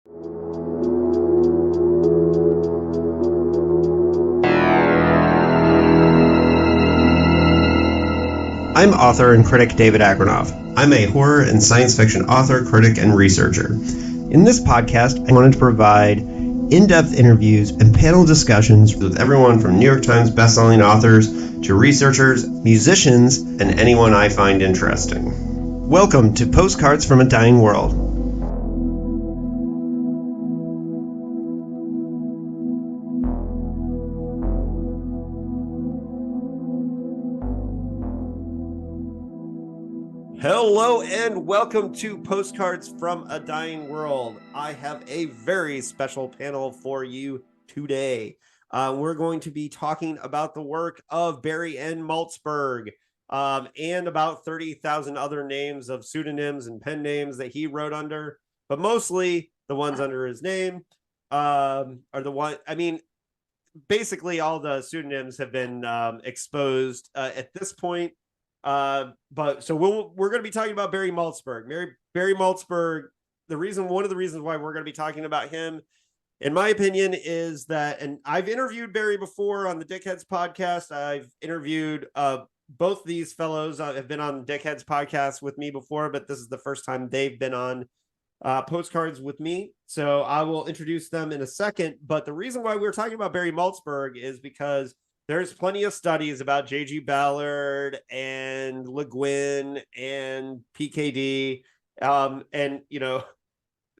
I'm author and critic David Agranoff. I'm a horror and science fiction author, critic, and researcher. In this podcast, I wanted to provide in-depth interviews and panel discussions with everyone from New York Times bestselling authors to researchers, musicians, and anyone I find interesting. Welcome to Postcards from a Dying World. Hello and welcome to Postcards from a Dying World. I have a very special panel for you today. We're going to be talking about the work of Barry Malzberg and about 30,000 other names of pseudonyms and pen names that he wrote under, but mostly the ones under his name are the one. I mean, basically all the pseudonyms have been exposed at this point. But so we're going to be talking about Barry Malzberg. Barry Malzberg. One of the reasons why we're going to be talking about him, in my opinion, is that, and I've interviewed Barry before on the Dickheads podcast. I've interviewed both these fellows have been on Dickheads podcast with me before, but this is the first time they've been on Postcards with me. So I will introduce them in a second. But the reason why we're talking about Barry Malzberg is because there's plenty of studies about J.G. Ballard and Leguin and PKD. And, you know,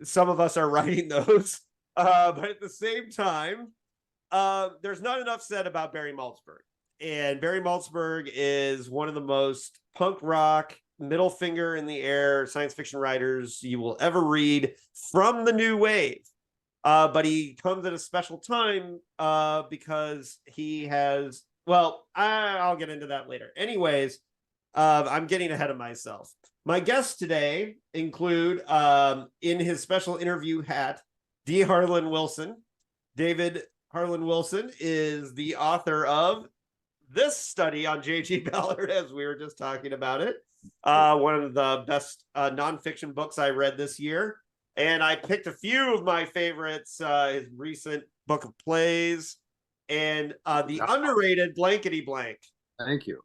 some of us are writing those. But at the same time, there's not enough said about Barry Malzberg. And Barry Malzberg is one of the most punk rock, middle finger in the air science fiction writers you will ever read from the new wave. But he comes at a special time because he has, well, I'll get into that later. Anyways, I'm getting ahead of myself. My guests today include, in his special interview hat, D. Harlan Wilson. David Harlan Wilson is the author of this study on J.G. Ballard, as we were just talking about it. One of the best nonfiction books I read this year. And I picked a few of my favorites, his recent book of plays and the underrated Blankety Blank. Thank you.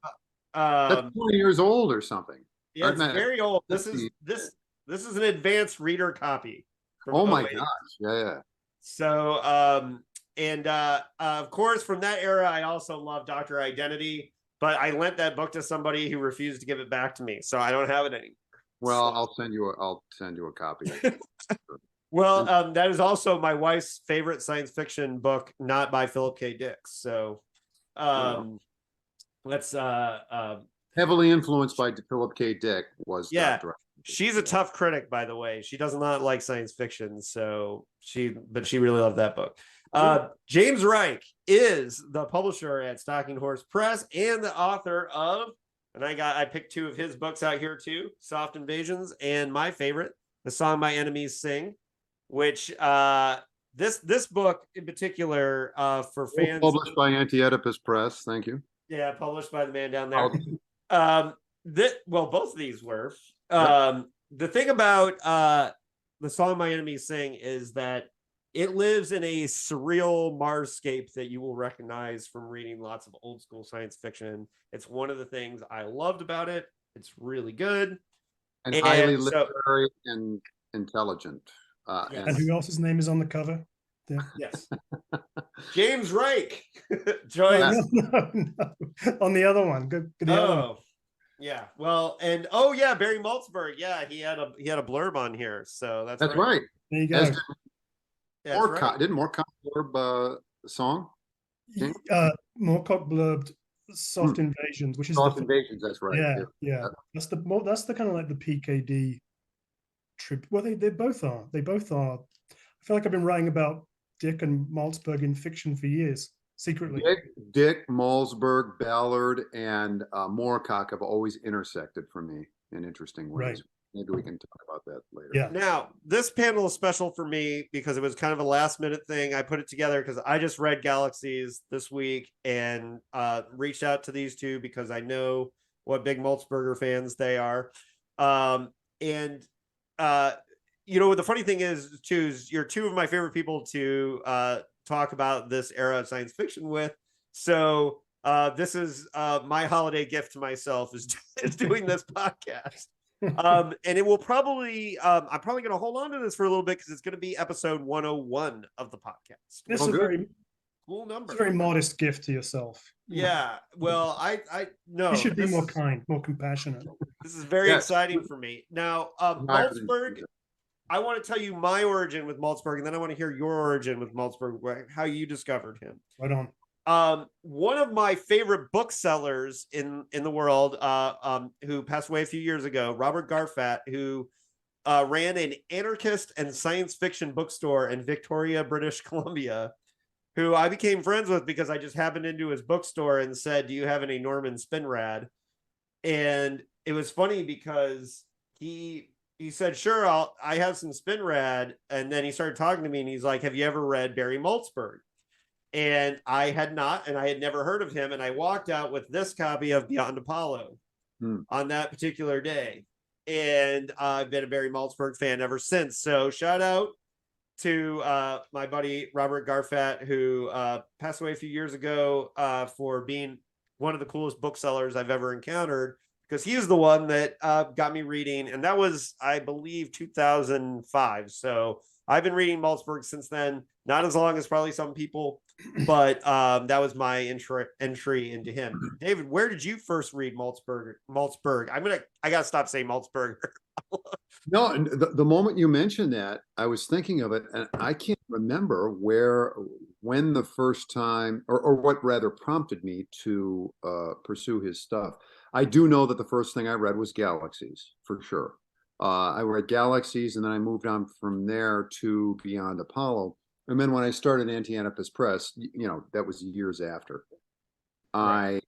That's 20 years old or something. Yeah, it's very old. This is an advanced reader copy. Oh my gosh. Yeah. So, of course, from that era, I also love Dr. Identity, but I lent that book to somebody who refused to give it back to me. So I don't have it anymore. Well, I'll send you a copy. Well, that is also my wife's favorite science fiction book, not by Philip K. Dick. So, let's heavily influenced by Philip K. Dick was. Yeah, she's a tough critic, by the way. She does not like science fiction, but she really loved that book. James Reich is the publisher at Stalking Horse Press and the author of. And I picked two of his books out here too, Soft Invasions, and my favorite, The Song My Enemies Sing, which this book in particular for fans. Published by Anti-Oedipus Press, thank you. Yeah, published by the man down there. Both of these were. The thing about The Song My Enemies Sing is that it lives in a surreal Marsscape that you will recognize from reading lots of old school science fiction. It's one of the things I loved about it. It's really good. And highly literary and intelligent. Yes. And who else's name is on the cover? Yeah. Yes. James Reich joins. No. On the other one. Good. Yeah. Well, and Barry Malzberg. Yeah, he had a blurb on here. So that's right. There you go. Didn't Moorcock blurb the song? Moorcock blurbed Soft Invasions, which is Soft Invasions. That's right. Yeah. That's the kind of like the PKD trip. Well, they both are. They both are. I feel like I've been writing about Dick and Malzberg in fiction for years, secretly. Dick, Malzberg, Ballard, and Moorcock have always intersected for me in interesting ways. Right. Maybe we can talk about that later. Yeah. Now, this panel is special for me because it was kind of a last minute thing. I put it together because I just read Galaxies this week and reached out to these two because I know what big Malzberger fans they are. the funny thing is, too, is you're two of my favorite people to talk about this era of science fiction with. So this is my holiday gift to myself is doing this podcast. And it will probably, I'm probably going to hold on to this for a little bit because it's going to be episode 101 of the podcast. This is a very cool number. It's a very modest gift to yourself. Yeah. Well, I no. You should be more kind, more compassionate. This is very exciting for me. Now, Malzberg, I want to tell you my origin with Malzberg, and then I want to hear your origin with Malzberg, how you discovered him. Right on. One of my favorite booksellers in the world, who passed away a few years ago, Robert Garfat, who ran an anarchist and science fiction bookstore in Victoria, British Columbia, who I became friends with because I just happened into his bookstore and said, "Do you have any Norman Spinrad?" And it was funny because he said, "Sure, I have some Spinrad," and then he started talking to me and he's like, "Have you ever read Barry Malzberg?" And I had not, and I had never heard of him. And I walked out with this copy of Beyond Apollo on that particular day. And I've been a Barry Malzberg fan ever since. So shout out to my buddy Robert Garfat, who passed away a few years ago, for being one of the coolest booksellers I've ever encountered, because he was the one that got me reading. And that was, I believe, 2005. So I've been reading Malzberg since then. Not as long as probably some people, but that was my entry into him. David, where did you first read Malzberg? I gotta stop saying Malzberg. No, and the moment you mentioned that, I was thinking of it, and I can't remember when the first time, or what rather prompted me to pursue his stuff. I do know that the first thing I read was Galaxies, for sure. I read Galaxies, and then I moved on from there to Beyond Apollo. And then when I started Anti-Oedipus Press, that was years after. Right.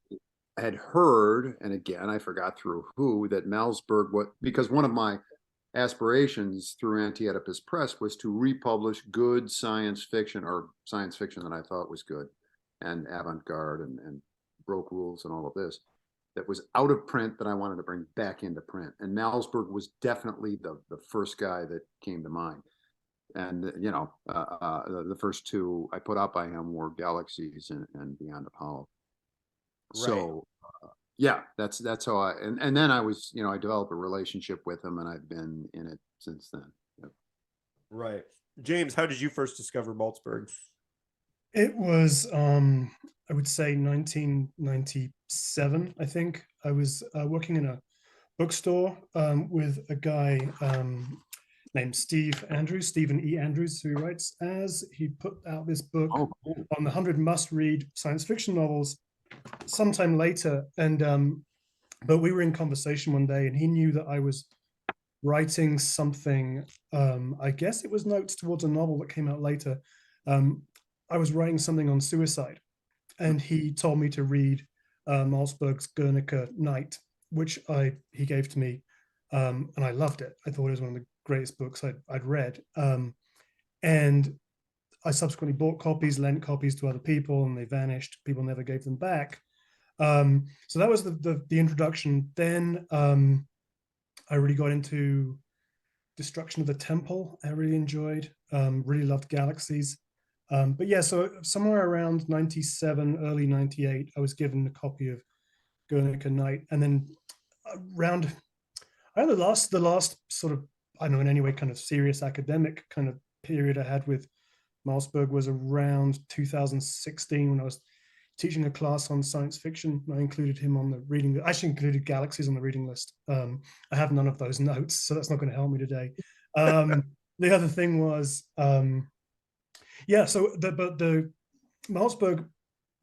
I had heard, and again, I forgot through who, that Malzberg, because one of my aspirations through Anti-Oedipus Press was to republish good science fiction, or science fiction that I thought was good, and avant-garde and broke rules and all of this, that was out of print that I wanted to bring back into print. And Malzberg was definitely the first guy that came to mind. And, the first two I put out by him were Galaxies and Beyond Apollo. Right. So, that's how and then I was, I developed a relationship with him, and I've been in it since then. Yep. Right. James, how did you first discover Malzberg? It was, I would say 1997, I think. I was working in a bookstore with a guy named Stephen E. Andrews, who writes as. He put out this book on the 100 must-read science fiction novels sometime later. And but we were in conversation one day, and he knew that I was writing something. I guess it was notes towards a novel that came out later. I was writing something on suicide, and he told me to read Malzberg's Guernica Night, which he gave to me, and I loved it. I thought it was one of the greatest books I'd read, and I subsequently bought copies, lent copies to other people, and they vanished. People never gave them back. So that was the introduction. Then I really got into Destruction of the Temple. I really enjoyed. Really loved Galaxies. But yeah, so somewhere around 97, early 98, I was given a copy of Guernica Night, and then around the last sort of, I don't know, in any way kind of serious academic kind of period I had with Malzberg was around 2016, when I was teaching a class on science fiction. I included him on the reading. I actually included Galaxies on the reading list. I have none of those notes, so that's not going to help me today. The other thing was, so the Malzberg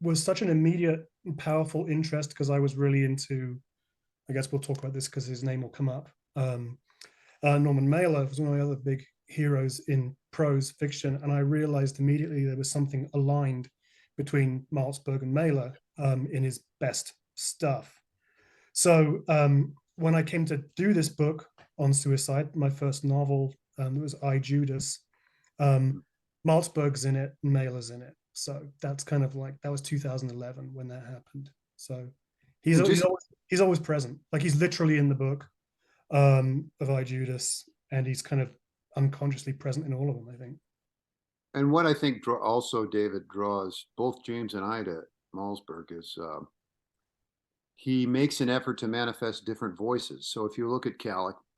was such an immediate and powerful interest because I was really into, I guess we'll talk about this because his name will come up. Norman Mailer was one of my other big heroes in prose fiction, and I realized immediately there was something aligned between Malzberg and Mailer in his best stuff. So when I came to do this book on suicide, my first novel, it was I, Judas, Malzberg's in it and Mailer's in it. So that's kind of like, that was 2011 when that happened. So he's always present. Like, he's literally in the book of I, Judas, and he's kind of unconsciously present in all of them, I think. And what I think also David draws both James and I to Malzberg is he makes an effort to manifest different voices. So if you look at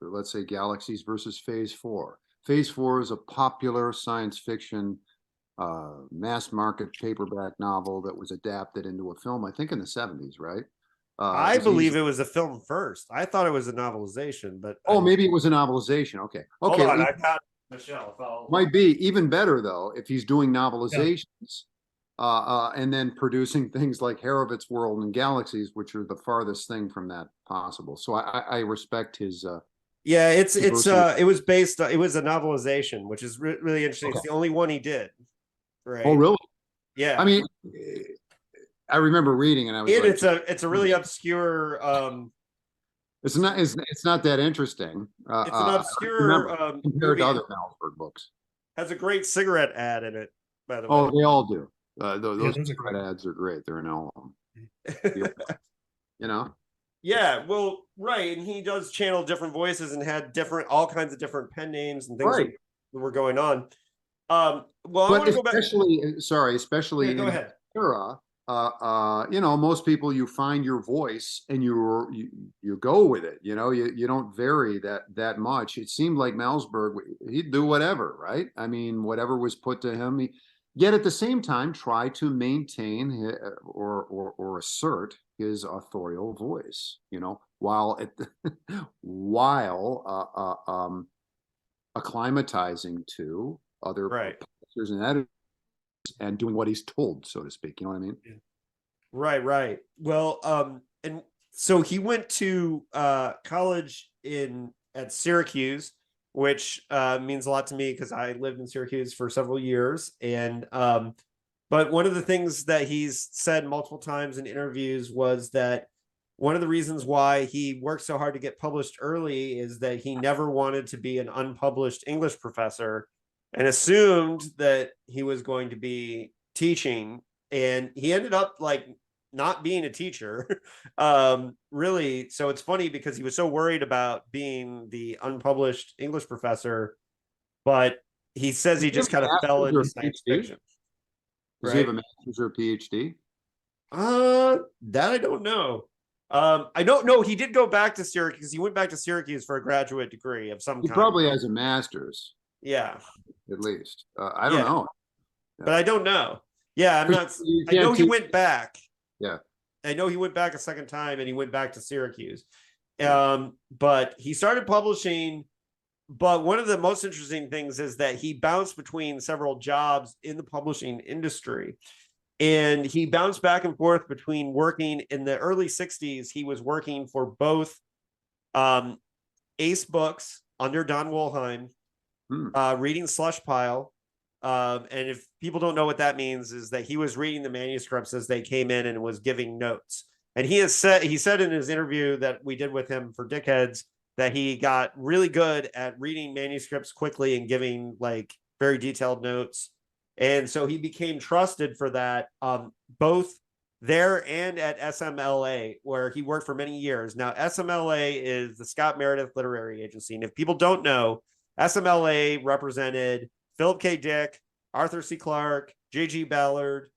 let's say Galaxies versus Phase 4. Phase 4 is a popular science fiction mass market paperback novel that was adapted into a film, I think in the 70s, right? I believe it was a film first. I thought it was a novelization, but maybe it was a novelization. Okay. Hold on, I got Michelle. Might be even better though if he's doing novelizations, and then producing things like Harovitz World and Galaxies, which are the farthest thing from that possible. So I respect his. Yeah, it was based. It was a novelization, which is really interesting. Okay. It's the only one he did. Right. Oh, really? Yeah. I mean, I remember reading, and I was. It's a really obscure. It's not that interesting. It's an obscure compared to other Malazberg books. Has a great cigarette ad in it, by the way. Oh, they all do. Those cigarette ads are great. They're in all of them. You know. Yeah, well, right, and he does channel different voices and had all kinds of different pen names and things that were going on. Well, I want to go back. Especially go ahead. Era, most people, you find your voice and you go with it. You don't vary that much. It seemed like Malzberg, he'd do whatever, right? I mean, whatever was put to him. Yet at the same time, try to maintain or assert his authorial voice. While acclimatizing to other publishers and editors and doing what he's told, so to speak. You know what I mean? Right. Well, and so he went to college at Syracuse, which means a lot to me because I lived in Syracuse for several years. And but one of the things that he's said multiple times in interviews was that one of the reasons why he worked so hard to get published early is that he never wanted to be an unpublished English professor and assumed that he was going to be teaching. And he ended up not being a teacher, really. So it's funny because he was so worried about being the unpublished English professor, but he says he just kind of fell into science fiction. Does he have a master's or a PhD? That I don't know. I don't know. He did go back to Syracuse. He went back to Syracuse for a graduate degree of some kind. He probably has a master's. Yeah. At least. I don't know. But I don't know. Yeah, I'm not. I know he went back. Yeah. I know he went back a second time and he went back to Syracuse. But he started publishing. But one of the most interesting things is that he bounced between several jobs in the publishing industry. And he bounced back and forth between working in the early 60s. He was working for both Ace Books under Don Wollheim, reading Slush Pile. And if people don't know what that means, is that he was reading the manuscripts as they came in and was giving notes. And he said in his interview that we did with him for Dickheads that he got really good at reading manuscripts quickly and giving very detailed notes. And so he became trusted for that, both there and at SMLA, where he worked for many years. Now, SMLA is the Scott Meredith Literary Agency. And if people don't know, SMLA represented Philip K. Dick, Arthur C. Clarke, J.G. Ballard,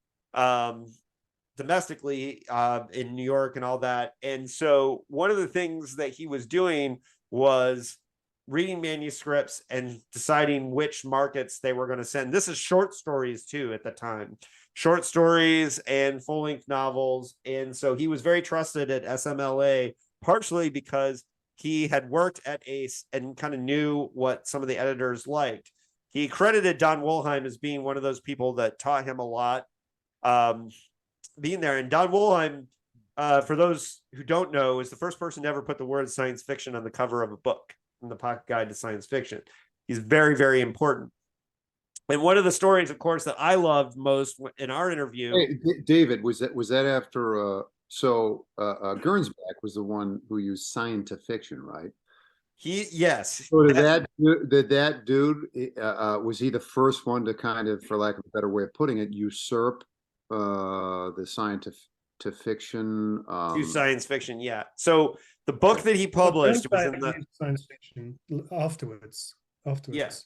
domestically in New York and all that. And so one of the things that he was doing was reading manuscripts and deciding which markets they were going to send. This is short stories too at the time, short stories and full-length novels. And so he was very trusted at SMLA, partially because he had worked at Ace and kind of knew what some of the editors liked. He credited Don Wollheim as being one of those people that taught him a lot, being there. And Don Wollheim, for those who don't know, is the first person to ever put the word science fiction on the cover of a book in the Pocket Guide to Science Fiction. He's very, very important. And one of the stories, of course, that I loved most in our interview. Hey, David, was that after? Gernsback was the one who used science fiction, right? Yes. So did that dude? Was he the first one to kind of, for lack of a better way of putting it, usurp the science fiction? To science fiction, yeah. So the book that he published was in the science fiction afterwards. afterwards.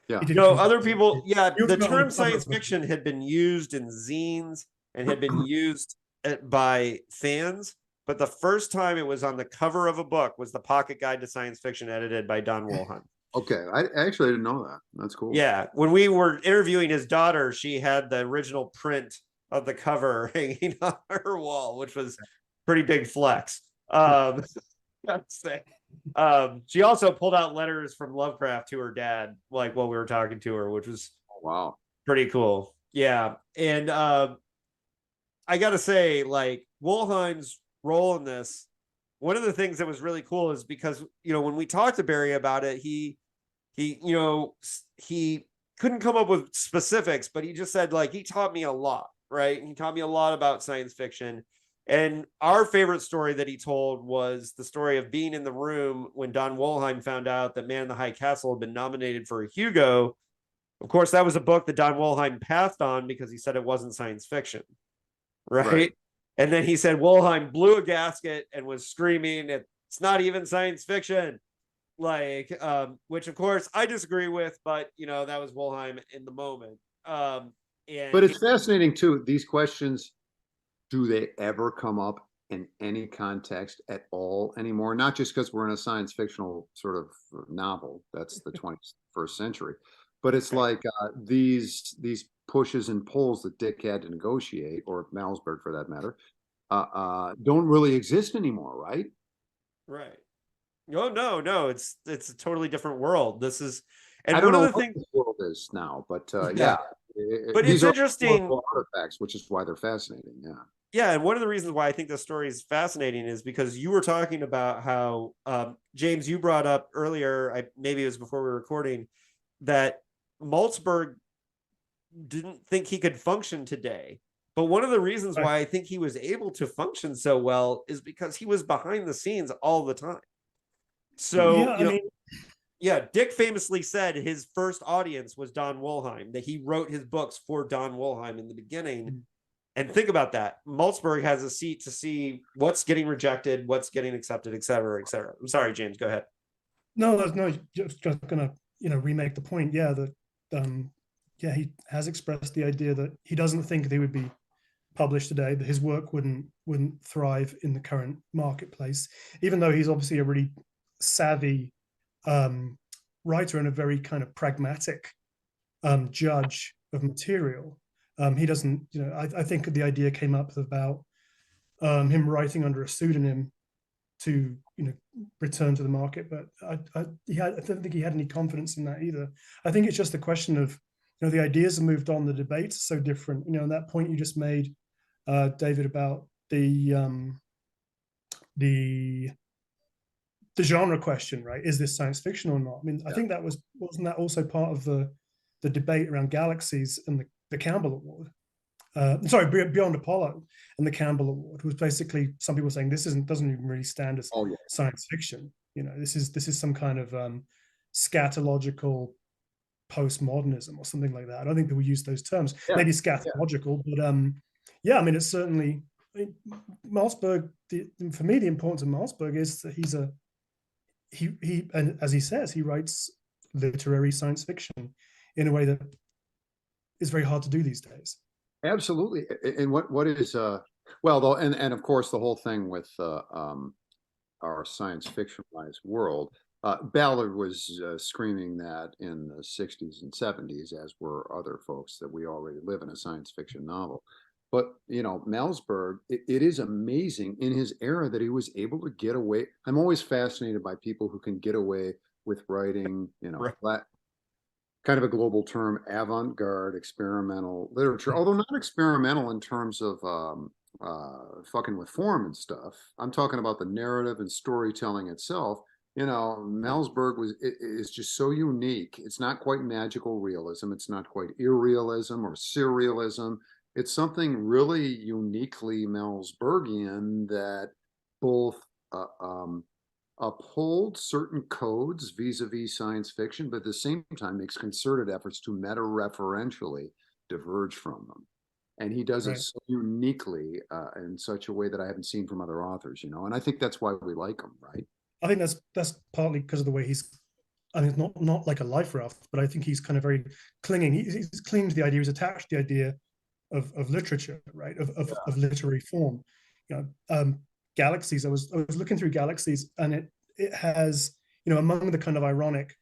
Yeah. He did No, come other back. people, yeah, He also the got on the term cover science of a- fiction had been used in zines and had been used by fans, but the first time it was on the cover of a book was the Pocket Guide to Science Fiction edited by Don Wollheim. Okay, I actually didn't know that. That's cool. Yeah, when we were interviewing his daughter, she had the original print of the cover hanging on her wall, which was pretty big flex. I'd say. She also pulled out letters from Lovecraft to her dad, like while we were talking to her, which was Wow. pretty cool. Yeah, and I gotta say, like Wollheim's role in this, one of the things that was really cool is because when we talked to Barry about it, he he couldn't come up with specifics, but he just said like he taught me a lot, right? He taught me a lot about science fiction. And our favorite story that he told was the story of being in the room when Don Wollheim found out that Man in the High Castle had been nominated for a Hugo. Of course, that was a book that Don Wollheim passed on because he said it wasn't science fiction, right? And then he said Wollheim blew a gasket and was screaming, "It's not even science fiction." Like, which of course I disagree with, but that was Wollheim in the moment. But it's fascinating too. These questions, do they ever come up in any context at all anymore? Not just because we're in a science fictional sort of novel, that's the 21st century, but it's like these pushes and pulls that Dick had to negotiate, or Malzberg for that matter, don't really exist anymore, right? Right. Oh no, it's a totally different world. This is, and I don't one know of the what things this world is now, but yeah. But These it's are interesting. artifacts, which is why they're fascinating. Yeah. Yeah, and one of the reasons why I think this story is fascinating is because you were talking about how James, you brought up earlier, maybe it was before we were recording, that Malzberg didn't think he could function today. But one of the reasons why I think he was able to function so well is because he was behind the scenes all the time. So, Dick famously said his first audience was Don Wollheim, that he wrote his books for Don Wollheim in the beginning. And think about that. Malzberg has a seat to see what's getting rejected, what's getting accepted, et cetera, et cetera. I'm sorry, James, go ahead. No, just gonna remake the point. Yeah, that he has expressed the idea that he doesn't think they would be published today, that his work wouldn't thrive in the current marketplace, even though he's obviously a really savvy writer and a very kind of pragmatic judge of material. He doesn't, I think the idea came up about him writing under a pseudonym to return to the market, but I don't think he had any confidence in that either. I think it's just a question of the ideas have moved on, the debates are so different. And that point you just made, David, about the genre question, right? Is this science fiction or not? I mean, I think that wasn't that also part of the debate around Galaxies and the Campbell Award? Beyond Apollo and the Campbell Award was basically some people saying this doesn't even really stand as science fiction. This is some kind of scatological postmodernism or something like that. I don't think people use those terms. Maybe scatological, but I mean, it's certainly Malzberg. For me, the importance of Malzberg is that he and as he says, he writes literary science fiction in a way that is very hard to do these days. Absolutely. And what is well though, and of course the whole thing with our science fictionalized world, Ballard was screaming that in the 60s and 70s, as were other folks, that we already live in a science fiction novel. But Malzberg, it is amazing in his era that he was able to get away. I'm always fascinated by people who can get away with writing, kind of a global term, avant-garde experimental literature, although not experimental in terms of fucking with form and stuff. I'm talking about the narrative and storytelling itself. Malzberg is just so unique. It's not quite magical realism. It's not quite irrealism or surrealism. It's something really uniquely Malzbergian that both uphold certain codes vis-a-vis science fiction, but at the same time makes concerted efforts to meta-referentially diverge from them. And he does it so uniquely in such a way that I haven't seen from other authors, and I think that's why we like him, right? I think that's partly because of the way he's I mean, it's not like a life raft, but I think he's kind of very clinging. He's clinging to the idea. He's attached to the idea of literature, right? Of literary form. You know, Galaxies. I was looking through Galaxies, and it has, you know, among the kind of ironic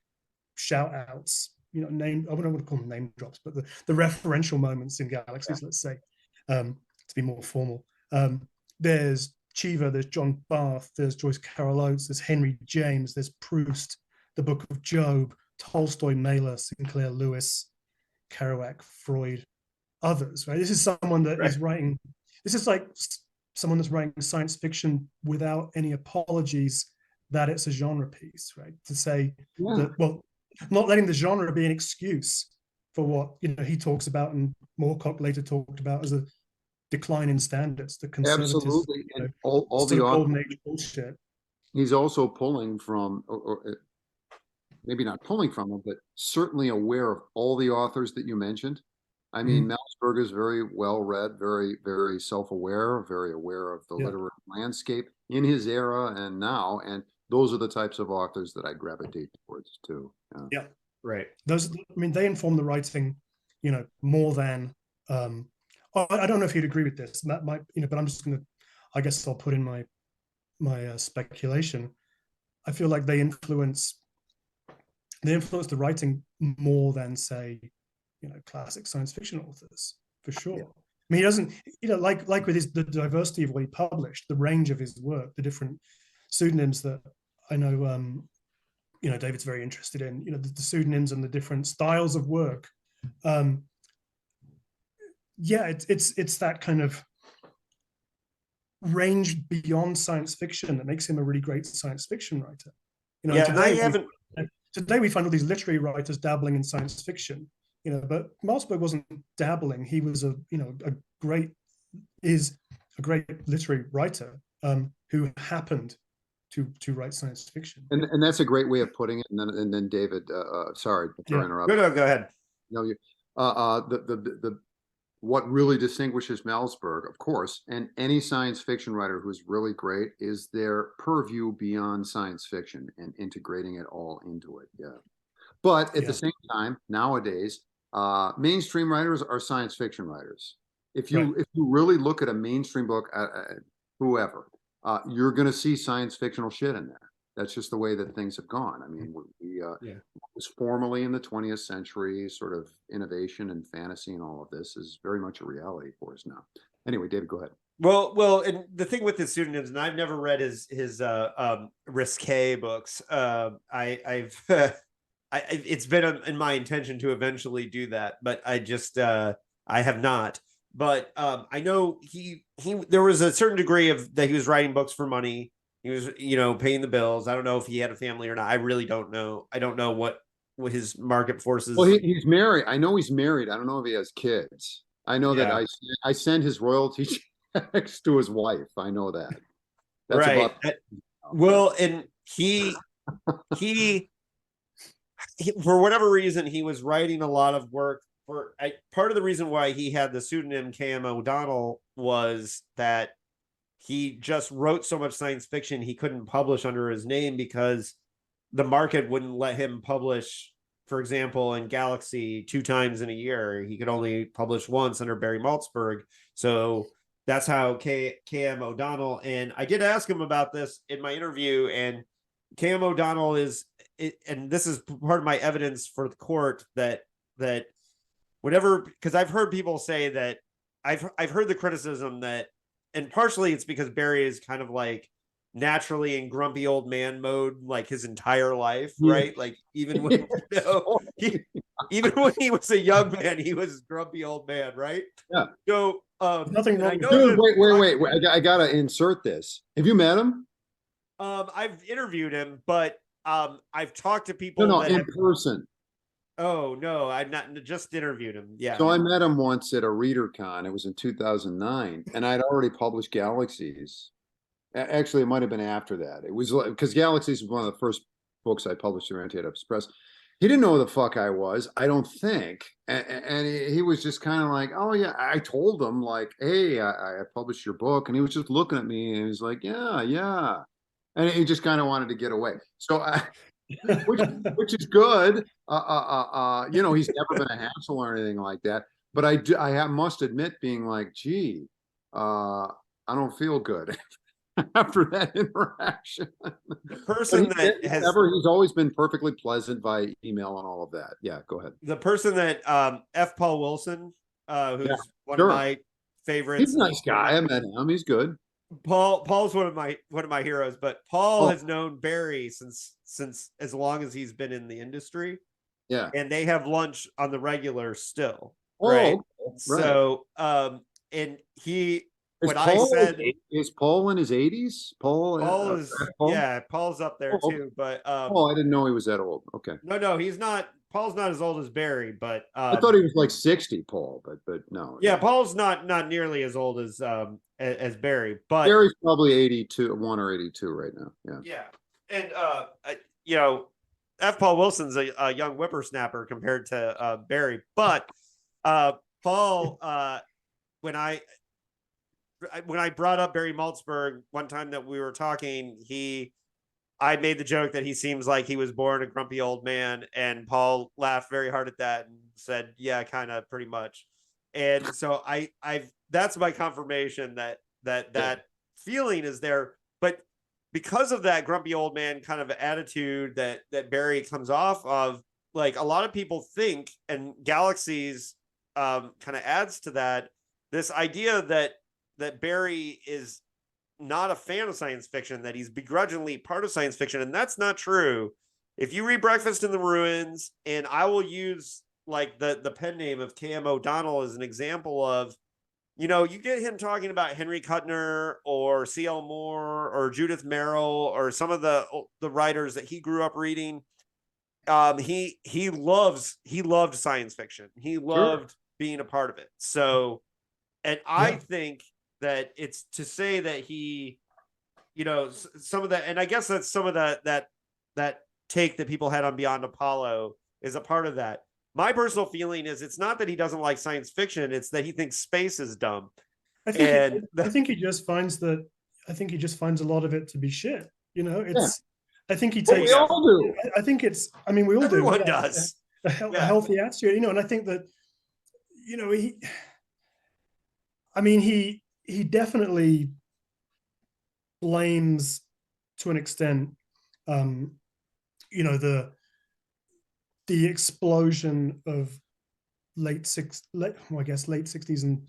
shout outs, you know, I wouldn't want to call them name drops, but the referential moments in Galaxies, let's say, to be more formal. There's Cheever, there's John Barth, there's Joyce Carol Oates, there's Henry James, there's Proust, the Book of Job, Tolstoy, Mailer, Sinclair Lewis, Kerouac, Freud, others, right? This is someone that is writing, this is like someone that's writing science fiction without any apologies that it's a genre piece, right? To say that, well, not letting the genre be an excuse for what, you know, he talks about and Moorcock later talked about as a decline in standards, the conservatism, Absolutely. you know, And all the golden age bullshit. He's also pulling from, or maybe not pulling from them, but certainly aware of all the authors that you mentioned. I mean, Malazberg is very well read, very, very self-aware, very aware of the literary landscape in his era and now. And those are the types of authors that I gravitate towards too. Yeah. Right. Those, I mean, they inform the writing, you know, more than, I don't know if you'd agree with this. That might, you know, but I'm just going to, I guess I'll put in my speculation. I feel like they influence the writing more than, say, you know, classic science fiction authors, for sure. Yeah. I mean, he doesn't, you know, like with the diversity of what he published, the range of his work, the different pseudonyms that I know, you know, David's very interested in, you know, the pseudonyms and the different styles of work. Yeah, it's that kind of range beyond science fiction that makes him a really great science fiction writer. You know, yeah, today we find all these literary writers dabbling in science fiction, you know, but Malzberg wasn't dabbling. He was a great literary writer who happened to write science fiction. And that's a great way of putting it. And then David, sorry for interrupting. No, go ahead. No, what really distinguishes Malzberg, of course, and any science fiction writer who's really great is their purview beyond science fiction and integrating it all into it. Yeah. But at the same time, nowadays, mainstream writers are science fiction writers. If you really look at a mainstream book, whoever, you're going to see science fictional shit in there. That's just the way that things have gone. I mean, was formerly in the 20th century, sort of innovation and fantasy and all of this is very much a reality for us now. Anyway, David, go ahead. Well, and the thing with his pseudonyms, and I've never read his risque books. It's been in my intention to eventually do that, but I just I have not. But I know there was a certain degree of that he was writing books for money. He was, you know, paying the bills. I don't know if he had a family or not. I really don't know. I don't know what his market forces. Well, he's married. I know he's married. I don't know if he has kids. I know that I send his royalty checks to his wife. I know that. That's right. Well, and he for whatever reason, he was writing a lot of work for. Part of the reason why he had the pseudonym K.M. O'Donnell was that he just wrote so much science fiction he couldn't publish under his name because the market wouldn't let him publish, for example, in Galaxy 2 times in a year. He could only publish once under Barry Malzberg. So that's how K.M. O'Donnell, and I did ask him about this in my interview, and K.M. O'Donnell and this is part of my evidence for the court that whatever, because I've heard people say that I've heard the criticism that, and partially it's because Barry is kind of like naturally in grumpy old man mode like his entire life, right? Like even when even when he was a young man, he was grumpy old man, right? Yeah. So nothing wrong. Dude, wait! I gotta insert this. Have you met him? I've interviewed him, but I've talked to people. No, in person. Oh no, I've not just interviewed him. Yeah. So I met him once at a ReaderCon. It was in 2009, and I'd already published Galaxies. Actually, it might have been after that. It was because Galaxies was one of the first books I published through Anti-Oedipus Press. He didn't know who the fuck I was, I don't think, and he was just kind of like, "Oh yeah." I told him like, "Hey, I published your book," and he was just looking at me, and he was like, "Yeah, yeah," and he just kind of wanted to get away. So which is good. He's never been a hassle or anything like that. But must admit, being like, gee, I don't feel good after that interaction. The person that he's always been perfectly pleasant via email and all of that. Yeah, go ahead. The person that F. Paul Wilson, who's one of my favorites. He's a nice guy. I met him. He's good. Paul's one of my heroes, but Paul has known Barry since as long as he's been in the industry. Yeah. And they have lunch on the regular still. Oh, right. Right. So and he is Paul in his 80s? Paul is yeah, Paul's up there too. But I didn't know he was that old. Okay. No, he's not. Paul's not as old as Barry, but I thought he was like 60, Paul, but no. Yeah, Paul's not nearly as old as Barry, but Barry's probably 81 or 82 right now. Yeah. And F. Paul Wilson's a young whippersnapper compared to Barry, but Paul when I brought up Barry Malzberg one time that we were talking, I made the joke that he seems like he was born a grumpy old man, and Paul laughed very hard at that and said, yeah, kind of pretty much. And so that's my confirmation that feeling is there. But because of that grumpy old man kind of attitude that Barry comes off of, like a lot of people think, and Galaxies kind of adds to that, this idea that Barry is not a fan of science fiction, that he's begrudgingly part of science fiction, and that's not true. If you read Breakfast in the Ruins, and I will use like the pen name of K.M. O'Donnell as an example of, you get him talking about Henry Kuttner or C.L. Moore or Judith Merrill or some of the writers that he grew up reading. He loved science fiction. He loved being a part of it. So, and I think that it's to say that he, some of that, and I guess that's some of that take that people had on Beyond Apollo is a part of that. My personal feeling is it's not that he doesn't like science fiction; it's that he thinks space is dumb. I think he just finds a lot of it to be shit. I think he takes. We all do. I think it's. I mean, we all Everyone do. does. A healthy attitude, and I think that, he definitely blames, to an extent, the explosion of late 60s and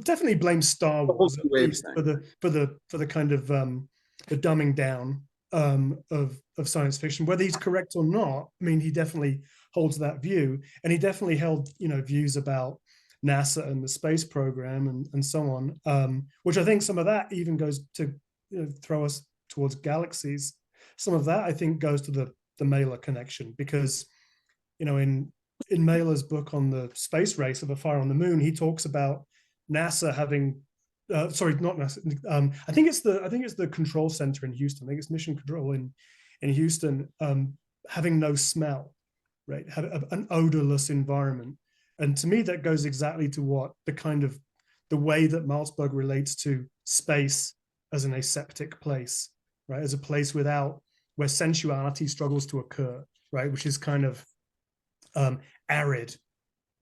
definitely blames Star Wars at least for the kind of the dumbing down of science fiction. Whether he's correct or not, I mean, he definitely holds that view, and he definitely held views about NASA and the space program and so on, which I think some of that even goes to throw us towards Galaxies. Some of that I think goes to the Mailer connection, because in Mailer's book on the space race of A Fire on the Moon, he talks about NASA having sorry, not NASA. I think it's the control center in Houston. I think it's Mission Control in Houston, having no smell, right? Have an odorless environment. And to me, that goes exactly to what the way that Malzberg relates to space as an aseptic place, right? As a place where sensuality struggles to occur, right? Which is kind of arid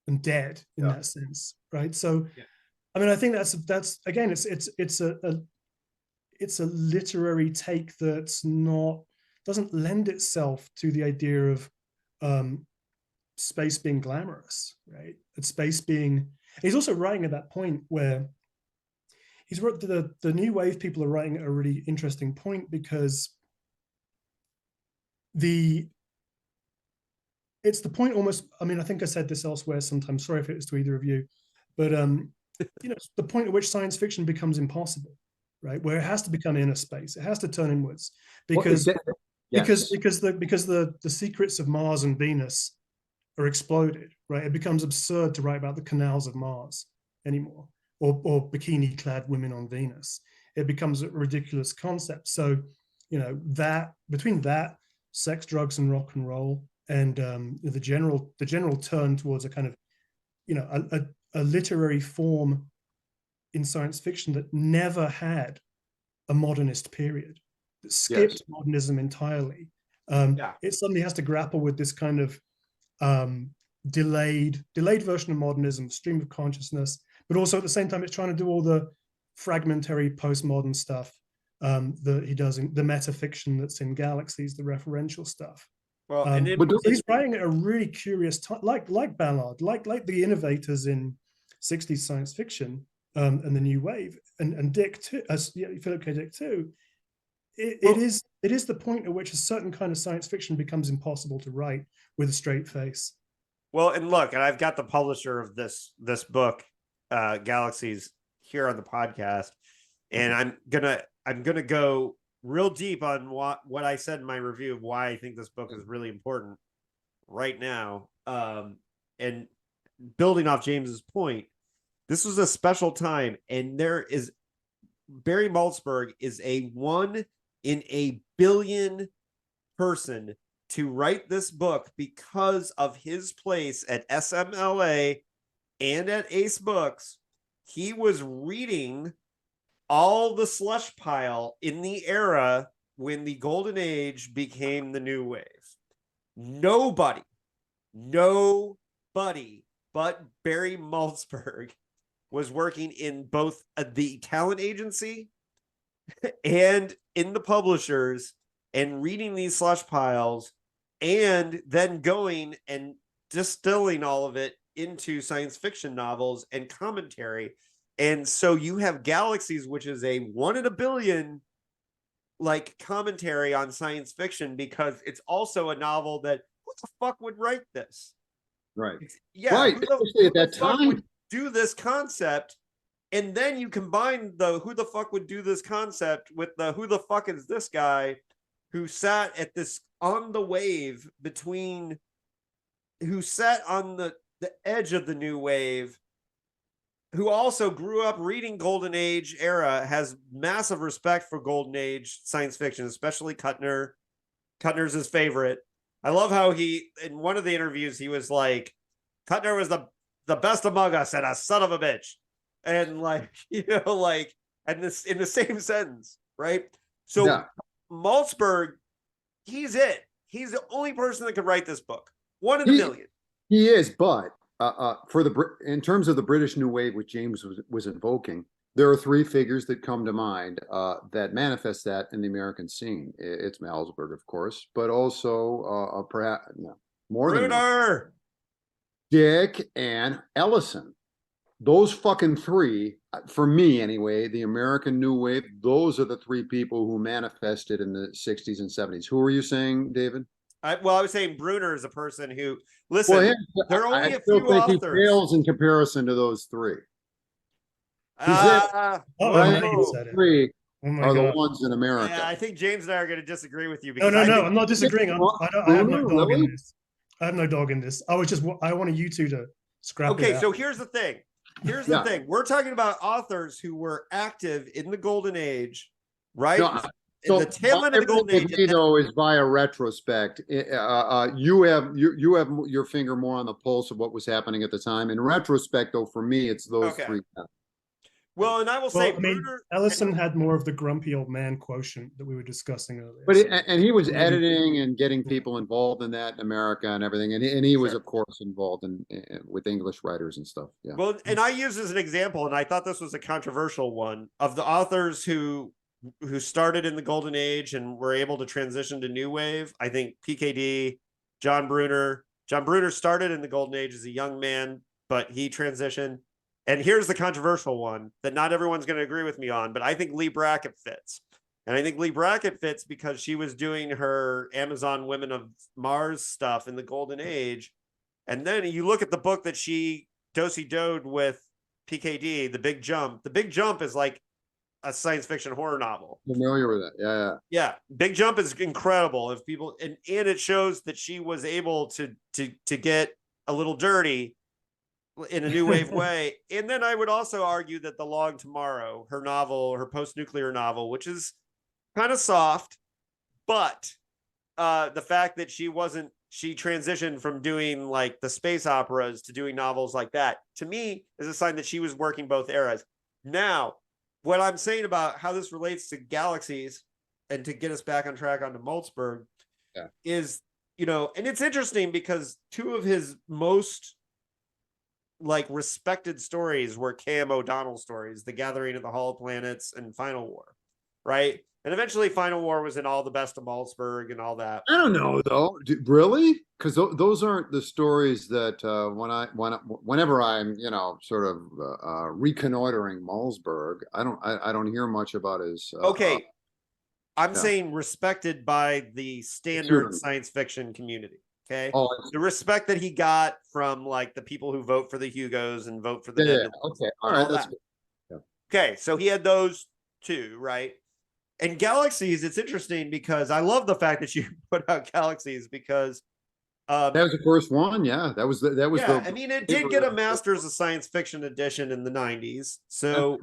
and dead in that sense, right? So, I mean, I think that's again, it's a literary take doesn't lend itself to the idea of space being glamorous, right? And space being. He's also writing at that point where he's wrote the new wave people are writing at a really interesting point, because it's the point almost. I mean, I think I said this elsewhere sometimes. Sorry if it was to either of you, but it's the point at which science fiction becomes impossible, right? Where it has to become inner space. It has to turn inwards, because the secrets of Mars and Venus are exploded, right? It becomes absurd to write about the canals of Mars anymore, or bikini-clad women on Venus. It becomes a ridiculous concept. So, that between that, sex, drugs, and rock and roll, and the general turn towards a kind of, a literary form in science fiction that never had a modernist period, that skipped modernism entirely, It suddenly has to grapple with this kind of delayed version of modernism, stream of consciousness, but also at the same time it's trying to do all the fragmentary postmodern stuff that he does in the metafiction that's in Galaxies, the referential stuff. Well, but he's writing at a really curious time, like Ballard, like the innovators in 60s science fiction and the new wave, and Dick too, Philip K. Dick too. It is the point at which a certain kind of science fiction becomes impossible to write with a straight face. Well, and look, and I've got the publisher of this book, Galaxies, here on the podcast, and I'm gonna go real deep on what I said in my review of why I think this book is really important right now. And building off James's point, this was a special time, and Barry Malzberg is a 1 in a billion person to write this book because of his place at SMLA and at Ace Books. He was reading all the slush pile in the era when the golden age became the new wave. Nobody but Barry Malzberg was working in both the talent agency and in the publishers and reading these slush piles and then going and distilling all of it into science fiction novels and commentary. And so you have Galaxies, which is a 1 in a billion like commentary on science fiction, because it's also a novel that who the fuck would write this? Right. Right. Especially at that time. Would do this concept, and then you combine the who the fuck would do this concept with the who the fuck is this guy who sat at this on the wave between, who sat on the edge of the new wave, who also grew up reading Golden Age era, has massive respect for Golden Age science fiction, especially Kuttner. Kuttner's his favorite. I love how he, in one of the interviews, he was like, Kuttner was the best among us and a son of a bitch. And like, and this in the same sentence, right? So Malzberg, he's it. He's the only person that could write this book. 1 in a million. He is, but in terms of the British New Wave, which James was invoking, there are 3 figures that come to mind that manifest that in the American scene. It's Malazberg, of course, but also perhaps more Brunner, than Dick, and Ellison. Those fucking 3, for me anyway, the American New Wave, those are the 3 people who manifested in the 60s and 70s. Who were you saying, David? I was saying Brunner is a person who, listen, there are only a few authors. He fails in comparison to those 3. Three are the ones in America. Yeah, I think James and I are going to disagree with you. No, I'm not disagreeing. I have no dog in this. I have no dog in this. I wanted you two to scrap it out. Okay, so here's the thing. The thing. We're talking about authors who were active in the Golden Age, right? So the tail end of the Golden Age, though, is via retrospect. You have your finger more on the pulse of what was happening at the time. In retrospect, though, for me, it's those 3. Well, and I will say, Ellison had more of the grumpy old man quotient that we were discussing earlier. But and he was editing and getting people involved in that in America and everything, and he was, of course, involved with English writers and stuff. Yeah. Well, and I use as an example, and I thought this was a controversial one, of the authors who started in the Golden Age and were able to transition to New Wave. I think PKD, John Brunner. John Brunner started in the Golden Age as a young man, but he transitioned. And here's the controversial one that not everyone's going to agree with me on, but I think Lee Brackett fits. And I think Lee Brackett fits because she was doing her Amazon Women of Mars stuff in the Golden Age. And then you look at the book that she do-si-doed with PKD, The Big Jump. The Big Jump is like a science fiction horror novel. Familiar with that. Yeah. Big Jump is incredible. If people, and it shows that she was able to get a little dirty in a new wave way. And then I would also argue that The Long Tomorrow, her novel, her post-nuclear novel, which is kind of soft, but the fact that she transitioned from doing like the space operas to doing novels like that, to me, is a sign that she was working both eras. Now, what I'm saying about how this relates to Galaxies, and to get us back on track onto Malzberg, is, and it's interesting because two of his most like respected stories were K.M. O'Donnell stories, The Gathering of the Hall of Planets and Final War, right? And eventually Final War was in All the Best of Malzberg and all that. I don't know though. Really? Because those aren't the stories that whenever I'm sort of reconnoitering Malzberg, I don't hear much about his. Okay, I'm saying respected by the standard science fiction community. Okay, the respect that he got from like the people who vote for the Hugos and vote for the Okay, all right, that's good. Yeah. Okay, so he had those two, right? And Galaxies, it's interesting because I love the fact that you put out Galaxies because that was the first one. Yeah, that was I mean, it did get a Masters of Science Fiction edition in the 90s. So,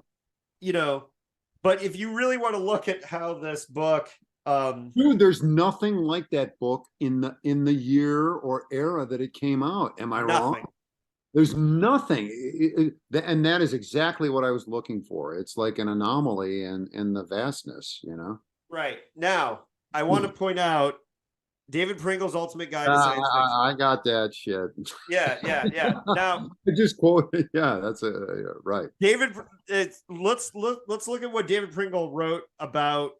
but if you really want to look at how this book dude, there's nothing like that book in the year or era that it came out. Am I wrong? There's nothing, and that is exactly what I was looking for. It's like an anomaly in the vastness, Right. Now, I want to point out David Pringle's Ultimate Guide to Science Fiction. I got that shit. Yeah. Now, I just quoted. Yeah, that's right. David, let's look at what David Pringle wrote about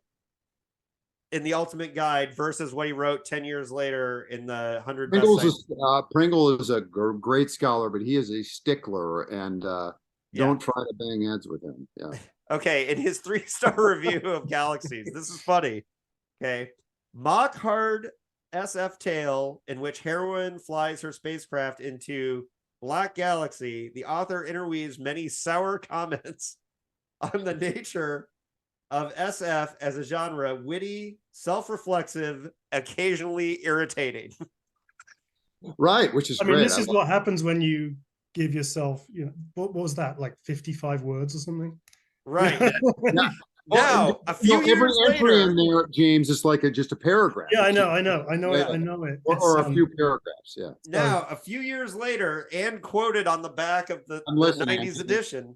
in the Ultimate Guide versus what he wrote 10 years later in the 100 Pringle is a great scholar, but he is a stickler, and don't try to bang heads with him. Yeah. Okay, in his 3-star review of Galaxies, this is funny. Okay, mock hard SF tale in which heroine flies her spacecraft into Black Galaxy. The author interweaves many sour comments on the nature of SF as a genre, witty, self-reflexive, occasionally irritating. Right, which is great. This is what happens when you give yourself, what was that, like 55 words or something? Right. Yeah. Now, a few years later, in there, James, is like just a paragraph. Yeah, I know it. Or a few paragraphs, yeah. Now, a few years later, and quoted on the back of the 90s edition,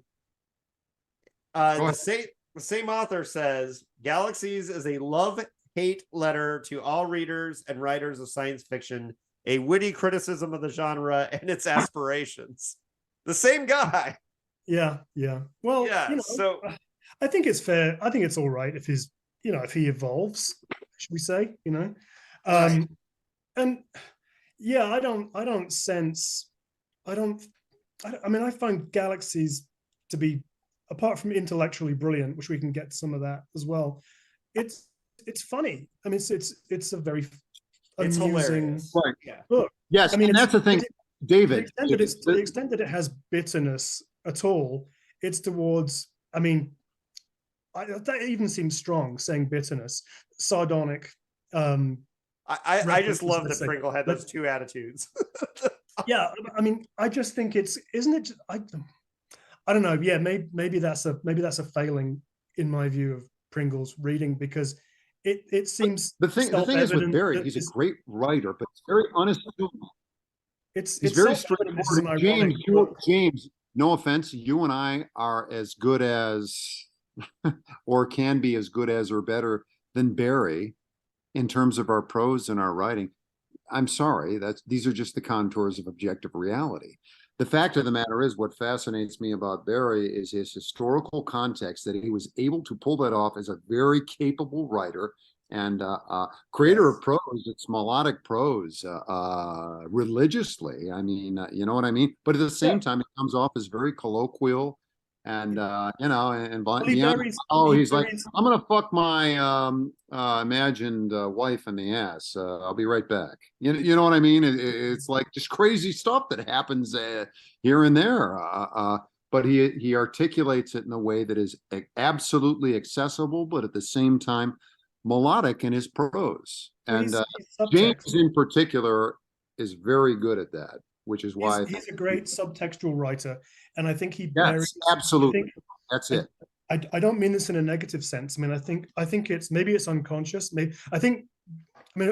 the same author says, Galaxies is a love-hate letter to all readers and writers of science fiction, a witty criticism of the genre and its aspirations. The same guy. Yeah. Well, so I think it's fair. I think it's all right if if he evolves, should we say, right. And yeah, I find Galaxies to be, apart from intellectually brilliant, which we can get some of that as well. It's funny. I mean, it's a very amusing book. Yes, and that's the thing, David. To the extent that it has bitterness at all, it's towards, that even seems strong, saying bitterness, sardonic. I just love that Pringle had those two attitudes. Yeah, I just think isn't it? I don't know. Yeah, maybe that's a failing in my view of Pringle's reading, because it seems the thing is with Barry, he's a great writer, but it's very unassuming. It's very straightforward. James, no offense, you and I are as good as, or can be as good as or better than Barry in terms of our prose and our writing. I'm sorry, these are just the contours of objective reality. The fact of the matter is, what fascinates me about Barry is his historical context, that he was able to pull that off as a very capable writer and creator of prose. It's melodic prose religiously. You know what I mean? But at the same time, it comes off as very colloquial and he's like, I'm gonna fuck my imagined wife in the ass. I'll be right back. You know what I mean? It's like just crazy stuff that happens here and there. But he articulates it in a way that is absolutely accessible, but at the same time melodic in his prose. And James in particular is very good at that, which is why he's a great subtextual writer. And I think absolutely. That's it. I don't mean this in a negative sense. I think it's unconscious.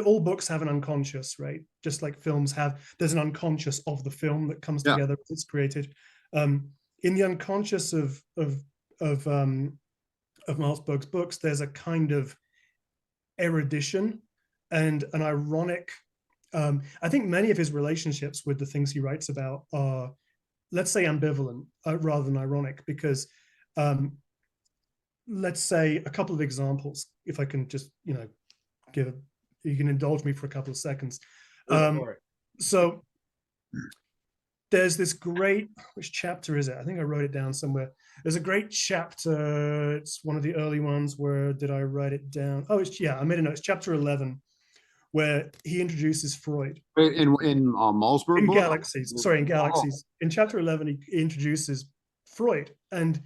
All books have an unconscious, right? Just like films have. There's an unconscious of the film that comes together as it's created. In the unconscious of Malzberg's books, there's a kind of erudition and an ironic. I think many of his relationships with the things he writes about are, let's say, ambivalent rather than ironic, because let's say a couple of examples, if I can just, you can indulge me for a couple of seconds. So there's this great, which chapter is it? I think I wrote it down somewhere. There's a great chapter. It's one of the early ones. Where did I write it down? Oh, I made a note. It's chapter 11, where he introduces Freud. In Malzberg In book? Galaxies. Sorry, in Galaxies. In chapter 11, he introduces Freud. And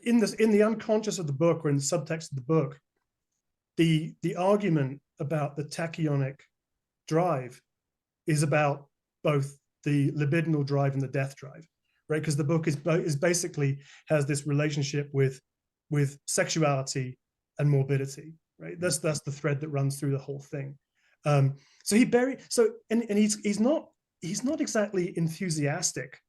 in the unconscious of the book, or in the subtext of the book, the argument about the tachyonic drive is about both the libidinal drive and the death drive, right? Because the book is basically has this relationship with sexuality and morbidity, right? That's the thread that runs through the whole thing. And he's not exactly enthusiastic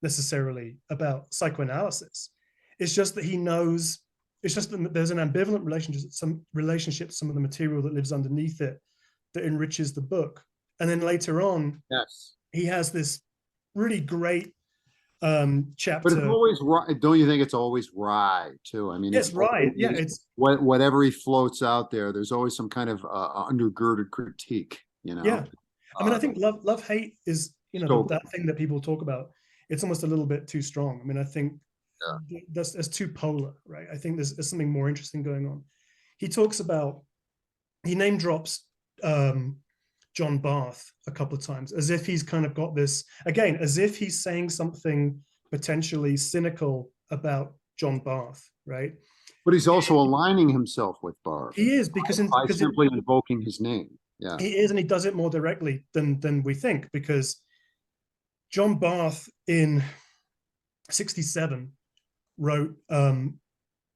necessarily about psychoanalysis. It's just that he knows. It's just that there's an ambivalent relationship, some of the material that lives underneath it that enriches the book. And then later on, yes, he has this really great chapter. But it's always right. Don't you think it's always right too? I mean, it's right. Yeah, it's whatever he floats out there. There's always some kind of undergirded critique. Yeah, I mean, I think love hate is that thing that people talk about. It's almost a little bit too strong. I mean, I think that's too polar, right? I think there's something more interesting going on. He name drops John Barth a couple of times, as if he's kind of got this, again, as if he's saying something potentially cynical about John Barth, right? But he's also aligning himself with Barth. He is, because by simply invoking his name. Yeah, he is, and he does it more directly than we think, because John Barth in 1967 wrote,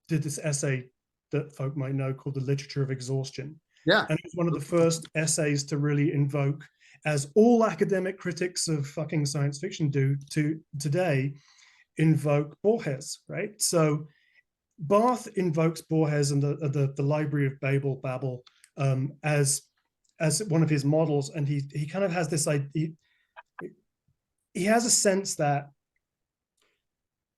did this essay that folk might know called The Literature of Exhaustion. Yeah. And it was one of the first essays to really invoke, as all academic critics of fucking science fiction do today, invoke Borges, right? So Barth invokes Borges and the Library of Babel as one of his models, and he kind of has this idea. He has a sense that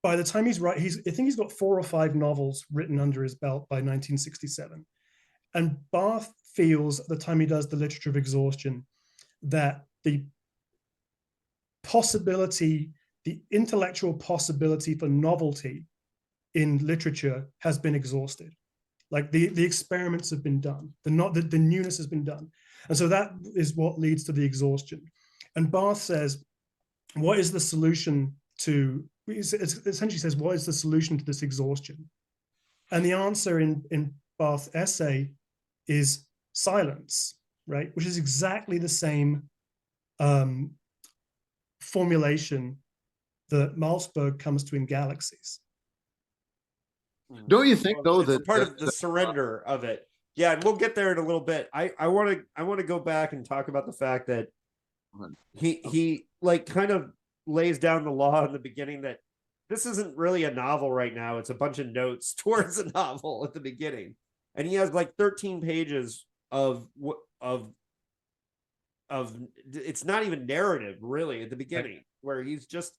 by the time he's I think he's got 4 or 5 novels written under his belt by 1967. And Barth feels at the time he does The Literature of Exhaustion that the intellectual possibility for novelty in literature has been exhausted. Like the experiments have been done, the newness has been done. And so that is what leads to the exhaustion. And Barth says, what is the solution to, it essentially says, what is the solution to this exhaustion? And the answer in Barth's essay is silence, right? Which is exactly the same formulation that Malzberg comes to in Galaxies. Don't you think, though, that part of the surrender of it? Yeah, and we'll get there in a little bit. I want to go back and talk about the fact that he like kind of lays down the law in the beginning that this isn't really a novel right now. It's a bunch of notes towards a novel at the beginning. And he has like 13 pages of it's not even narrative really at the beginning, where he's just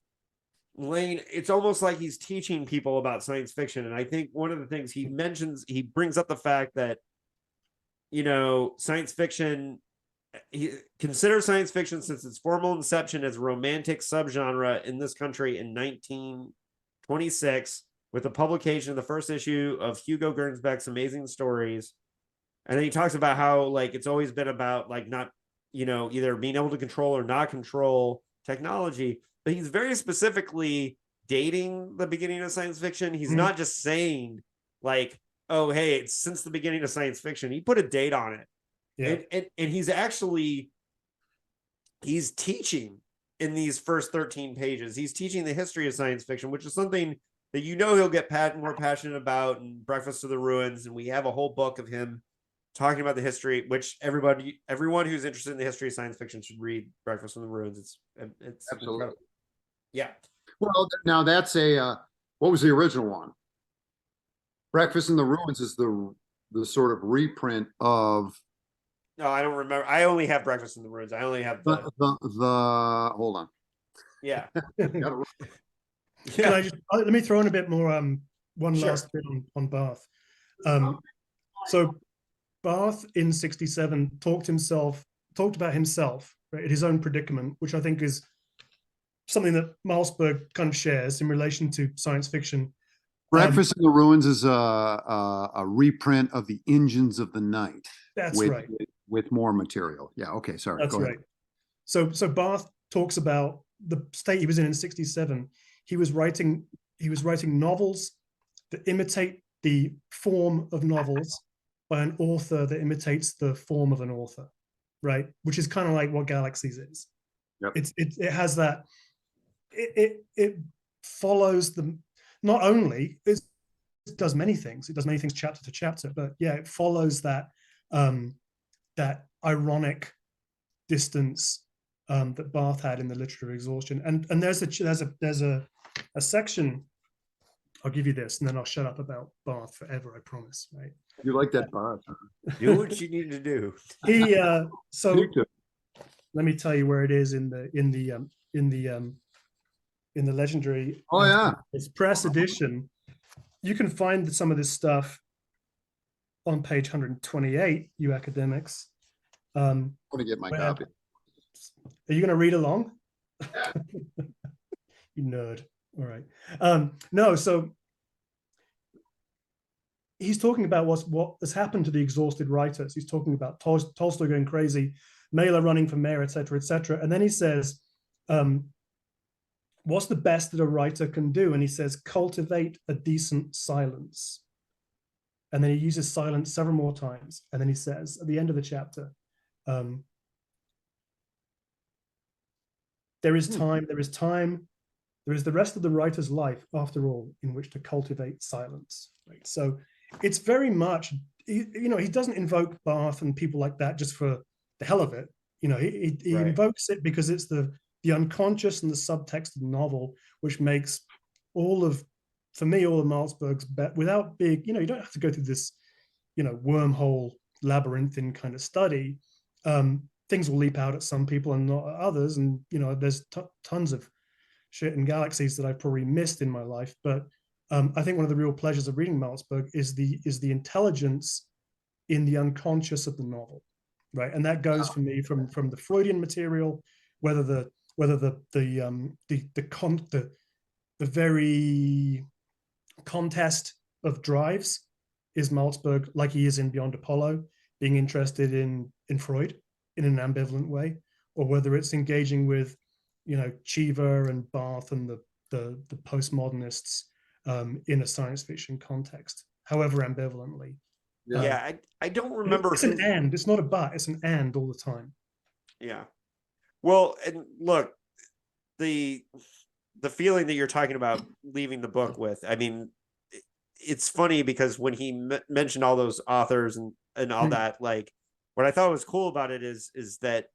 laying, it's almost like he's teaching people about science fiction. And I think one of the things he mentions, he brings up the fact that, science fiction, he considers science fiction since its formal inception as a romantic subgenre in this country in 1926 with the publication of the first issue of Hugo Gernsback's Amazing Stories. And then he talks about how like it's always been about like not, either being able to control or not control technology, but he's very specifically dating the beginning of science fiction. He's not just saying like, oh, hey, it's since the beginning of science fiction. He put a date on it. Yeah. And he's teaching in these first 13 pages. He's teaching the history of science fiction, which is something that he'll get more passionate about in Breakfast to the Ruins. And we have a whole book of him talking about the history, which everyone who's interested in the history of science fiction should read Breakfast in the Ruins. It's absolutely incredible. Yeah. Well, now that's what was the original one? Breakfast in the Ruins is the sort of reprint of No, I don't remember. I only have Breakfast in the Ruins. I only have The hold on. yeah. Can Yeah. I just let me throw in a bit more one Sure. last bit on Barth. So Barth in 67 talked about himself, right, his own predicament, which I think is something that Malzberg kind of shares in relation to science fiction. Breakfast in the Ruins is a reprint of the Engines of the Night. That's right. With more material. Yeah. Okay. Sorry. That's Go ahead. right. So Barth talks about the state he was in 67. He was writing novels that imitate the form of novels by an author that imitates the form of an author, right? Which is kind of like what Galaxies is. Yep. It has that. It follows the, not only it does many things. It does many things chapter to chapter, but yeah, it follows that that ironic distance that Barth had in the literature of exhaustion. And there's a section. I'll give you this, and then I'll shut up about Barth forever. I promise. Right? You like that Barth? Do what you need to do. He so let me tell you where it is in the legendary. Oh yeah, it's press edition. You can find some of this stuff on page 128. You academics. I'm gonna get my copy. Are you going to read along? You nerd. All right. No, so he's talking about what has happened to the exhausted writers. He's talking about Tolstoy going crazy, Mailer running for mayor, etc., etc. And then he says, what's the best that a writer can do? And he says, cultivate a decent silence. And then he uses silence several more times. And then he says, at the end of the chapter, there is time, there is the rest of the writer's life, after all, in which to cultivate silence. Right. So it's very much, he doesn't invoke Barth and people like that just for the hell of it. He right. invokes it because it's the unconscious and the subtext of the novel, which makes all of Malzberg's without big, you don't have to go through this, wormhole labyrinthine kind of study. Things will leap out at some people and not at others. And, there's tons of shit in Galaxies that I've probably missed in my life. But I think one of the real pleasures of reading Malzberg is the intelligence in the unconscious of the novel, right? And that goes for me from the Freudian material, whether the very contest of drives is Malzberg, like he is in Beyond Apollo, being interested in Freud in an ambivalent way, or whether it's engaging with, Cheever and Barth and the postmodernists in a science fiction context, however ambivalently. Yeah, I don't remember. It's an and, it's not a but, it's an and all the time. Yeah. Well, and look, the feeling that you're talking about leaving the book with, I mean, it's funny because when he mentioned all those authors and all that, like, what I thought was cool about it is that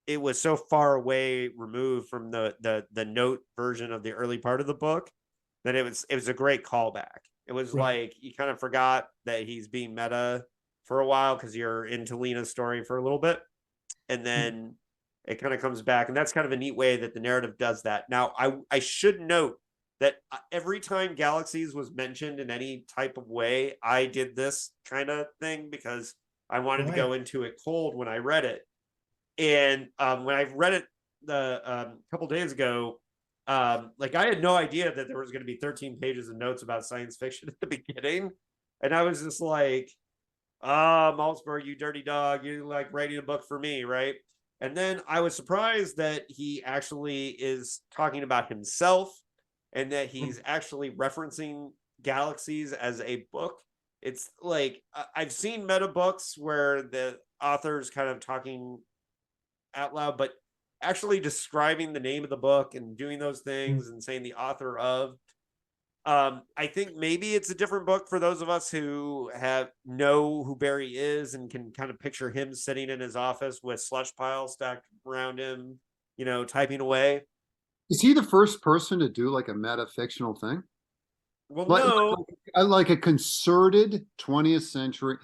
it was so far away removed from the note version of the early part of the book that it was a great callback. It was right. Like you kind of forgot that he's being meta for a while because you're into Lena's story for a little bit, and then it kind of comes back, and that's kind of a neat way that the narrative does that. Now, I should note that every time Galaxies was mentioned in any type of way, I did this kind of thing because I wanted to go into it cold when I read it. And when I read it a couple days ago, like I had no idea that there was going to be 13 pages of notes about science fiction at the beginning. And I was just like, Malzberg, you dirty dog, you like writing a book for me, right? And then I was surprised that he actually is talking about himself and that he's actually referencing Galaxies as a book. It's like, I've seen meta books where the author's kind of talking out loud, but actually describing the name of the book and doing those things and saying the author of, I think maybe it's a different book for those of us who know who Barry is and can kind of picture him sitting in his office with slush piles stacked around him, typing away. Is he the first person to do like a meta fictional thing? Well, no, like a concerted 20th century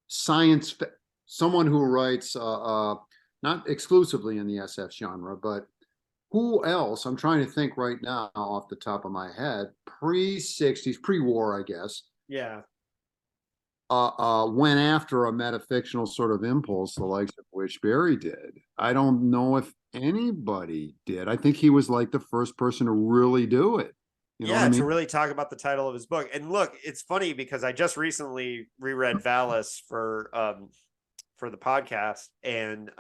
science someone who writes not exclusively in the SF genre, but who else? I'm trying to think right now off the top of my head, pre-60s, pre-war, I guess. Yeah. Went after a metafictional sort of impulse, the likes of which Barry did. I don't know if anybody did. I think he was like the first person to really do it. You know what I mean? To really talk about the title of his book. And look, it's funny because I just recently reread Valis for the podcast, and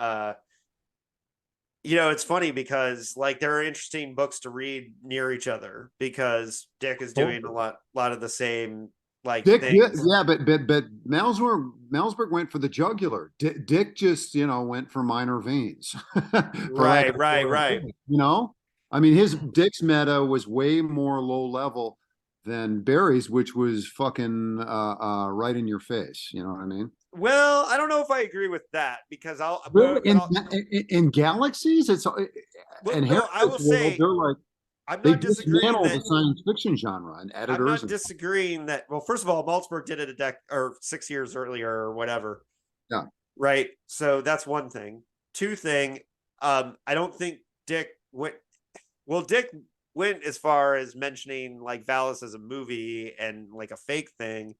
it's funny because like there are interesting books to read near each other because Dick is doing a lot of the same like Dick, things. yeah, but Malzberg went for the jugular. Dick just went for minor veins. Right. You know, I mean, Dick's meta was way more low level than Barry's, which was fucking right in your face. You know what I mean? Well, I don't know if I agree with that because in Galaxies, it's I will say they're like I'm they not disagreeing dismantle that the science fiction genre and editors. I'm not disagreeing that. Well, first of all, Malzberg did it 6 years earlier or whatever. Yeah. Right. So that's one thing. Two thing. I don't think Dick went. Well, Dick went as far as mentioning like Valis as a movie and like a fake thing.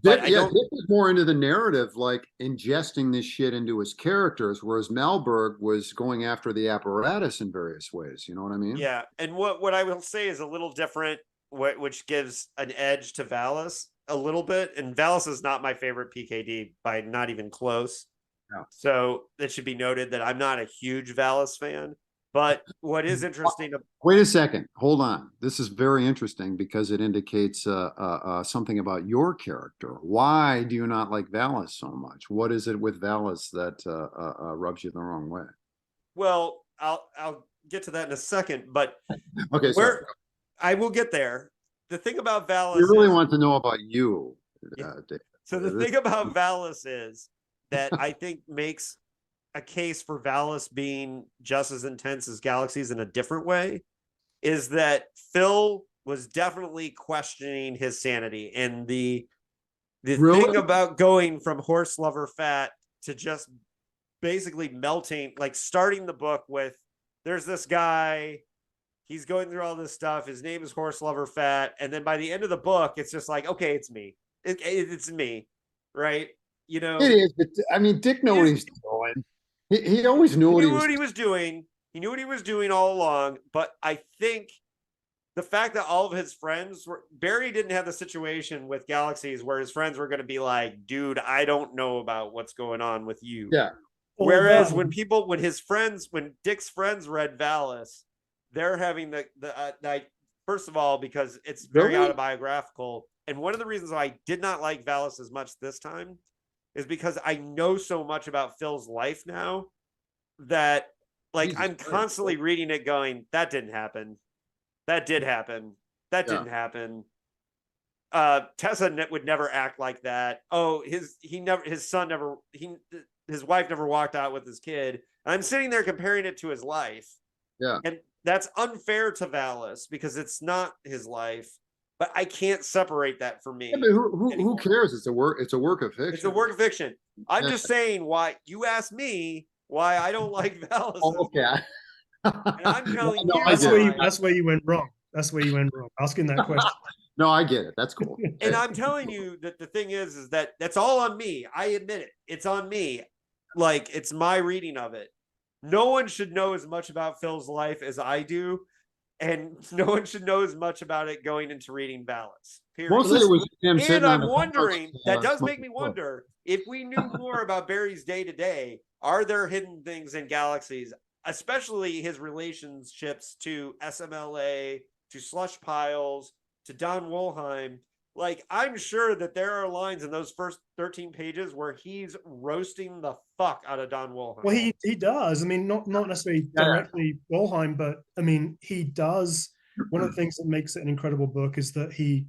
Dick was more into the narrative, like ingesting this shit into his characters, whereas Malberg was going after the apparatus in various ways. You know what I mean? Yeah, and what I will say is a little different, which gives an edge to Valis a little bit. And Valis is not my favorite PKD by not even close. No. So it should be noted that I'm not a huge Valis fan. But what is interesting? Wait a second. Hold on. This is very interesting because it indicates something about your character. Why do you not like Valis so much? What is it with Valis that rubs you the wrong way? Well, I'll get to that in a second. But okay, sorry. I will get there. The thing about Valis, you really want to know about you. Dave. So the thing about Valis is that I think makes a case for Valis being just as intense as Galaxies in a different way is that Phil was definitely questioning his sanity, and the thing about going from horse lover fat to just basically melting, like starting the book with there's this guy, he's going through all this stuff, his name is horse lover fat, and then by the end of the book it's just like, okay, it's me, it's me, right? You know, it is, but I mean, Dick knows what he's doing. He always knew what he was doing. He knew what he was doing all along. But I think the fact that all of his friends Barry didn't have the situation with Galaxies where his friends were going to be like, dude, I don't know about what's going on with you. Yeah. Whereas when Dick's friends read Valis, they're having the first of all, because it's very autobiographical. And one of the reasons I did not like Valis as much this time is because I know so much about Phil's life now that like I'm constantly reading it going, that didn't happen. That did happen. That didn't happen. Tessa would never act like that. Oh, his wife never walked out with his kid. And I'm sitting there comparing it to his life. Yeah. And that's unfair to Valis because it's not his life. But I can't separate that from me. Yeah, but who cares? It's a work of fiction. It's a work of fiction. I'm just saying why you asked me why I don't like Valis. Oh, okay. And I'm telling you that's where you went wrong. That's where you went wrong. Asking that question. No, I get it. That's cool. And I'm telling you that the thing is that that's all on me. I admit it. It's on me. Like it's my reading of it. No one should know as much about Phil's life as I do. And no one should know as much about it going into reading Valis. Mostly it was him sitting on I'm wondering, that does make me wonder, if we knew more about Barry's day-to-day, are there hidden things in Galaxies, especially his relationships to SMLA, to Slush Piles, to Don Wollheim? Like, I'm sure that there are lines in those first 13 pages where he's roasting the fuck out of Don Wollheim. Well, he does. I mean, not necessarily directly Wollheim, but I mean, he does. One of the things that makes it an incredible book is that he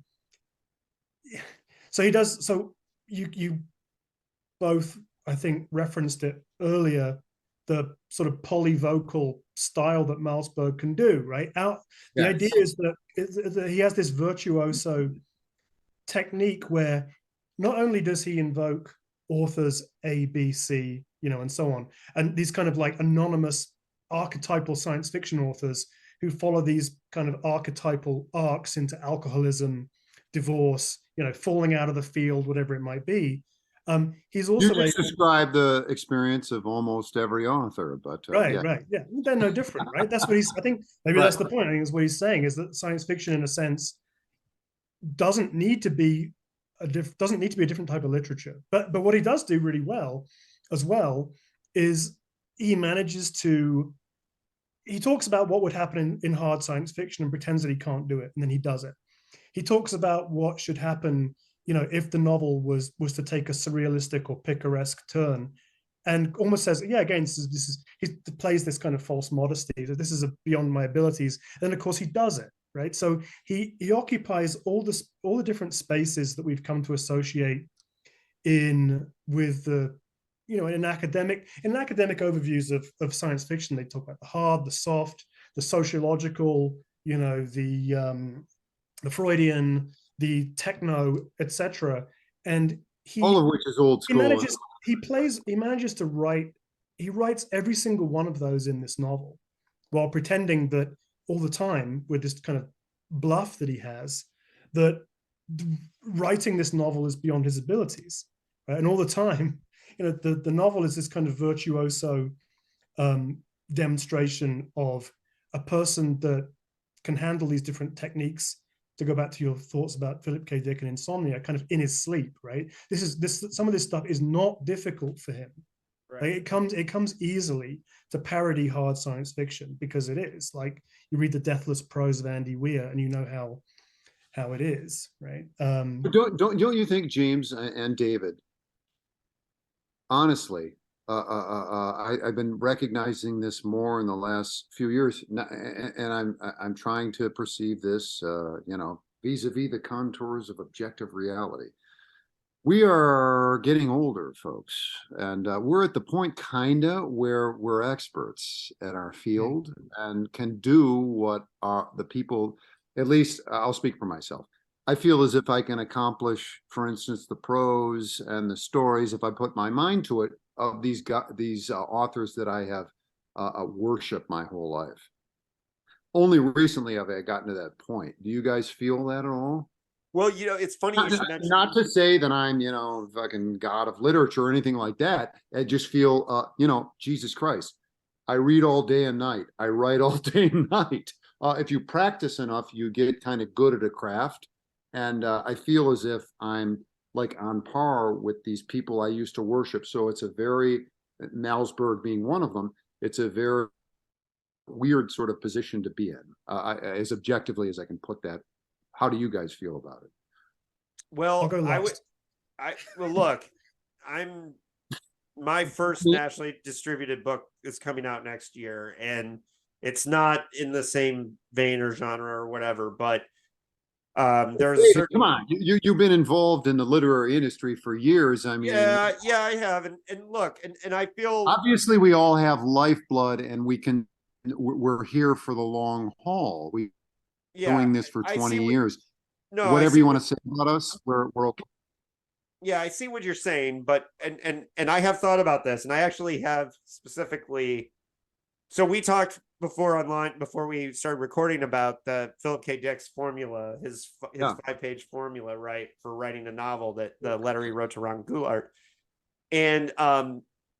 does. So you both, I think, referenced it earlier, the sort of polyvocal style that Malzberg can do, right? The idea is that he has this virtuoso technique where not only does he invoke authors A, B, C, and so on. And these kind of like anonymous archetypal science fiction authors who follow these kind of archetypal arcs into alcoholism, divorce, falling out of the field, whatever it might be. He's also you just described the experience of almost every author, but right, yeah, they're no different, right? That's what he's. I think maybe that's the point. I think is what he's saying is that science fiction, in a sense, doesn't need to be a different type of literature. But what he does do really well, as well, is he manages to. He talks about what would happen in hard science fiction and pretends that he can't do it, and then he does it. He talks about what should happen, if the novel was to take a surrealistic or picaresque turn, and almost says, yeah, again, this is he plays this kind of false modesty that this is beyond my abilities. And of course he does it, right? So he occupies all the different spaces that we've come to associate with the in academic overviews of science fiction. They talk about the hard, the soft, the sociological, the Freudian, the techno, etc. And all of which is old school. He manages to write. He writes every single one of those in this novel, while pretending that all the time, with this kind of bluff that he has, that writing this novel is beyond his abilities, right? And all the time, the novel is this kind of virtuoso demonstration of a person that can handle these different techniques. To go back to your thoughts about Philip K. Dick and insomnia, kind of in his sleep, right? Some of this stuff is not difficult for him. Right? Like it comes easily to parody hard science fiction because it is. Like you read the deathless prose of Andy Weir and you know how it is, right? Don't you think, James and David? Honestly, I've been recognizing this more in the last few years, and I'm trying to perceive this, vis-a-vis the contours of objective reality. We are getting older, folks, and we're at the point kinda where we're experts at our field and can do what the people, at least I'll speak for myself. I feel as if I can accomplish, for instance, the prose and the stories, if I put my mind to it, of these authors that I have worshipped my whole life. Only recently have I gotten to that point. Do you guys feel that at all? Well, it's funny you should mention. Not to say that I'm, fucking god of literature or anything like that. I just feel, Jesus Christ. I read all day and night. I write all day and night. If you practice enough, you get kind of good at a craft. And I feel as if I'm like on par with these people I used to worship. So it's a very, Malzberg being one of them, it's a very weird sort of position to be in, as objectively as I can put that. How do you guys feel about it? Well, look, my first nationally distributed book is coming out next year, and it's not in the same vein or genre or whatever, but there's a certain. Come on, you've been involved in the literary industry for years. I mean, yeah, I have, and look, and I feel obviously we all have lifeblood, and we're here for the long haul. Doing this for 20 years. No, whatever you want to say about us, we're okay. Yeah, I see what you're saying, but and I have thought about this, and I actually have specifically. So we talked before we started recording about the Philip K. Dick's formula, his 5-page formula, right, for writing a novel, that the letter he wrote to Ron Goulart. And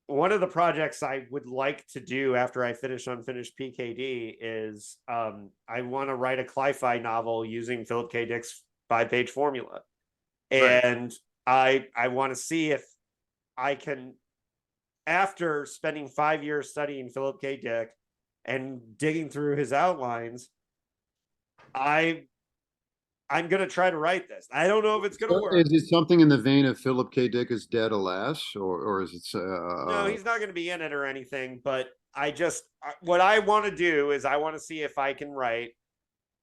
one of the projects I would like to do after I finish Unfinished PKD is I want to write a sci-fi novel using Philip K. Dick's 5-page formula. And I want to see if I can, after spending 5 years studying Philip K. Dick and digging through his outlines, I'm going to try to write this. I don't know if it's going to work. Is it something in the vein of Philip K. Dick is dead, alas, or is it? No, he's not going to be in it or anything. But what I want to do is I want to see if I can write,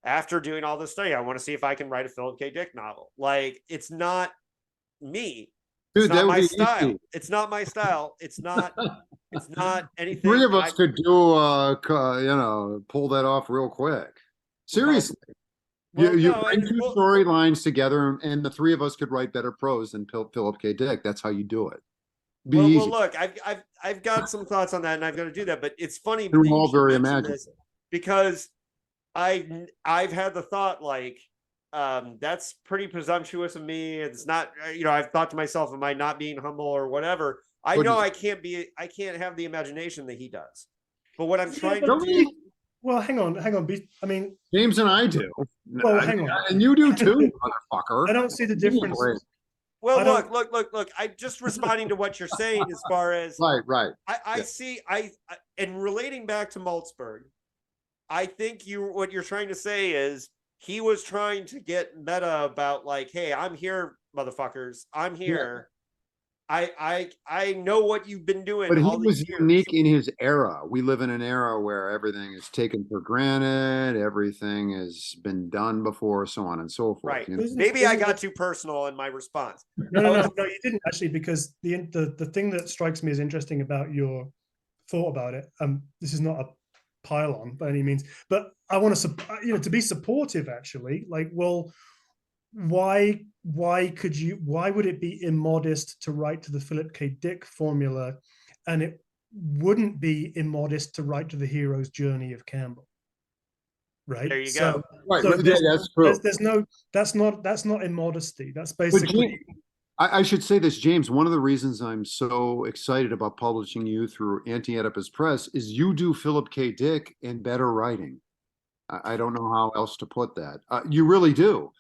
after doing all this study, I want to see if I can write a Philip K. Dick novel. Like, it's not me. Dude, it's not my style. It's not my style. It's not anything. Three of us could do pull that off real quick. Seriously. Well, you bring two storylines together, and the three of us could write better prose than Philip K. Dick. That's how you do it. Be Well, easy. look, I've got some thoughts on that, and I've got to do that. But it's funny They're that you all should very mention imaginative. this because I've had the thought like, that's pretty presumptuous of me. It's not, I've thought to myself, am I not being humble or whatever? I know I can't have the imagination that he does. But what I'm trying to do. Well, hang on. I mean, James and I do. Well, hang on. And you do too, motherfucker. I don't see the difference. Well, look. I'm just responding to what you're saying as far as right. I see. And relating back to Malzberg, I think what you're trying to say is he was trying to get meta about like, hey, I'm here, motherfuckers. I'm here. I know what you've been doing. But he all was these years. unique in his era. We live in an era where everything is taken for granted, everything has been done before, so on and so forth. Right. You know? Maybe I got too personal in my response. No, you didn't actually, because the thing that strikes me as interesting about your thought about it, this is not a pile-on by any means, but I want to be supportive actually. Like, well, why would it be immodest to write to the Philip K. Dick formula, and it wouldn't be immodest to write to the hero's journey of Campbell? Right. There you go. Right. So that's true. That's not immodesty. That's basically. I should say this, James. One of the reasons I'm so excited about publishing you through Anti-Oedipus Press is you do Philip K. Dick in better writing. I don't know how else to put that. You really do.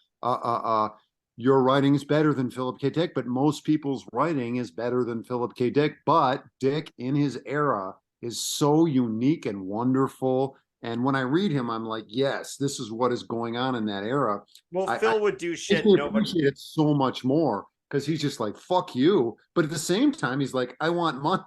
Your writing is better than Philip K. Dick, but most people's writing is better than Philip K. Dick. But Dick, in his era, is so unique and wonderful. And when I read him, I'm like, yes, this is what is going on in that era. Well, Phil would do shit. I appreciate it so much more because he's just like, fuck you. But at the same time, he's like, I want money.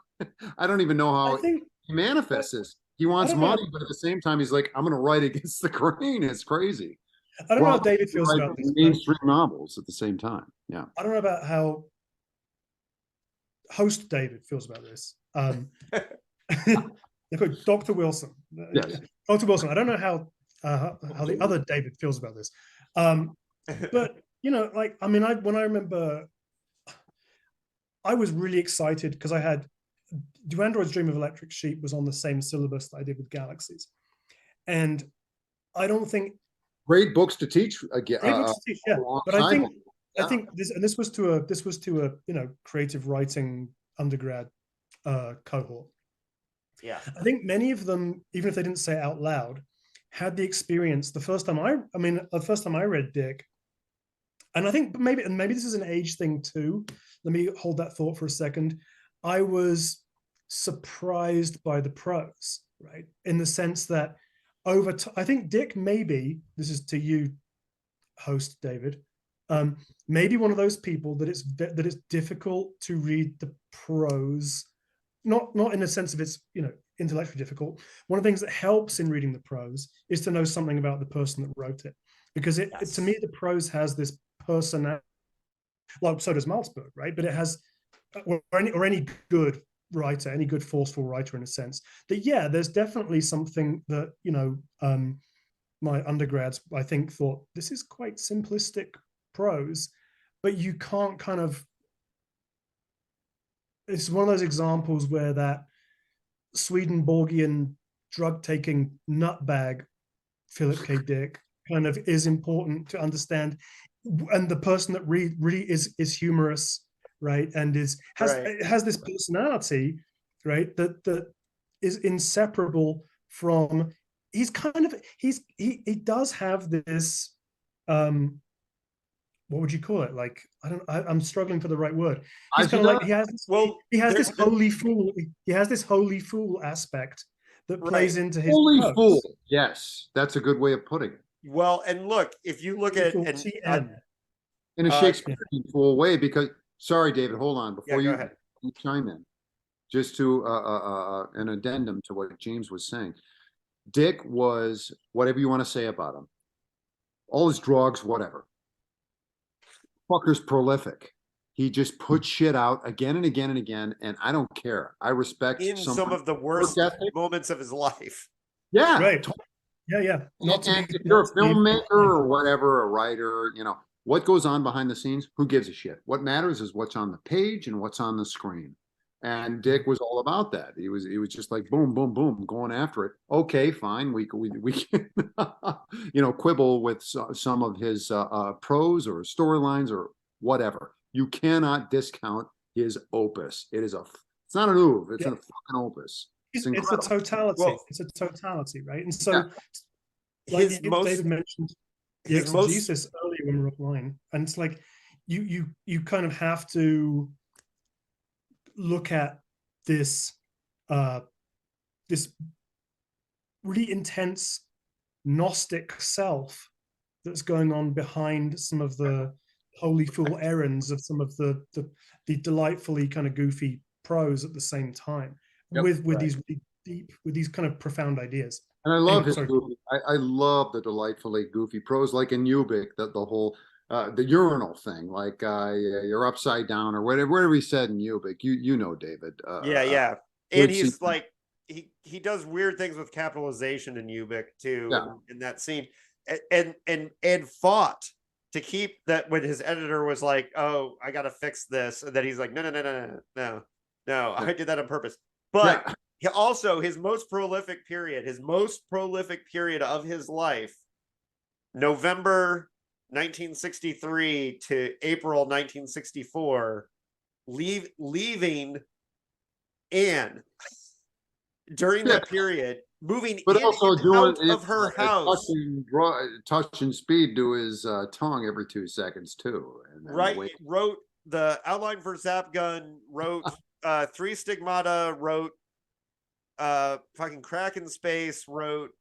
I don't even know how he manifests this. He wants money, but at the same time, he's like, I'm going to write against the grain. It's crazy. I don't know how David feels about this. Mainstream novels at the same time. Yeah. I don't know about how host David feels about this. Dr. Wilson. Yes. Dr. Wilson. I don't know how the other David feels about this. But when I remember, I was really excited because I had Do Androids Dream of Electric Sheep was on the same syllabus that I did with Galaxies, and I don't think great books to teach again. Yeah. But I think this was to a creative writing undergrad cohort. Yeah. I think many of them, even if they didn't say it out loud, had the experience the first time I read Dick. And I think maybe this is an age thing too. Let me hold that thought for a second. I was surprised by the prose, right? In the sense that I think Dick, maybe this is to you, host David, maybe one of those people that it's difficult to read the prose, not in the sense of it's intellectually difficult. One of the things that helps in reading the prose is to know something about the person that wrote it, because to me the prose has this personality. Well, so does Malzberg, right? But it has, or any good writer, any good forceful writer in a sense, that there's definitely something that my undergrads, I think, thought this is quite simplistic prose, but you can't it's one of those examples where that Swedenborgian drug-taking nutbag Philip K. Dick kind of is important to understand, and the person that really is humorous, right, and has this personality, right, that is inseparable from. He does have this. What would you call it? Like, I'm struggling for the right word. He's kind of like, he has this holy fool. He has this holy fool aspect that plays into his holy prose. Fool. Yes, that's a good way of putting it. Well, and look, if you look at in a Shakespearean full way, because sorry, David, hold on before you chime in. Just to an addendum to what James was saying. Dick was, whatever you want to say about him, all his drugs, whatever. Fucker's prolific. He just puts shit out again and again and again, and I don't care. I respect some of the worst moments of his life. Yeah, right. Yeah. If you're a filmmaker or whatever, a writer, what goes on behind the scenes, who gives a shit? What matters is what's on the page and what's on the screen. And Dick was all about that. He was just like boom, boom, boom, going after it. Okay, fine. We can quibble with some of his prose or storylines or whatever. You cannot discount his opus. It's not an oeuvre. It's a fucking opus. It's a totality. Well, it's a totality, right? And so, yeah. like David mentioned the exegesis earlier when we were offline, and it's like you kind of have to look at this this really intense Gnostic self that's going on behind some of the holy fool errands of some of the delightfully kind of goofy prose at the same time, with these really deep, with these kind of profound ideas. And I love his goofy. I love the delightfully goofy prose, like in Ubik, the whole the urinal thing, like you're upside down or whatever he said in Ubik. You know, David. And he's like he does weird things with capitalization in Ubik too, in that scene, and fought to keep that when his editor was like, "Oh, I got to fix this," and then he's like, "No, I did that on purpose." But he also his most prolific period of his life, November 1963 to April 1964, leaving Anne during that period, moving but in also and doing out of her house, touching speed to his tongue every 2 seconds too. And wrote the outline for Zap Gun, wrote 3 Stigmata, wrote fucking Crack in Space, wrote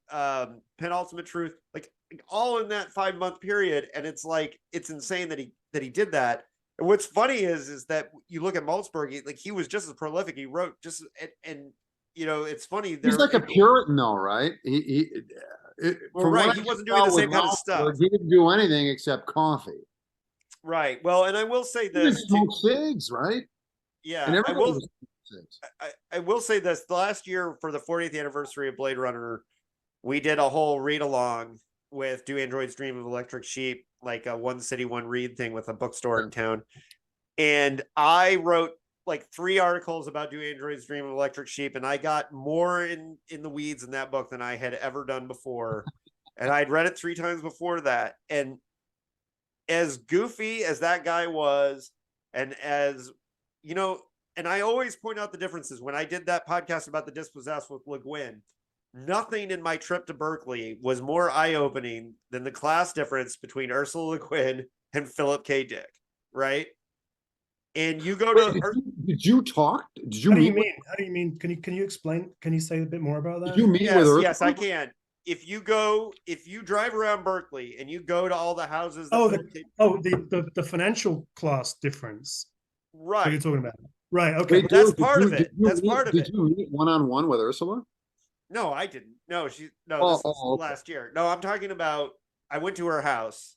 Penultimate Truth, like all in that 5-month period. And it's like it's insane that he did that. And what's funny is that you look at Malzberg, he was just as prolific. He wrote just and it's funny. He's like a Puritan though, right? He wasn't doing the same kind of stuff. He didn't do anything except coffee. Right. Well, and I will say this: he didn't smoke cigs, right? Yeah, and I will say this: the last year for the 40th anniversary of Blade Runner, we did a whole read along with "Do Androids Dream of Electric Sheep," like a one city, one read thing with a bookstore in town. And I wrote like 3 articles about "Do Androids Dream of Electric Sheep," and I got more in the weeds in that book than I had ever done before. And I'd read it 3 times before that. And as goofy as that guy was, and as and I always point out the differences when I did that podcast about the dispossessed with Leguin. Nothing in my trip to Berkeley was more eye-opening than the class difference between Ursula Le Guin and Philip K. Dick, right? And you go to did you talk? Did you How do you mean? Can you explain? Can you say a bit more about that? Did you meet with Ursula? Yes, I can. If you drive around Berkeley and you go to all the houses, the financial class difference, right? What you're talking about, right? Okay, that's part of it. Did you meet one-on-one with Ursula? No, I didn't. No, this was last year. No, I'm talking about. I went to her house.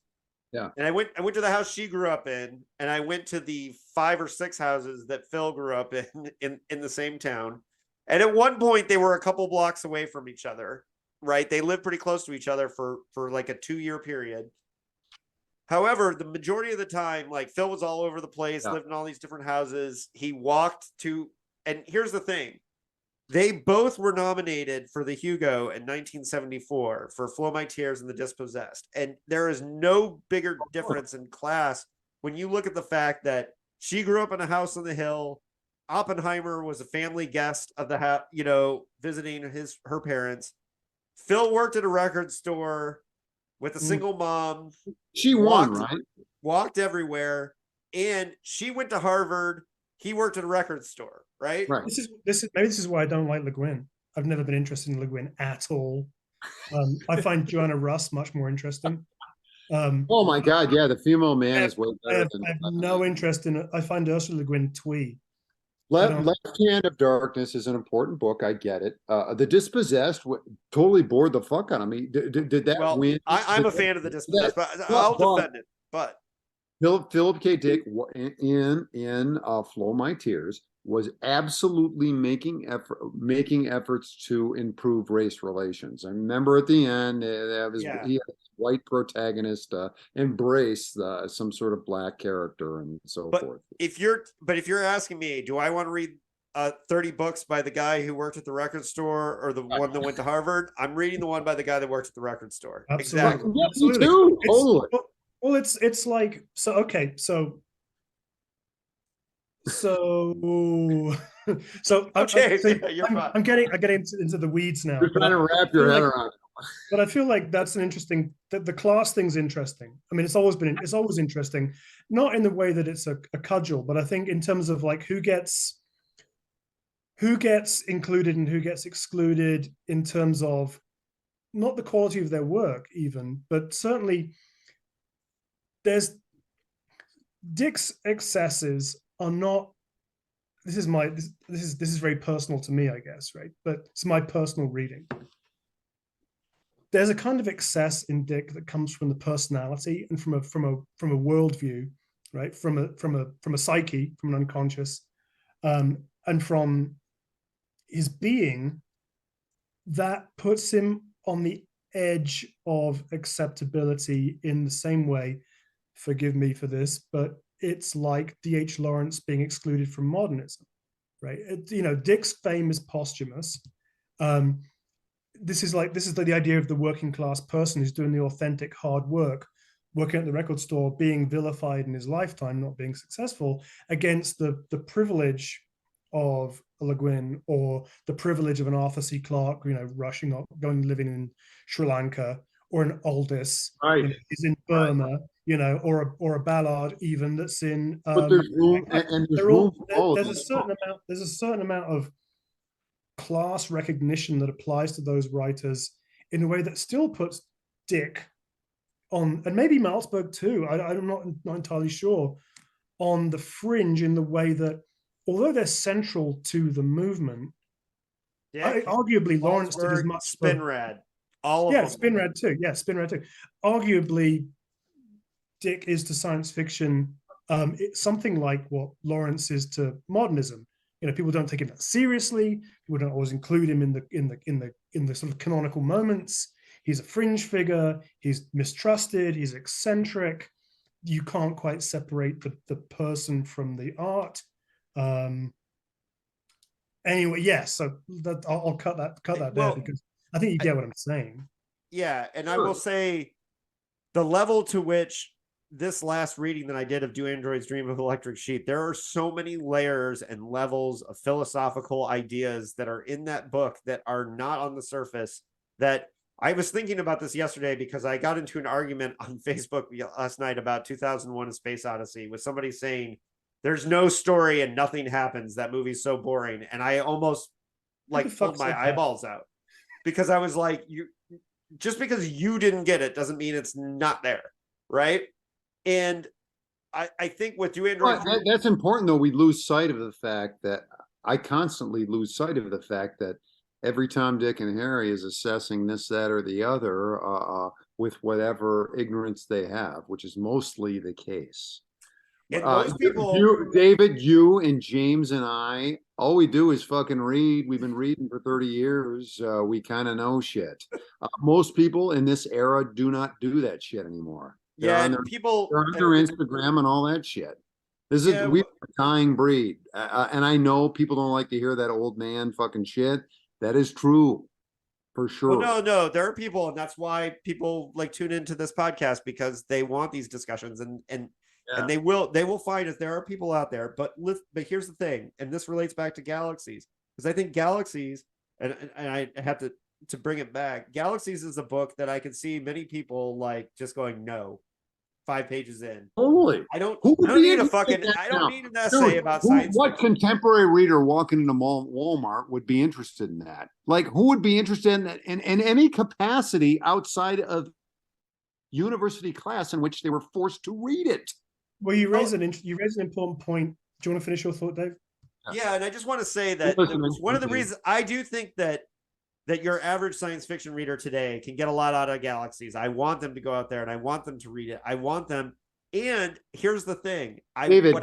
Yeah, and I went to the house she grew up in, and I went to the 5 or 6 houses that Phil grew up in the same town. And at one point, they were a couple blocks away from each other. Right, they lived pretty close to each other for like a 2-year period. However, the majority of the time, like Phil was all over the place, lived in all these different houses. He walked to, and here's the thing. They both were nominated for the Hugo in 1974 for Flow My Tears and the Dispossessed. And there is no bigger difference in class when you look at the fact that she grew up in a house on the hill. Oppenheimer was a family guest of the house, visiting her parents. Phil worked at a record store with a single mom. She won, right? Walked everywhere. And she went to Harvard. He worked at a record store, right? This is why I don't like Le Guin. I've never been interested in Le Guin at all. I find Joanna Russ much more interesting. Oh my God, yeah, the female man is way better I have no interest in it. I find Ursula Le Guin twee. Left Hand of Darkness is an important book. I get it. The Dispossessed totally bored the fuck out of me. Did that win? I'm a fan of the Dispossessed, but I'll defend it. But Philip K. Dick in Flow My Tears was absolutely making efforts to improve race relations. I remember at the end, he had a white protagonist embrace some sort of black character and so forth. If you're asking me, do I want to read 30 books by the guy who worked at the record store or the one that went to Harvard. I'm reading the one by the guy that works at the record store. Absolutely. Exactly. Yeah, Absolutely. me too. It's, Totally. well, it's like, so, okay. So Okay, so you're fine. I'm getting into the weeds now. You're trying to wrap your head around it. But I feel like that's an interesting, that the class thing's interesting. I mean, it's always interesting, not in the way that it's a cudgel, but I think in terms of like who gets included and who gets excluded in terms of not the quality of their work even, but certainly there's Dick's excesses are not, this is very personal to me, I guess, right? But it's my personal reading. There's a kind of excess in Dick that comes from the personality and from a worldview, right? From a psyche, from an unconscious, and from his being that puts him on the edge of acceptability in the same way. Forgive me for this, but it's like D.H. Lawrence being excluded from modernism, right? Dick's fame is posthumous. This is the idea of the working class person who's doing the authentic hard work, working at the record store, being vilified in his lifetime, not being successful, against the privilege of a Le Guin or the privilege of an Arthur C. Clarke, rushing up, going living in Sri Lanka, or an Aldous, Right. Is in Burma, or a Ballard even that's in. But there's room, and there's room for all of them. There's a certain amount of class recognition that applies to those writers in a way that still puts Dick on, and maybe Malzberg too, I'm not entirely sure, on the fringe in the way that, although they're central to the movement, arguably Lawrence did as much. Spinrad, all of them. Spinrad too. Yeah, Spinrad too. Arguably, Dick is to science fiction something like what Lawrence is to modernism. People don't take him that seriously. People don't always include him in the sort of canonical moments. He's a fringe figure. He's mistrusted. He's eccentric. You can't quite separate the person from the art. Anyway, yes. So I'll cut that there because I think you get what I'm saying. Yeah, and I will say the level to which this last reading that I did of Do Androids Dream of Electric Sheep, there are so many layers and levels of philosophical ideas that are in that book that are not on the surface. That I was thinking about this yesterday because I got into an argument on Facebook last night about 2001: A Space Odyssey with somebody saying there's no story and nothing happens. That movie's so boring. And I almost pulled my eyeballs out because I was like, just because you didn't get it doesn't mean it's not there. Right. And I think with Do Androids, that's important, though. We lose sight of the fact that I constantly lose sight of the fact that every Tom, Dick, and Harry is assessing this, that, or the other with whatever ignorance they have, which is mostly the case. And most people, David, you and James and I, all we do is fucking read. We've been reading for 30 years. We kind of know shit. Most people in this era do not do that shit anymore. They're on their Instagram and all that shit. We're a dying breed. And I know people don't like to hear that old man fucking shit. That is true, for sure. Well, no, there are people, and that's why people tune into this podcast, because they want these discussions, and they will find us. There are people out there, but here's the thing, and this relates back to Galaxies, because I think Galaxies, and I have to bring it back. Galaxies is a book that I can see many people just going, no. 5 pages in. Totally. I don't need an essay about science. What contemporary reader walking into Walmart would be interested in that? Who would be interested in that in any capacity outside of university class in which they were forced to read it? Well, you raise an important point. Do you want to finish your thought, Dave? Yeah, and I just want to say that one of the reasons I do think that your average science fiction reader today can get a lot out of Galaxies. I want them to go out there and I want them to read it. I want them. And here's the thing. David,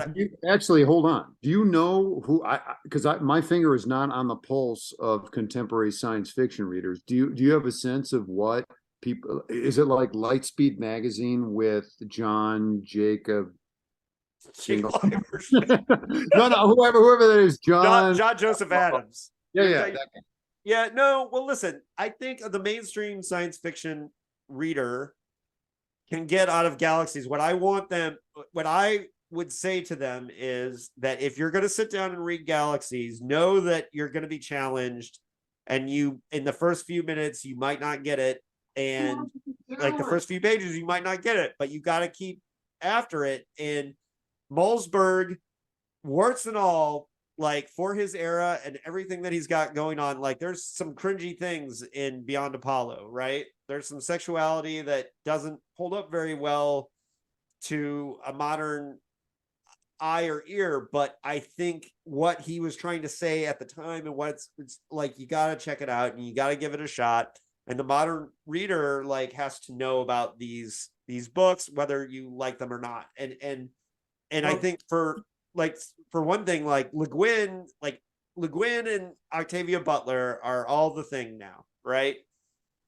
actually, hold on. Do you know who because my finger is not on the pulse of contemporary science fiction readers. Do you have a sense of what people, is it like Lightspeed magazine with John Jacob Jingle. Jingle. No, whoever that is, John Joseph Adams. Yeah. Yeah, no, well, listen, I think the mainstream science fiction reader can get out of Galaxies. What I would say to them is that if you're going to sit down and read Galaxies, know that you're going to be challenged, and in the first few minutes, you might not get it. And like the first few pages, you might not get it, but you got to keep after it. And Malzberg, warts and all, like for his era and everything that he's got going on, like there's some cringy things in Beyond Apollo, right? There's some sexuality that doesn't hold up very well to a modern eye or ear, but I think what he was trying to say at the time and it's like, you got to check it out and you got to give it a shot. And the modern reader like has to know about these books, whether you like them or not. And I think for one thing, like Leguin and Octavia Butler are all the thing now, right?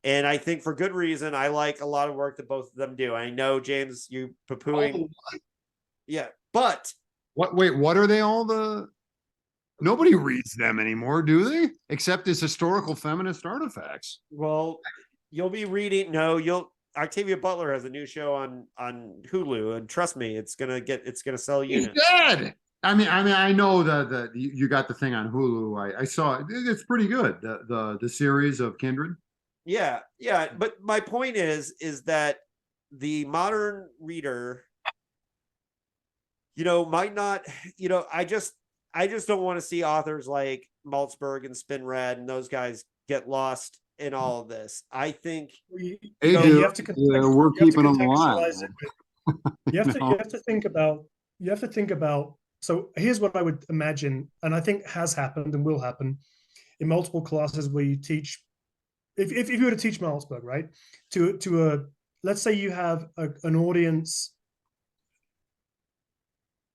And I think for good reason. I like a lot of work that both of them do. I know, James, you poo-pooing. Yeah, but what are they all nobody reads them anymore, do they? Except as historical feminist artifacts. Well, you'll be reading. Octavia Butler has a new show on Hulu, and trust me, it's gonna sell units. He's dead. I mean, I know that you got the thing on Hulu. I saw it. It's pretty good. The series of Kindred. Yeah. But my point is that the modern reader, might not, I just don't want to see authors like Malzberg and Spinrad and those guys get lost in all of this. I think you have to we're keeping them alive. You have to think about. So here's what I would imagine, and I think has happened and will happen in multiple classes where you teach. If you were to teach Malazberg, right, let's say you have an audience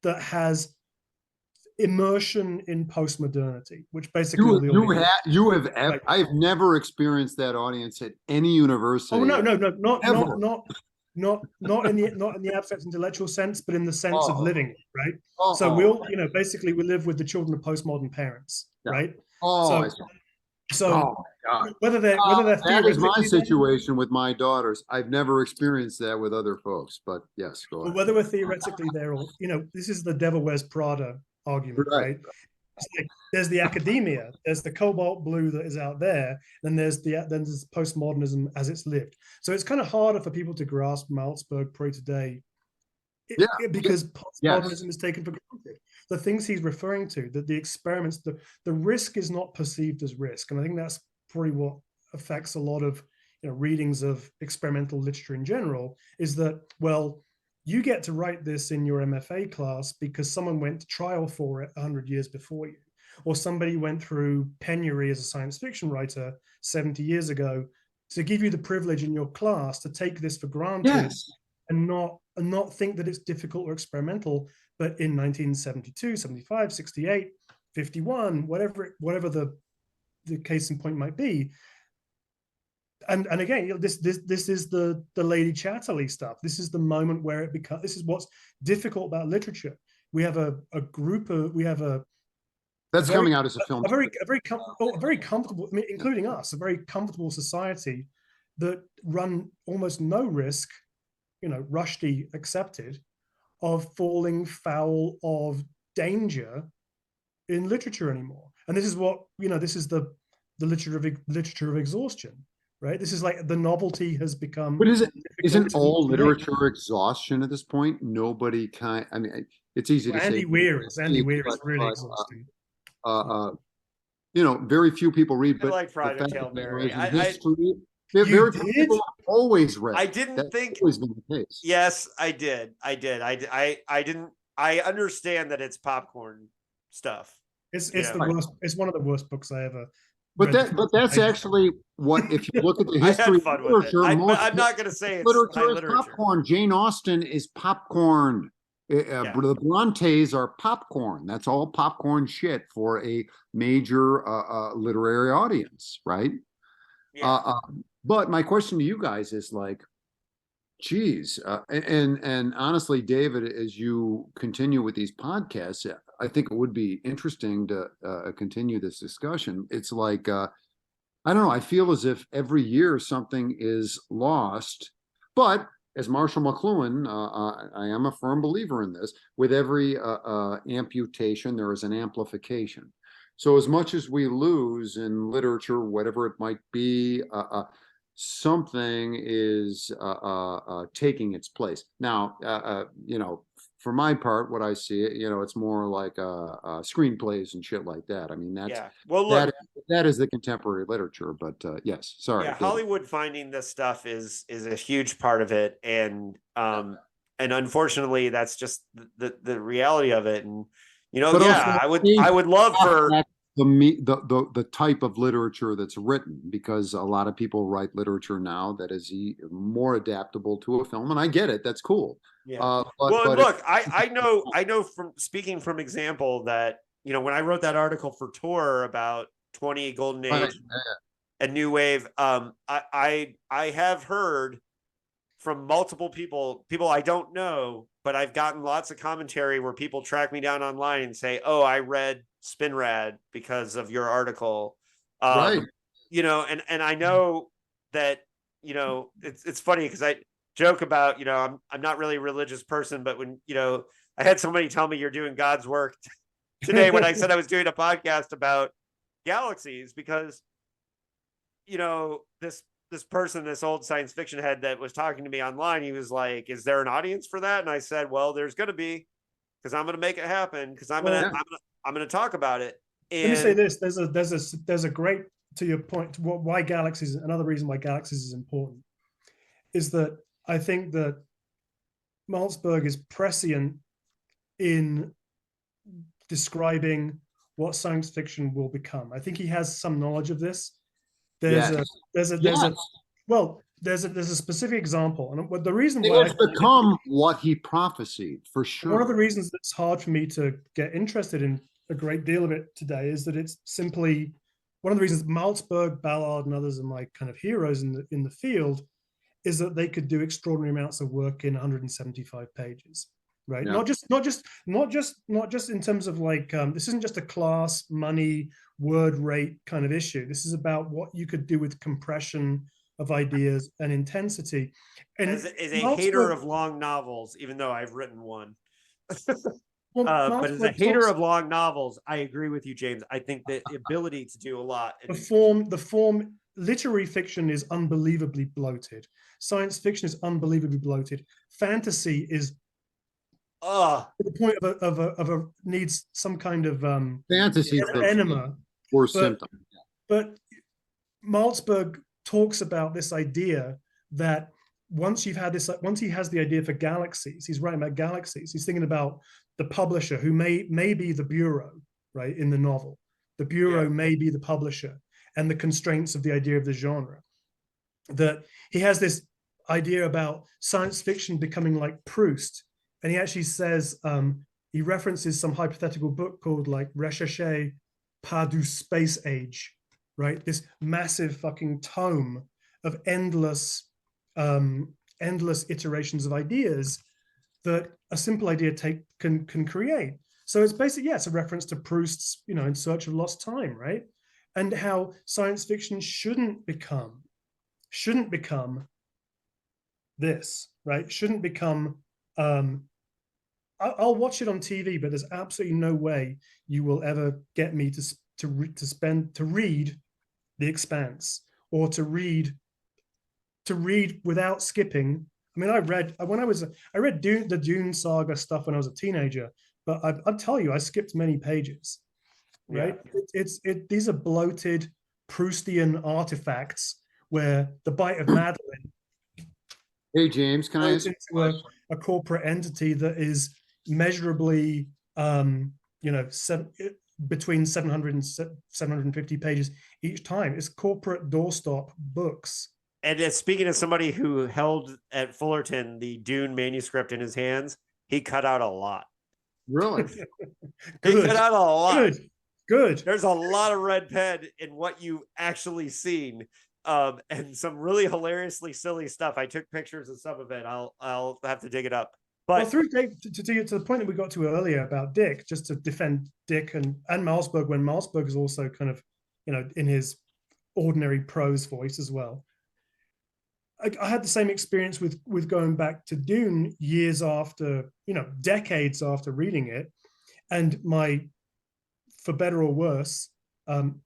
that has immersion in postmodernity, which basically I've never experienced that audience at any university. Oh no, not in the abstract intellectual sense, but in the sense of living, right? So basically we live with the children of postmodern parents, right? So whether they're that is my situation with my daughters. I've never experienced that with other folks, but yes, go ahead. Whether we're theoretically there or this is the devil wears Prada argument, right? Like, there's the academia, there's the cobalt blue that is out there, then there's postmodernism as it's lived. So it's kind of harder for people to grasp Malzberg pro today, because postmodernism is taken for granted. The things he's referring to, that the experiments, the risk is not perceived as risk, and I think that's probably what affects a lot of readings of experimental literature in general. Is that, well, you get to write this in your MFA class because someone went to trial for it 100 years before you, or somebody went through penury as a science fiction writer 70 years ago to give you the privilege in your class to take this for granted and not think that it's difficult or experimental. But in 1972, 75, 68, 51, whatever the case in point might be. And again, this is the Lady Chatterley stuff. This is the moment where this is what's difficult about literature. We have that's coming out as a film. A very comfortable, I mean, including us, a very comfortable society that run almost no risk, Rushdie accepted, of falling foul of danger in literature anymore. And this is what, this is the literature of exhaustion, right? This is like the novelty has become. But isn't all literature exhaustion at this point? Nobody it's easy to say. Andy Weir is really exhausting. Very few people read, but I like Project Hail Mary. Very few people have always read. I didn't think. Always been the case. Yes, I did. I didn't. I understand that it's popcorn stuff. It's the worst. It's one of the worst books I ever. But that's actually what, if you look at the history of literature, I'm not going to say it's literature is popcorn. Jane Austen is popcorn. The Brontes are popcorn. That's all popcorn shit for a major literary audience, right? But my question to you guys is, like, Geez, and honestly, David, as you continue with these podcasts, I think it would be interesting to continue this discussion. It's like I don't know. I feel as if every year something is lost, but as Marshall McLuhan, I am a firm believer in this. With every amputation, there is an amplification. So as much as we lose in literature, whatever it might be, something is taking its place. Now, for my part, what I see, it's more like screenplays and shit like that. I mean, Yeah. Well, look, that is the contemporary literature. But yes, sorry. yeah, Hollywood finding this stuff is a huge part of it, and unfortunately, that's just the reality of it. And But yeah, I would love for the type of literature that's written, because a lot of people write literature now that is more adaptable to a film, and I get it. That's cool. Yeah. But look, I know from speaking from example that when I wrote that article for Tor about 20 Golden Age and New Wave, I have heard from multiple people I don't know, but I've gotten lots of commentary where people track me down online and say, "Oh, I read Spinrad because of your article." Right. And I know that it's funny because I joke about I'm not really a religious person, but when I had somebody tell me you're doing God's work today when I said I was doing a podcast about Galaxies, because this person, this old science fiction head that was talking to me online, he was like, "Is there an audience for that?" And I said, "Well, there's going to be, because I'm going to make it happen, because I'm going to talk about it." And let me say this: there's a great, to your point, why Galaxies. Another reason why Galaxies is important is that I think that Malzberg is prescient in describing what science fiction will become. I think he has some knowledge of this. There's a specific example, and the reason why it's become what he prophesied, for sure. One of the reasons that's hard for me to get interested in a great deal of it today is that it's simply one of the reasons Malzberg, Ballard, and others are my kind of heroes in the field, is that they could do extraordinary amounts of work in 175 pages, right? Yeah. Not just in terms of like this isn't just a class, money, word rate kind of issue. This is about what you could do with compression of ideas and intensity. And as a hater of long novels, even though I've written one. But as a hater of long novels, I agree with you, James. I think the ability to do a lot. The form, literary fiction is unbelievably bloated. Science fiction is unbelievably bloated. Fantasy is to the point of a needs some kind of fantasy enema or symptom. But Malzberg talks about this idea that once he has the idea for Galaxies, he's writing about Galaxies. He's thinking about the publisher, who may be the bureau, right, in the novel. The bureau may be the publisher, and the constraints of the idea of the genre. That he has this idea about science fiction becoming like Proust, and he actually says he references some hypothetical book called like Recherche pas du space age, right? This massive fucking tome of endless iterations of ideas that a simple idea can create. So it's basically, it's a reference to Proust's, In Search of Lost Time, right? And how science fiction shouldn't become this, right? Shouldn't become, I'll watch it on TV, but there's absolutely no way you will ever get me to read The Expanse, or to read without skipping. I mean, I read the Dune saga stuff when I was a teenager, but I'll tell you, I skipped many pages. Right? Yeah. These are bloated Proustian artifacts where the bite of Madeline. Hey James, can I ask into a corporate entity that is measurably, between 700 and 750 pages each time. It's corporate doorstop books. And speaking of somebody who held at Fullerton the Dune manuscript in his hands, he cut out a lot. Really? He cut out a lot. Good. There's a lot of red pen in what you actually seen. and some really hilariously silly stuff. I took pictures of some of it. I'll have to dig it up. Well, But through Dave, to the point that we got to earlier about Dick, just to defend Dick and Malzberg, when Malzberg is also kind of, in his ordinary prose voice as well. I had the same experience with going back to Dune years after, decades after reading it, and for better or worse,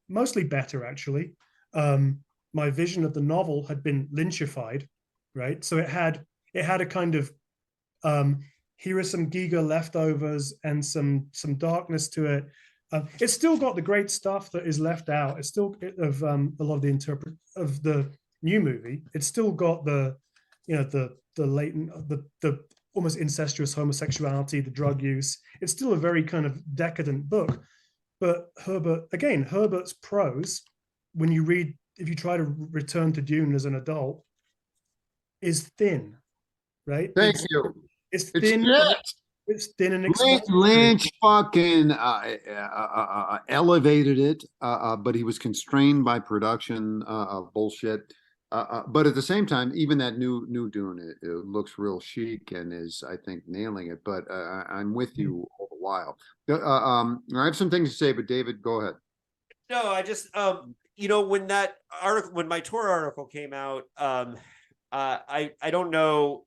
mostly better actually, my vision of the novel had been Lynchified, right? So it had a kind of here are some Giga leftovers and some darkness to it. It's still got the great stuff that is left out. It's still of a lot of the new movie. It's still got the latent, the almost incestuous homosexuality, the drug use. It's still a very kind of decadent book. But Herbert's prose, when you read, if you try to return to Dune as an adult, is thin, right? Thank you. It's thin. It's thin and expensive. Lynch fucking elevated it, but he was constrained by production bullshit. But at the same time, even that new Dune, it looks real chic and is, I think, nailing it. But I'm with you all the while. I have some things to say, but David, go ahead. No, I just when that article, when my Tor article came out, I don't know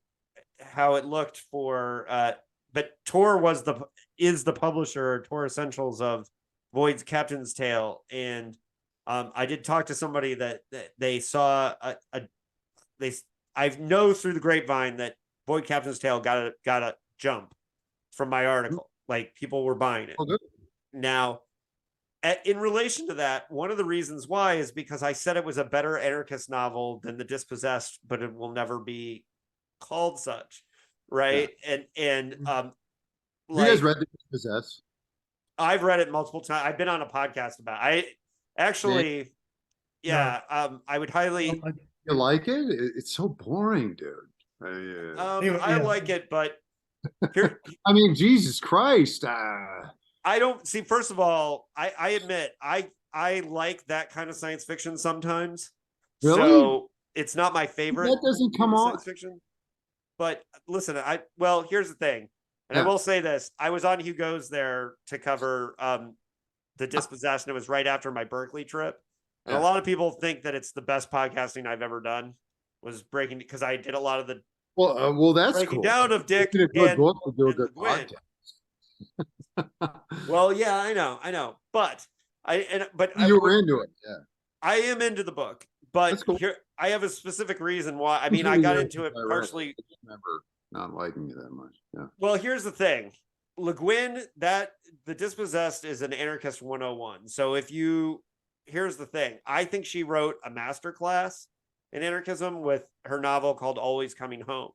how it looked for, but Tor is the publisher, Tor Essentials, of Void's Captain's Tale, and I did talk to somebody that they saw I know through the grapevine that Void Captain's Tale got a jump from my article. Like, people were buying it. Oh, now, in relation to that, one of the reasons why is because I said it was a better anarchist novel than The Dispossessed, but it will never be called such, right? Yeah. And you guys read The Dispossessed? I've read it multiple times. I've been on a podcast about it. I actually, I would highly. You like it? It's so boring, dude. I like it, but here, I mean, Jesus Christ. I don't see. First of all, I admit I like that kind of science fiction sometimes. Really? So it's not my favorite. That doesn't come on science fiction. But listen, here's the thing, and Yeah. I will say this: I was on Hugo's there to cover The Dispossessed, and it was right after my Berkeley trip. And a lot of people think that it's the best podcasting I've ever done. Was breaking, because I did a lot of the that's breaking cool. down of Dick Making a good and, book to do a and good Leguin. podcast. Well, yeah, I know, but You were into it, yeah. I am into the book, but Cool. here I have a specific reason why. I mean, I got into it partially. I just remember not liking you that much. Yeah. Well, here's the thing. Leguin, that The Dispossessed is an anarchist 101. So here's the thing. I think she wrote a masterclass in anarchism with her novel called Always Coming Home.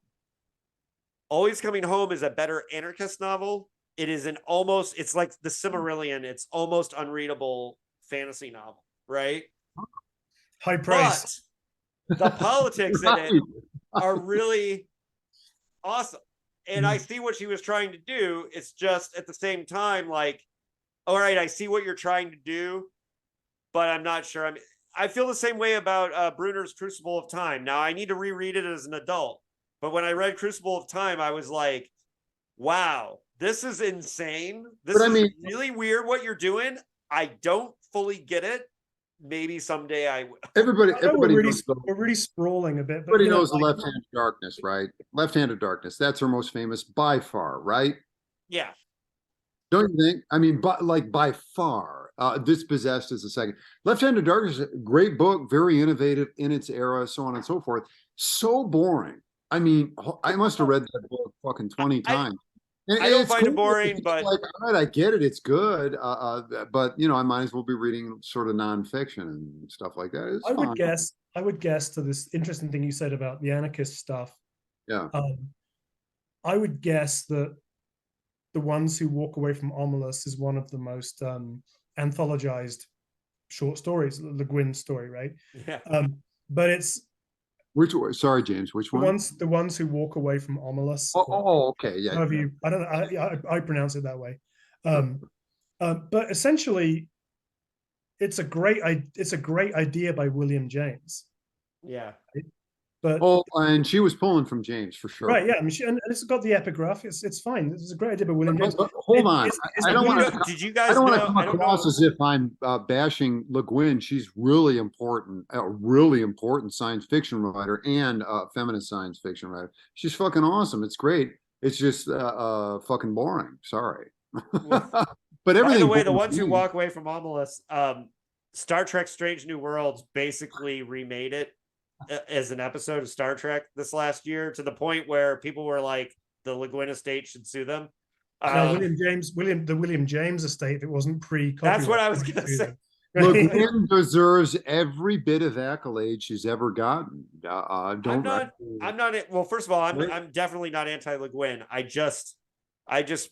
Always Coming Home is a better anarchist novel. It is it's like the Silmarillion. It's almost unreadable fantasy novel, right? High praise. But the politics in it are really awesome. And I see what she was trying to do. It's just at the same time, like, all right, I see what you're trying to do, but I'm not sure. I feel the same way about Brunner's Crucible of Time. Now, I need to reread it as an adult. But when I read Crucible of Time, I was like, wow, this is insane. This is really weird what you're doing. I don't fully get it. Maybe someday I will. Everybody we're really sprawling a bit. But everybody knows the Left-Handed Darkness, right? Left-Handed Darkness. That's her most famous by far, right? Yeah. Don't you think? I mean, by far. Dispossessed is the second. Left-Handed Darkness is a great book, very innovative in its era, so on and so forth. So boring. I mean, I must have read that book fucking 20 times. I don't find it boring, but like, all right, I get it. It's good. But I might as well be reading sort of nonfiction and stuff like that. I would guess to this interesting thing you said about the anarchist stuff. Yeah. I would guess that The Ones Who Walk Away from Omelas is one of the most anthologized short stories, the Leguin story, right? Yeah. But it's sorry, James, which one? The Ones Who Walk Away from Omelas. Okay, yeah. I don't know. I pronounce it that way. But essentially, it's a great idea by William James. Yeah. But Oh, and she was pulling from James for sure. right, yeah, I mean, and it's got the epigraph. It's fine. It's a great idea by William James. But hold on, I don't want to. Did you I guys don't want to know? come I don't across know. as if I'm bashing Leguin. She's really important, a really important science fiction writer and feminist science fiction writer. She's fucking awesome. It's great. It's just fucking boring. Sorry. But By the everything. way, the ones who walk away from Omelus, Star Trek Strange New Worlds basically remade it as an episode of Star Trek this last year, to the point where people were like, the Leguin estate should sue them. No, the William James estate, if it wasn't pre-copyright. That's what I was going to say. Leguin deserves every bit of accolade she's ever gotten. I'm not. Well, first of all, I'm definitely not anti-Leguin. I just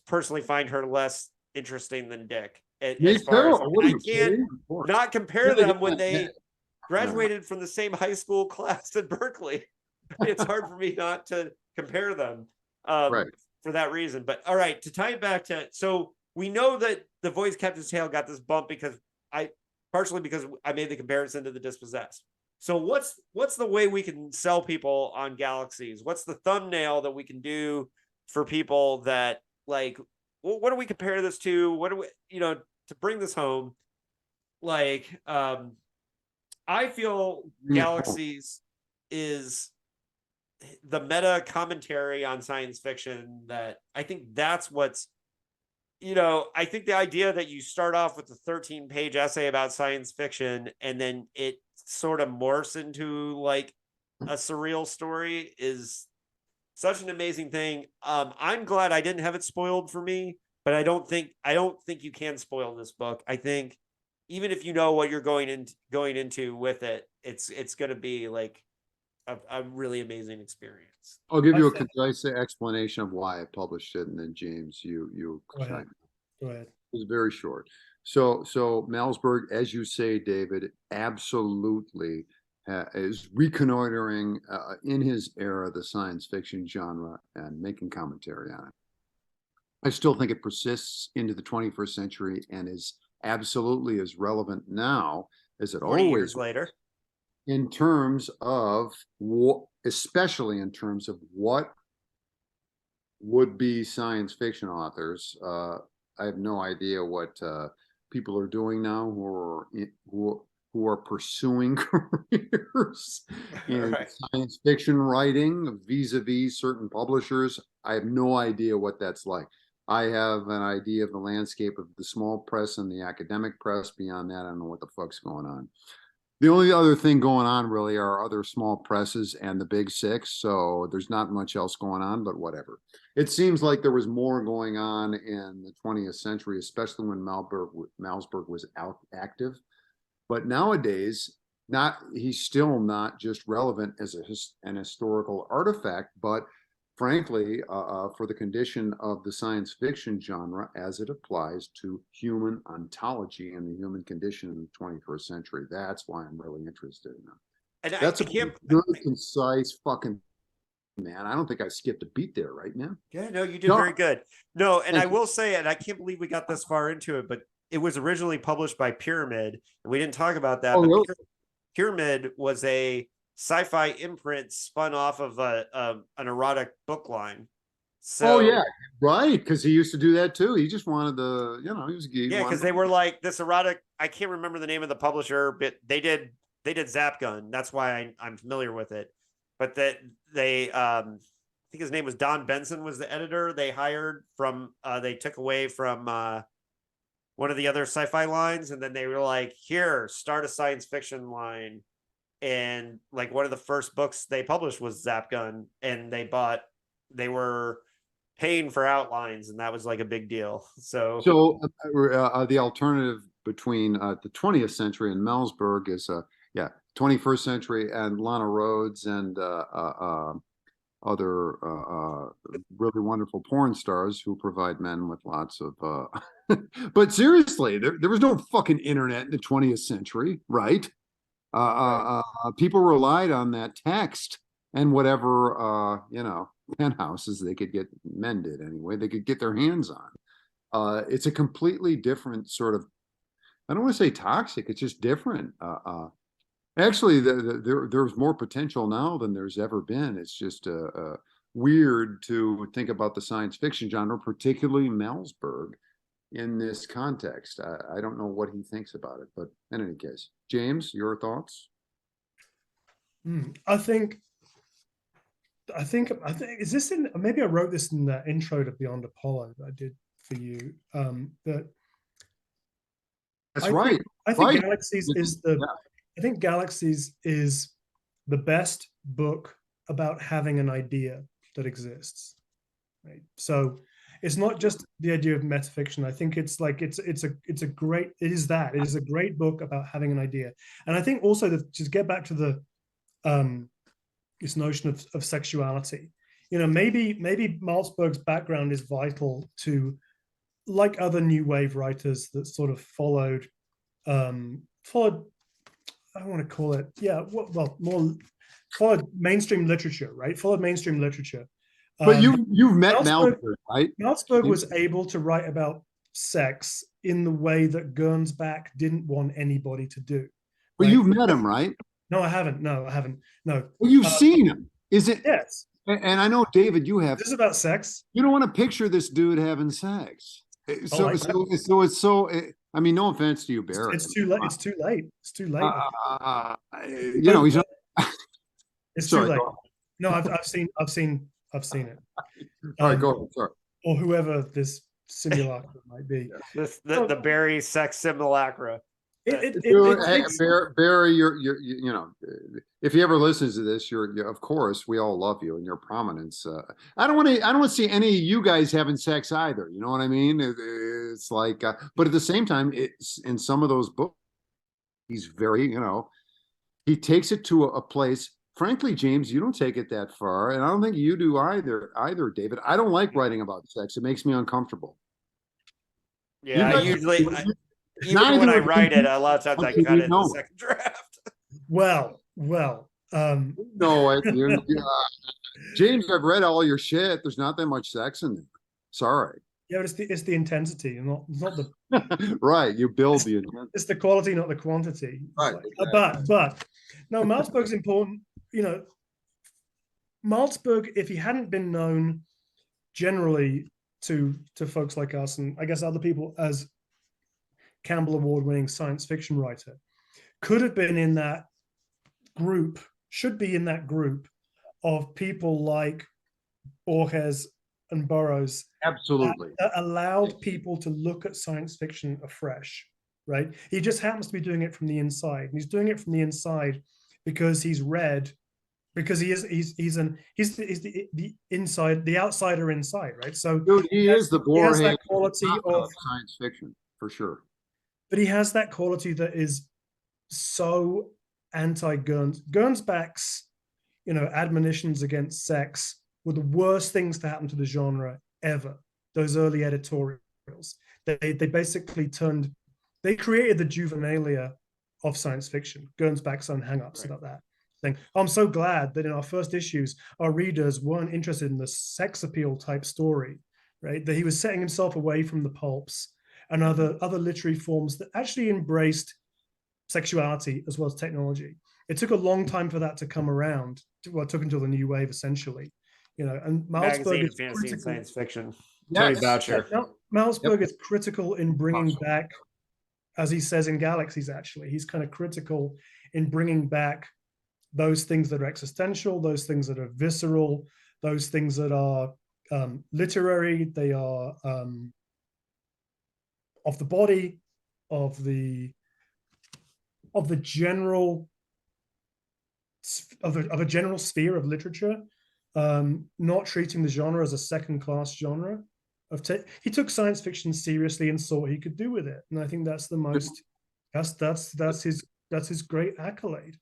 personally find her less interesting than Dick. Me too. I can't not compare them when they graduated from the same high school class at Berkeley. It's hard for me not to compare them for that reason. But all right, to tie it back to, so we know that the Voice Captain's Tale got this bump partially because I made the comparison to the Dispossessed. So what's the way we can sell people on Galaxies? What's the thumbnail that we can do for people that like, well, what do we compare this to? What do we, to bring this home? Like, I feel Galaxies is the meta commentary on science fiction that I think that's what's, I think the idea that you start off with a 13-page essay about science fiction and then it sort of morphs into like a surreal story is such an amazing thing. I'm glad I didn't have it spoiled for me, but I don't think you can spoil this book. I think even if you know what you're going into with it, it's going to be like a really amazing experience. I'll give you a concise explanation of why I published it, and then James, you go ahead. Go ahead. It's very short. So Malzberg, as you say, David, absolutely is reconnoitering in his era the science fiction genre and making commentary on it. I still think it persists into the 21st century and is absolutely as relevant now as it always years later. In terms of especially in terms of what would be science fiction authors. I have no idea what people are doing now who are pursuing careers in science fiction writing vis-a-vis certain publishers. I have no idea what that's like. I have an idea of the landscape of the small press and the academic press. Beyond that, I don't know what the fuck's going on. The only other thing going on really are other small presses and the big six. So there's not much else going on, but whatever. It seems like there was more going on in the 20th century, especially when Malzberg was active. But nowadays, he's still not just relevant as an historical artifact, but frankly, for the condition of the science fiction genre as it applies to human ontology and the human condition in the 21st century. That's why I'm really interested in them. And that's a good, concise fucking, man. I don't think I skipped a beat there, right, man? Yeah, no, you did very good. No, and I will say, and I can't believe we got this far into it, but it was originally published by Pyramid, and we didn't talk about that. But Pyramid was a sci-fi imprint spun off of an erotic book line. So, yeah, right, because he used to do that too. He just wanted the, he was because they were like this erotic. I can't remember the name of the publisher, but they did Zap Gun. That's why I'm familiar with it. But that they, I think his name was Don Benson was the editor. They hired from, they took away from one of the other sci-fi lines, and then they were like, "Here, start a science fiction line." And like one of the first books they published was Zap Gun, and they were paying for outlines, and that was like a big deal. So the alternative between the 20th century and Malzberg is 21st century and Lana Rhoades and other really wonderful porn stars who provide men with lots of but seriously, there was no fucking internet in the 20th century, right? People relied on that text and whatever penthouses they could get, men did anyway, they could get their hands on. It's a completely different sort of, I don't want to say toxic, it's just different Actually, there's more potential now than there's ever been. It's just weird to think about the science fiction genre, particularly Malzberg, in this context. I don't know what he thinks about it, but in any case, James, your thoughts? I think is this in, maybe I wrote this in the intro to Beyond Apollo that I did for you. That That's right. I think Right. Galaxies is the Yeah. I think Galaxies is the best book about having an idea that exists. Right. So it's not just the idea of metafiction. I think it's like it is a great book about having an idea. And I think also that, just get back to the this notion of sexuality. Maybe Malzberg's background is vital to, like other new wave writers that sort of followed I don't want to call it, more followed mainstream literature, right? Followed mainstream literature. But you've met Malzberg, Malzberg, right? Malzberg was able to write about sex in the way that Gernsback didn't want anybody to do. But right? you've met him, right? No, I haven't. No. Well, you've seen him. Is it? Yes. And I know, David, you have. This is about sex. You don't want to picture this dude having sex. So it's so. I mean, no offense to you, Barry. It's too late. It's too late. It's too late. He's. It's sorry, too late. go on. No, I've seen it. All right, go ahead. Sorry. Or whoever this simulacra might be. The Barry sex simulacra. Barry, you're if he ever listens to this, of course, we all love you and your prominence. I don't want to see any of you guys having sex either. You know what I mean? It's like, but at the same time, it's in some of those books, he's very, he takes it to a place. Frankly, James, you don't take it that far, and I don't think you do either, David. I don't like writing about sex. It makes me uncomfortable. Yeah, I usually. Even when I write it, a lot of times I cut it in the second draft. Well. No, James, I've read all your shit. There's not that much sex in there. Sorry. Yeah, but it's the intensity, and not the right. You build the intensity. It's the quality, not the quantity. Right. Exactly. But no, Malzberg's important. Malzberg, if he hadn't been known generally to folks like us, and I guess other people, as Campbell Award-winning science fiction writer, could have been in that group, should be in that group of people like Borges and Burroughs. Absolutely. That allowed people to look at science fiction afresh, right? He just happens to be doing it from the inside. And he's doing it from the inside because he's read, because he's the inside, the outsider inside, right? So dude, he is the Borges quality of science fiction, for sure. But he has that quality that is so Gernsback's, admonitions against sex were the worst things to happen to the genre ever. Those early editorials, they basically they created the juvenilia of science fiction. Gernsback's own hang-ups about that thing. I'm so glad that in our first issues, our readers weren't interested in the sex appeal type story, right? That he was setting himself away from the pulps and other literary forms that actually embraced sexuality as well as technology. It took a long time for that to come around. It took until the new wave, essentially. And Malzberg is fantasy and science fiction. Yes. Voucher. Malzberg is critical in bringing back, as he says in Galaxies, actually, he's kind of critical in bringing back those things that are existential, those things that are visceral, those things that are literary, they are of the body, of the general of a general sphere of literature, not treating the genre as a second-class genre. He took science fiction seriously and saw what he could do with it, and I think that's the most that's his great accolade.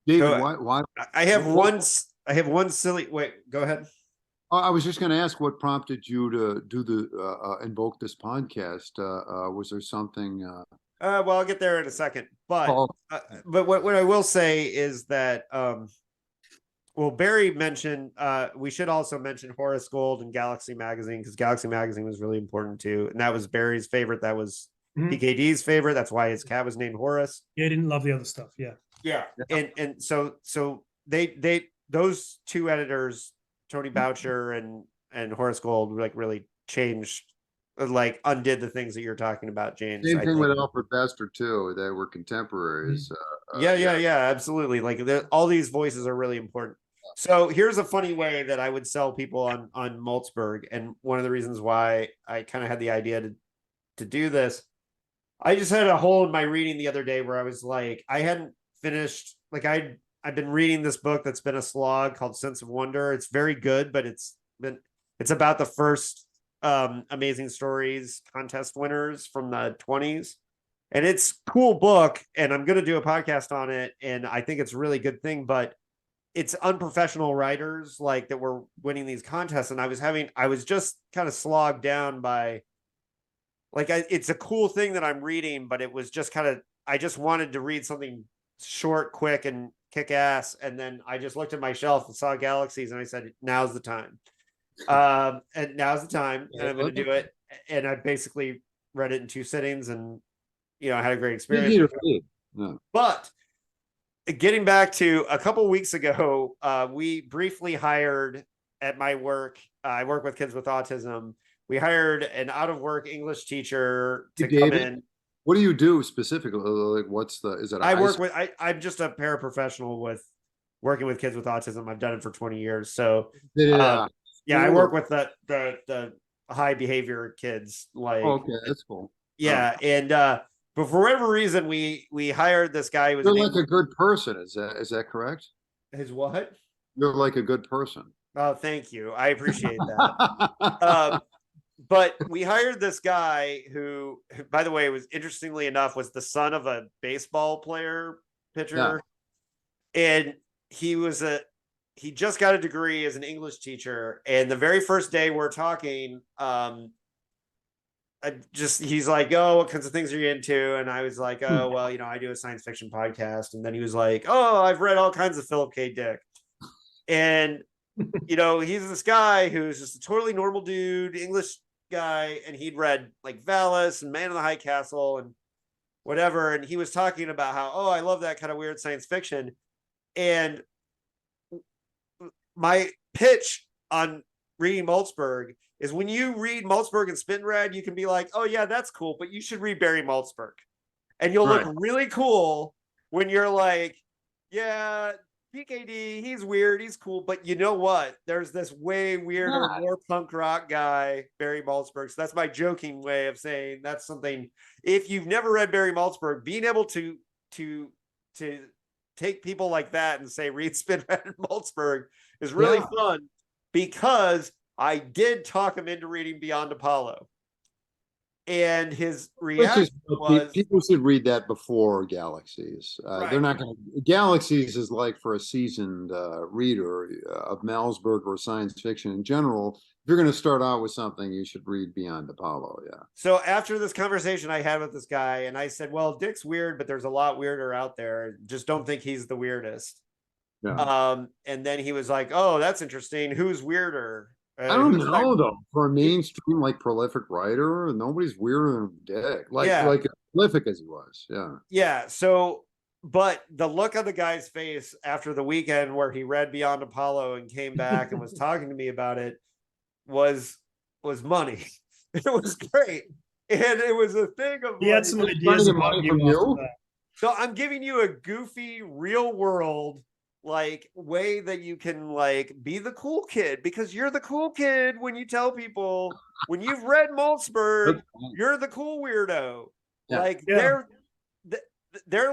David, So, why? I have one silly. Wait, go ahead. I was just going to ask what prompted you to do invoke this podcast. Was there something? Well, I'll get there in a second. But what I will say is that Barry mentioned we should also mention Horace Gold and Galaxy Magazine, because Galaxy Magazine was really important too, and that was Barry's favorite. That was PKD's favorite. That's why his cat was named Horace. Yeah, he didn't love the other stuff. Yeah. Yeah. And so they those two editors, Tony Boucher and Horace Gold, like really changed, like undid the things that you're talking about, James. Same I thing think. with Alfred Bester too. They were contemporaries. Yeah, absolutely. Like all these voices are really important. So here's a funny way that I would sell people on Malzberg, and one of the reasons why I kind of had the idea to do this. I just had a hole in my reading the other day where I was like, I hadn't finished, like I've been reading this book that's been a slog called Sense of Wonder. It's very good, but it's about the first Amazing Stories contest winners from the 20s. And it's a cool book, and I'm going to do a podcast on it, and I think it's a really good thing, but it's unprofessional writers like that were winning these contests, and I was just kind of slogged down by, like, it's a cool thing that I'm reading, but it was just kind of, I just wanted to read something short, quick, and kick ass. And then I just looked at my shelf and saw Galaxies, and I said, now's the time. And now's the time, and I'm going to do it. And I basically read it in 2 sittings, and I had a great experience. Yeah. But getting back to a couple of weeks ago, we briefly hired at my work. I work with kids with autism. We hired an out-of-work English teacher to come in. What do you do specifically? Like, is it? I'm just a paraprofessional with working with kids with autism. I've done it for 20 years. So, I work with the high behavior kids. Like, okay, that's cool. Yeah, and but for whatever reason, we hired this guy who was You're like a good person. Is that correct? His what? You're like a good person. Oh, thank you. I appreciate that. But we hired this guy who, by the way, was interestingly enough, was the son of a baseball pitcher. Yeah. And he just got a degree as an English teacher. And the very first day we're talking, he's like, oh, what kinds of things are you into? And I was like, oh, well, I do a science fiction podcast. And then he was like, oh, I've read all kinds of Philip K. Dick. And, he's this guy who's just a totally normal dude, English guy, and he'd read like Valis and Man in the High Castle and whatever. And he was talking about how, oh, I love that kind of weird science fiction. And my pitch on reading Malzberg is, when you read Malzberg and Spinrad, you can be like, oh yeah, that's cool, but you should read Barry Malzberg. And you'll look really cool when you're like, yeah, PKD, he's weird, he's cool, but you know what? There's this way weirder, more punk rock guy, Barry Malzberg. So that's my joking way of saying that's something. If you've never read Barry Malzberg, being able to take people like that and say read Spinrad and Malzberg is really fun, because I did talk him into reading Beyond Apollo. And his reaction was, people should read that before Galaxies. They're not going to. Galaxies is like for a seasoned reader of Malzberg or science fiction in general. If you're going to start out with something, you should read Beyond Apollo. Yeah. So after this conversation I had with this guy, and I said, well, Dick's weird, but there's a lot weirder out there. Just don't think he's the weirdest. Yeah. And then he was like, oh, that's interesting. Who's weirder? I don't know, though. For a mainstream, like, prolific writer, nobody's weirder than Dick. Like as prolific as he was. Yeah. Yeah. So, but the look on the guy's face after the weekend where he read Beyond Apollo and came back and was talking to me about it was money. It was great. And it was a thing of, he had some ideas about you. So I'm giving you a goofy, real world like way that you can like be the cool kid, because you're the cool kid when you tell people, when you've read Malzberg, you're the cool weirdo. Like they're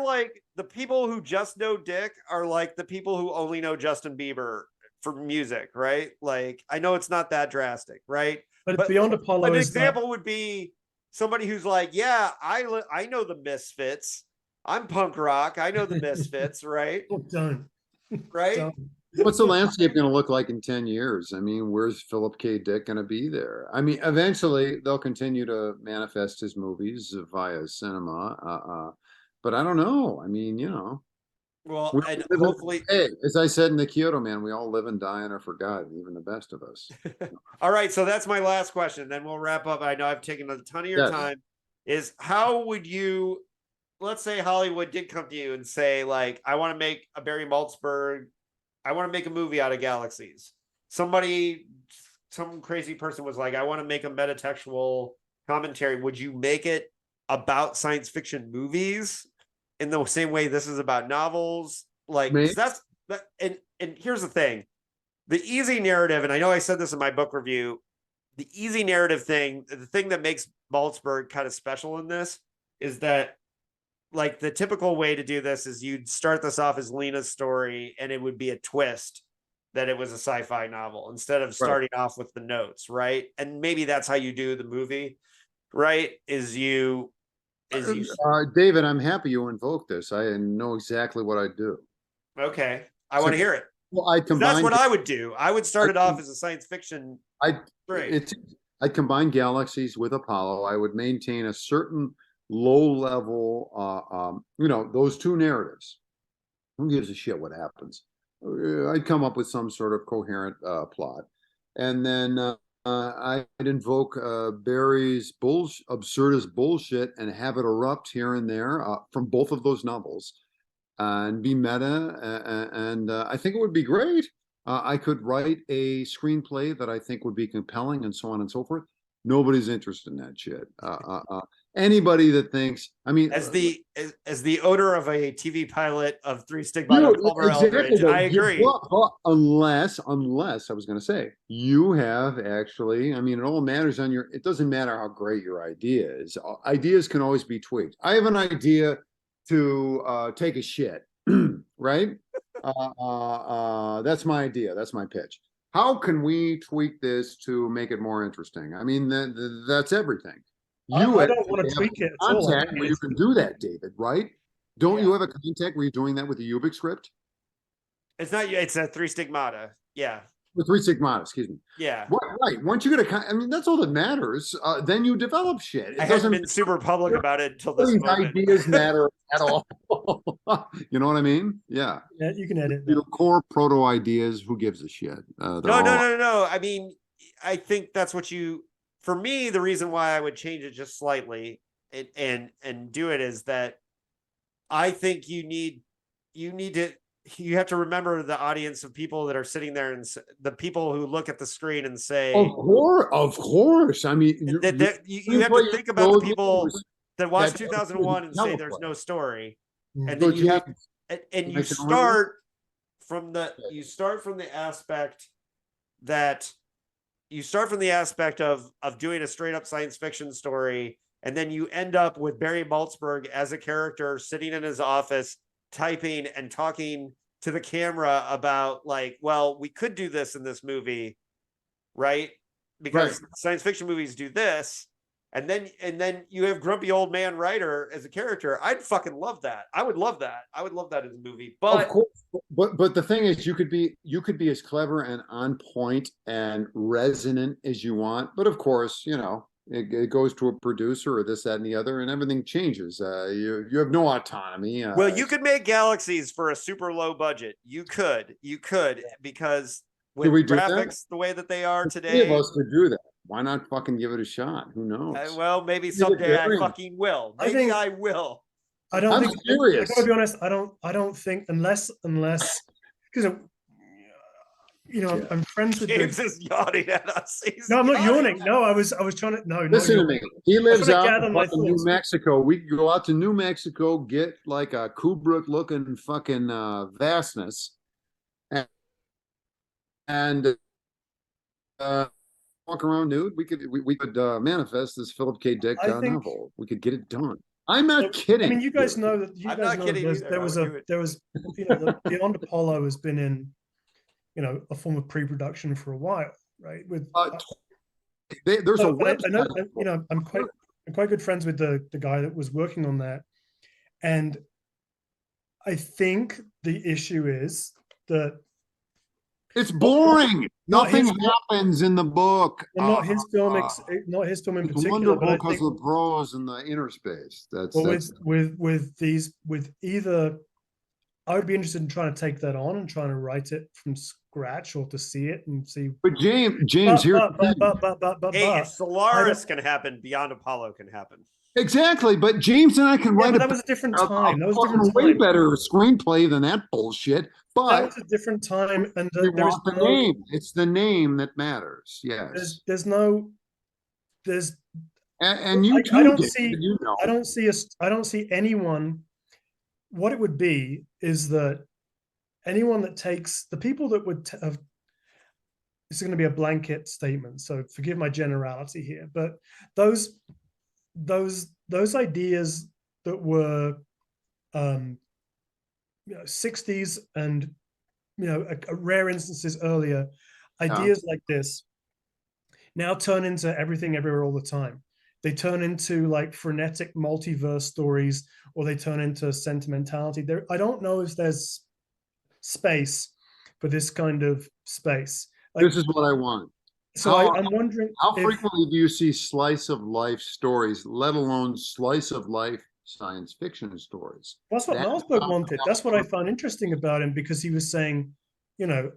like, the people who just know Dick are like the people who only know Justin Bieber for music, right? Like, I know it's not that drastic, right? But Beyond Apollo, an example would be somebody who's like, yeah, I know the Misfits. I'm punk rock. I know the Misfits, right? Don't. Right? What's the landscape going to look like in 10 years? I mean, where's Philip K. Dick going to be there? I mean, eventually they'll continue to manifest his movies via cinema. But I don't know. I mean, Well, and hopefully, hey, as I said in the Kyoto Man, we all live and die and are forgotten, even the best of us. All right. So that's my last question. Then we'll wrap up. I know I've taken a ton of your time. Is how would you let's say Hollywood did come to you and say, like, I want to make a Barry Malzberg, I want to make a movie out of Galaxies. Some crazy person was like, I want to make a metatextual commentary. Would you make it about science fiction movies in the same way this is about novels? Like, Maybe. that's that. And here's the thing: the easy narrative, and I know I said this in my book review. The easy narrative thing, the thing that makes Malzberg kind of special in this is that, like, the typical way to do this is you'd start this off as Lena's story and it would be a twist that it was a sci-fi novel instead of starting off with the notes, right? And maybe that's how you do the movie, right? David, I'm happy you invoked this. I know exactly what I'd do. Okay, I want to hear it. Well, I combine. That's what I would do. I would start it off as a science fiction. I'd combine Galaxies with Apollo. I would maintain a certain low level, those two narratives. Who gives a shit what happens? I'd come up with some sort of coherent plot, and then I'd invoke Barry's absurdist bullshit and have it erupt here and there from both of those novels, and be meta. And I think it would be great. I could write a screenplay that I think would be compelling, and so on and so forth. Nobody's interested in that shit. Anybody that thinks, I mean, as the owner of a TV pilot of Three Stigmata, exactly, I agree. Unless I was going to say, you have actually, I mean, it all matters on it doesn't matter how great your idea is. Ideas can always be tweaked. I have an idea to take a shit, right? That's my idea. That's my pitch. How can we tweak this to make it more interesting? I mean, that's everything. I don't want to tweak it at all. Where you can do that, David, right? Don't you have a contact where you're doing that with the Ubik script? It's not. It's a Three Stigmata. Yeah. With Three Stigmata, excuse me. Yeah. Right. Once you get I mean, that's all that matters. Then you develop shit. I haven't been super public about it until this moment. Ideas matter at all. You know what I mean? Yeah. Yeah, you can edit. Core proto ideas. Who gives a shit? No. I mean, I think that's what for me, the reason why I would change it just slightly and do it is that I think you have to remember the audience of people that are sitting there and the people who look at the screen and say, of course. I mean, you have to think about the people that watched 2001 and say there's no story. And then you start from the aspect of doing a straight up science fiction story, and then you end up with Barry Malzberg as a character sitting in his office typing and talking to the camera about, like, well, we could do this in this movie, right? Because science fiction movies do this, and then you have grumpy old man writer as a character. I'd fucking love that. I would love that as a movie. But of course, but the thing is, you could be as clever and on point and resonant as you want. But of course, it goes to a producer or this, that, and the other, and everything changes. You have no autonomy. Well, you could make Galaxies for a super low budget. You could, because with graphics the way that they are today, three of us could do that. Why not fucking give it a shot? Who knows? Well, maybe someday I fucking will. Maybe I will. I don't think. Serious. I gotta be honest. I don't think unless because I'm friends with James is yawning at us. No, I'm not yawning. No, I was trying to. No, listen to me. He lives out in New Mexico. We could go out to New Mexico, get like a Kubrick-looking fucking vastness, and walk around nude. We could manifest this Philip K. Dick novel. We could get it done. I'm not kidding. I mean, you guys know that. There was Beyond Apollo has been in, a form of pre-production for a while, right? With there's a website. I'm quite good friends with the guy that was working on that, and I think the issue is that it's boring. Nothing happens in the book. Well, not his film in particular. Wonderful because of the prose and the inner space. That's with either I would be interested in trying to take that on and trying to write it from scratch or to see it and see. But James, But here's but the but thing. Hey, I Solaris don't. can happen. Beyond Apollo can happen. Exactly, but James and I can Yeah, write but that was a different time. That was a different fucking way time. better screenplay than that bullshit. That But was a different time, and we there is want the no. name. It's the name that matters. Yes. There's no. There's. And you I too, don't David, see. you know. I don't see us. I don't see anyone. What it would be is that anyone that takes the people that would have, this is going to be a blanket statement, so forgive my generality here, but those those ideas that were 60s and rare instances earlier, ideas like this now turn into everything everywhere all the time. They turn into like frenetic multiverse stories, or they turn into sentimentality. There, I don't know if there's space for this kind of space. Like, This is what I want. so I'm wondering How if frequently do you see slice of life stories, let alone slice of life science fiction stories? that's what That Malzberg wanted. That's what I found interesting about him, because he was saying, you know,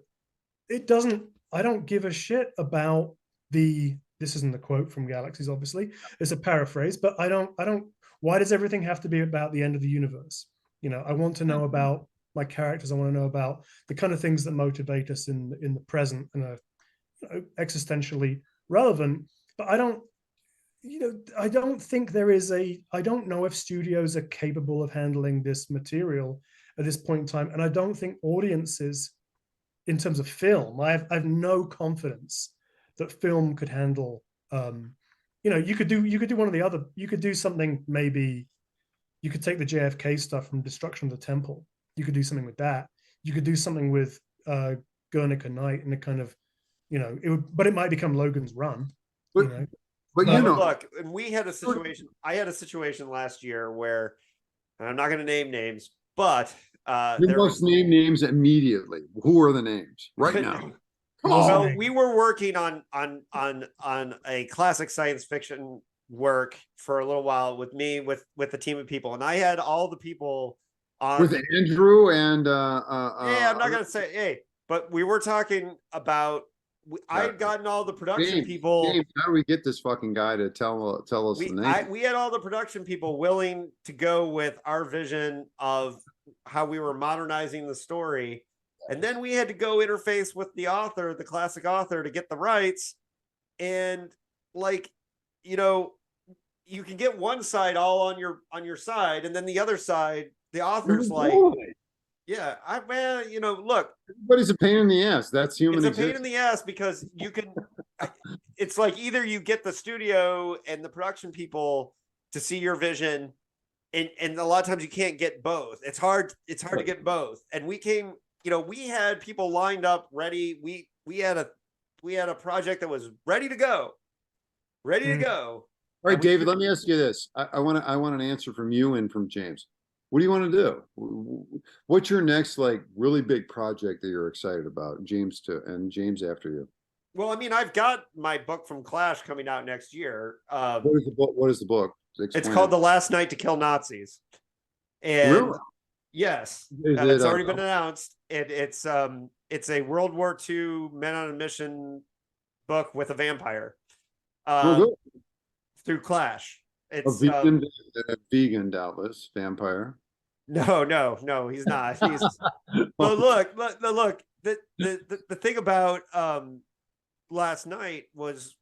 it doesn't, I don't give a shit about this isn't the quote from Galaxies, obviously. It's a paraphrase, but why does everything have to be about the end of the universe? I want to know about my characters. I want to know about the kind of things that motivate us in the present and are existentially relevant. But I don't think I don't know if studios are capable of handling this material at this point in time. And I don't think audiences, in terms of film, I have no confidence that film could handle. You could do one of the other. You could do something. Maybe you could take the JFK stuff from Destruction of the Temple. You could do something with that. You could do something with Guernica Night, and it kind of, but it might become Logan's Run. But, but look, and we had a situation. I had a situation last year where, and I'm not going to name names, but you must name names immediately. Who are the names right now? Well, we were working on a classic science fiction work for a little while with me with a team of people, and I had all the people on with Andrew and yeah, I'm not gonna say hey, but we were talking about. I had gotten all the production people. James, how do we get this fucking guy to tell us the name? We had all the production people willing to go with our vision of how we were modernizing the story. And then we had to go interface with the author, the classic author, to get the rights. And you can get one side all on your side, and then the other side, the author's like, yeah, look, everybody's a pain in the ass. That's human. It's a pain in the ass because you can. It's like either you get the studio and the production people to see your vision, and a lot of times you can't get both. It's hard to get both. And we had people lined up ready. We had a project that was ready to go. All right, David, let me ask you this. I want an answer from you and from James. What do you want to do? What's your next really big project that you're excited about? James too, and James after you. Well, I mean, I've got my book from Clash coming out next year. What is the book? What is the book? It's called The Last Night to Kill Nazis. And really? Yes, it's already been announced. It's a World War II men on a mission book with a vampire. Through Clash. It's a vegan, doubtless vampire. No, he's not. He's look. The thing about last night was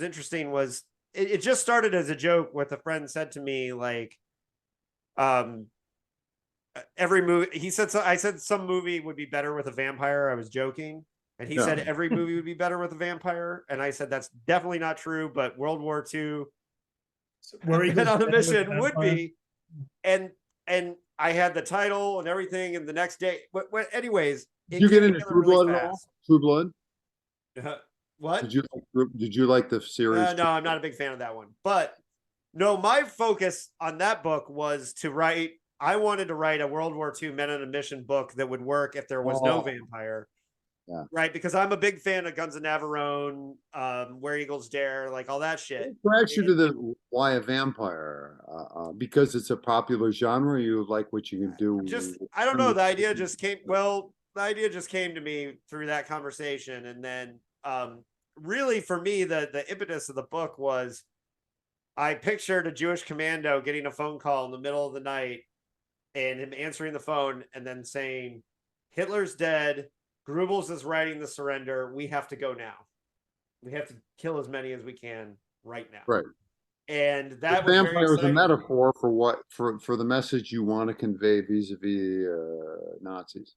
interesting was it just started as a joke. What a friend said to me, every movie he said. I said some movie would be better with a vampire. I was joking, and he said every movie would be better with a vampire, and I said that's definitely not true. But World War II. Where he on a mission would be, and I had the title and everything, and the next day. But anyways, did you get into True Blood at all? True Blood. What did you like the series? No, I'm not a big fan of that one. But no, my focus on that book was to write. I wanted to write a World War II men on a mission book that would work if there was no vampire. right? Because I'm a big fan of Guns of Navarone, Where Eagles Dare, like all that shit. What attracts you to the why a vampire? Because it's a popular genre. You like what you can do. I don't know. The idea just came. Well, the idea just came to me through that conversation, and then really for me, the impetus of the book was I pictured a Jewish commando getting a phone call in the middle of the night, and him answering the phone and then saying, "Hitler's dead. Goebbels is writing the surrender. We have to go now. We have to kill as many as we can right now." Right. And that the was vampire was a very exciting. metaphor for what for the message you want to convey vis-a-vis Nazis.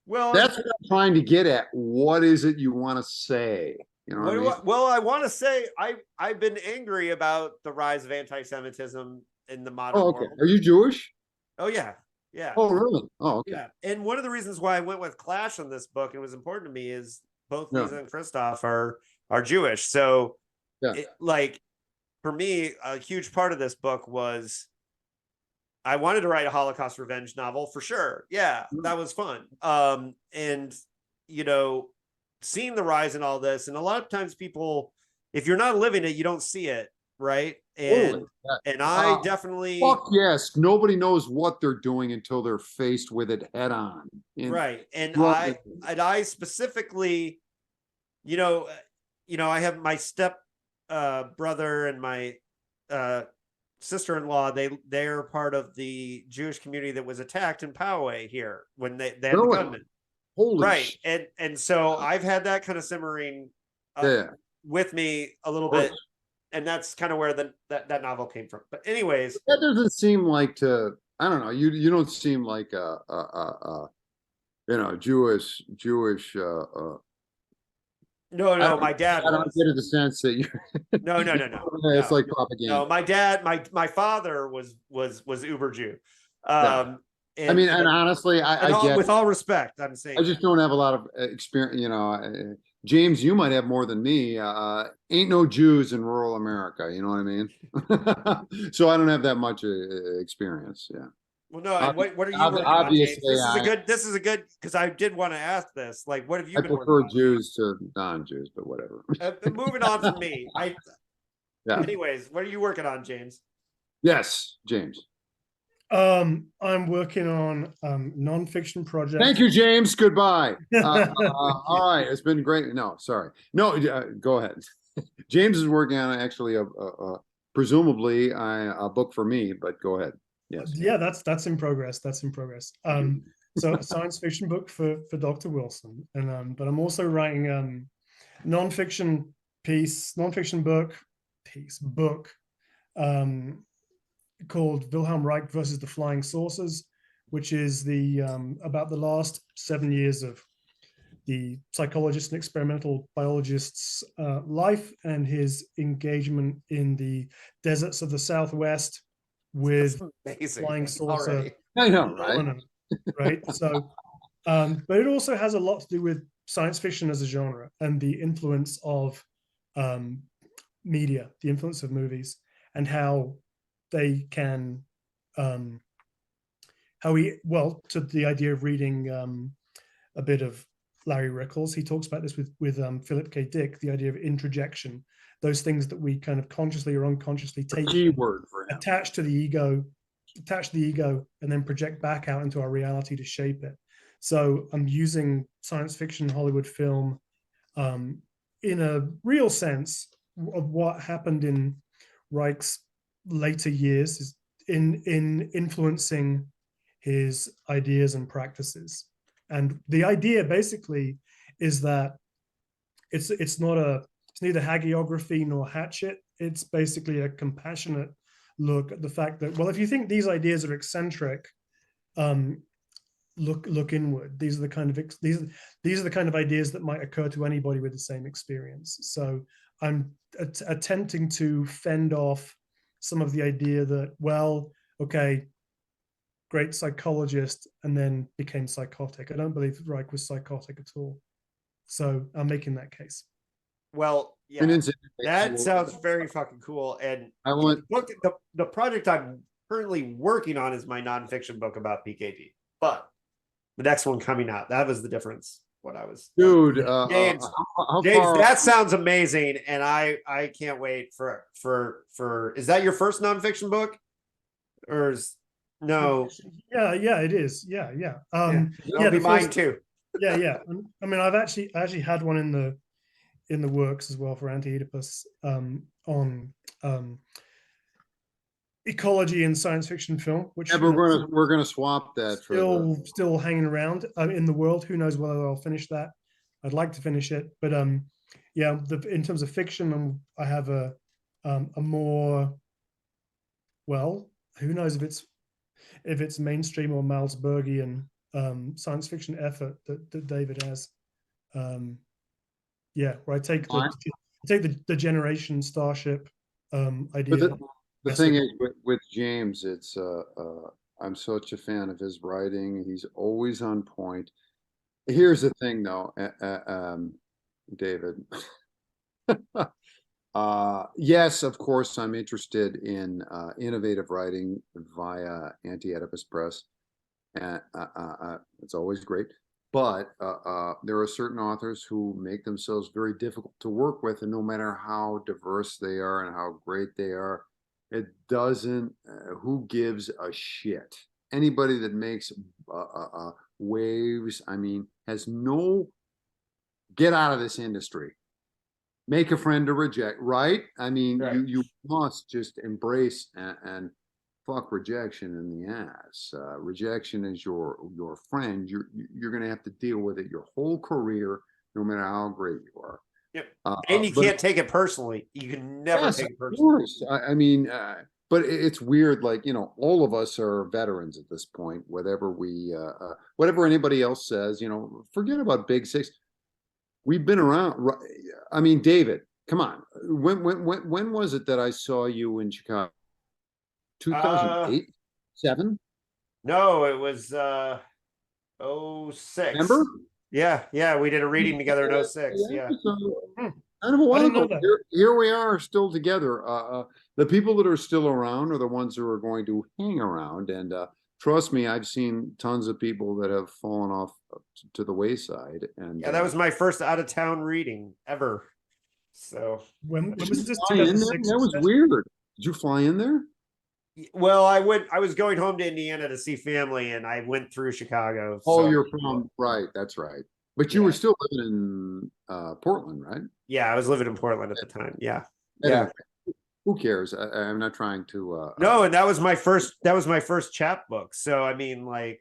Well, That's what I'm trying to get at. What is it you want to say? You know what I mean? Well, I want to say I've been angry about the rise of anti-Semitism in the modern Oh, okay. world. Are you Jewish? Oh yeah, yeah. Oh, really? Oh, okay. Yeah. And one of the reasons why I went with Clash on this book and it was important to me is both Yeah. Lisa and Christoph are Jewish. So, Yeah. like for me, a huge part of this book was I wanted to write a Holocaust revenge novel for sure. Yeah, that was fun. And you know, seeing the rise in all this, and a lot of times people, if you're not living it, you don't see it, right? And Totally. and I definitely Fuck yes. Nobody knows what they're doing until they're faced with it head on. right. And I specifically, you know, I have my step brother and my sister-in-law. They're part of the Jewish community that was attacked in Poway here when they had the gunman. Holy right. shit. And so I've had that kind of simmering with me a little bit, and that's kind of where that novel came from. But anyways, that doesn't seem like I don't know. You don't seem like a Jewish. No, my dad. I don't get the sense that you. No. It's like propaganda. No, my dad, my father was uber Jew. And honestly, I get, with all respect, I'm saying I just don't have a lot of experience. James, you might have more than me. Ain't no Jews in rural America. You know what I mean? So I don't have that much experience. Yeah. Well, no. And what are you working on, James? This is a good because I did want to ask this. Like, what have you been working on? I prefer Jews to non-Jews, but whatever. Moving on from me. Anyways, what are you working on, James? Yes, James. I'm working on nonfiction project. Thank you, James. Goodbye. All right, it's been great. No, sorry. No, go ahead. James is working on actually presumably a book for me, but go ahead. Yes. Yeah, that's in progress. That's in progress. So a science fiction book for Dr. Wilson, and but I'm also writing nonfiction book called Wilhelm Reich versus the Flying Saucers, which is the about the last 7 years of the psychologist and experimental biologist's life and his engagement in the deserts of the Southwest with flying saucer. Already. I know, right? Right. So, but it also has a lot to do with science fiction as a genre and the influence of media, the influence of movies, and how they can, to the idea of reading a bit of Larry Rickles. He talks about this with Philip K. Dick, the idea of introjection, those things that we kind of consciously or unconsciously take, keyword for him. attach to the ego, and then project back out into our reality to shape it. So I'm using science fiction, Hollywood film, in a real sense of what happened in Reich's later years is in influencing his ideas and practices. And the idea basically is that it's neither hagiography nor hatchet. It's basically a compassionate look at the fact that, well, if you think these ideas are eccentric, look inward. These are the kind of ideas that might occur to anybody with the same experience. So I'm attempting to fend off some of the idea that, well, okay, great psychologist and then became psychotic. I don't believe Reich was psychotic at all. So I'm making that case. Well, yeah, that sounds very fucking cool. And the project I'm currently working on is my nonfiction book about PKD, but the next one coming out, that was the difference. what I was. Dude, James, how James, far? that sounds amazing, and I can't wait for. Is that your first nonfiction book, or no? Yeah, it is. Yeah. Yeah, that'll be the mine first, too. yeah. I mean, I actually had one in the works as well for Anti-Oedipus, on ecology in science fiction film, which Yeah, but we're gonna swap that for the. still hanging around in the world. Who knows whether I'll finish that? I'd like to finish it, but yeah. In terms of fiction, I have a more, well, who knows if it's mainstream or Malzbergian science fiction effort that David has. Yeah, where I take the generation starship But idea. the thing is with James, it's I'm such a fan of his writing. He's always on point. Here's the thing, though, David. Yes, of course, I'm interested in innovative writing via Anti-Oedipus Press, and it's always great. But there are certain authors who make themselves very difficult to work with, and no matter how diverse they are and how great they are, it doesn't. Who gives a shit? Anybody that makes waves, I mean, has no. Get out of this industry. Make a friend to reject, right? I mean, Right. you must just embrace and fuck rejection in the ass. Rejection is your friend. You're going to have to deal with it your whole career, no matter how great you are. Yep. And you can't take it personally. You can never take it personally. Of course. I mean, but it's weird. Like, all of us are veterans at this point. Whatever anybody else says, forget about Big Six. We've been around. I mean, David, come on. When was it that I saw you in Chicago? 2008, 7? No, it was 06. Remember? Yeah, we did a reading together in 06. Yeah. So, kind of a while ago. Here we are, still together. The people that are still around are the ones who are going to hang around. And trust me, I've seen tons of people that have fallen off to the wayside. And yeah, that was my first out of town reading ever. So when was this? That was weird. Did you fly in there? Well, I was going home to Indiana to see family, and I went through Chicago. Oh, you're from, right. That's right. But you were still living in Portland, right? Yeah, I was living in Portland at the time. Yeah. Anyway, who cares? I'm not trying to. No, and that was my first chapbook. So I mean, like.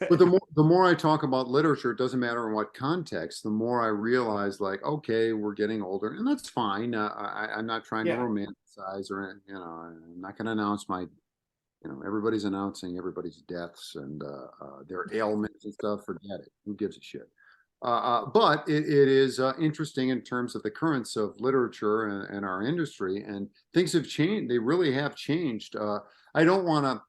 But the more I talk about literature, it doesn't matter in what context. The more I realize, like, okay, we're getting older, and that's fine. I'm not trying to romanticize or I'm not going to announce my. Everybody's announcing everybody's deaths and their ailments and stuff. Forget it. Who gives a shit? But it is interesting in terms of the currents of literature and our industry, and things have changed. They really have changed. I don't want to.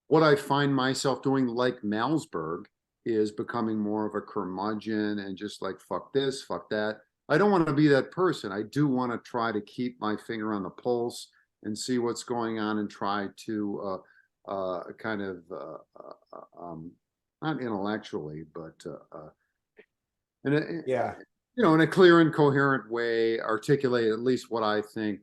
What I find myself doing, like Malzberg, is becoming more of a curmudgeon and just like, fuck this, fuck that. I don't want to be that person. I do want to try to keep my finger on the pulse and see what's going on and try to kind of, not intellectually, but in a clear and coherent way, articulate at least what I think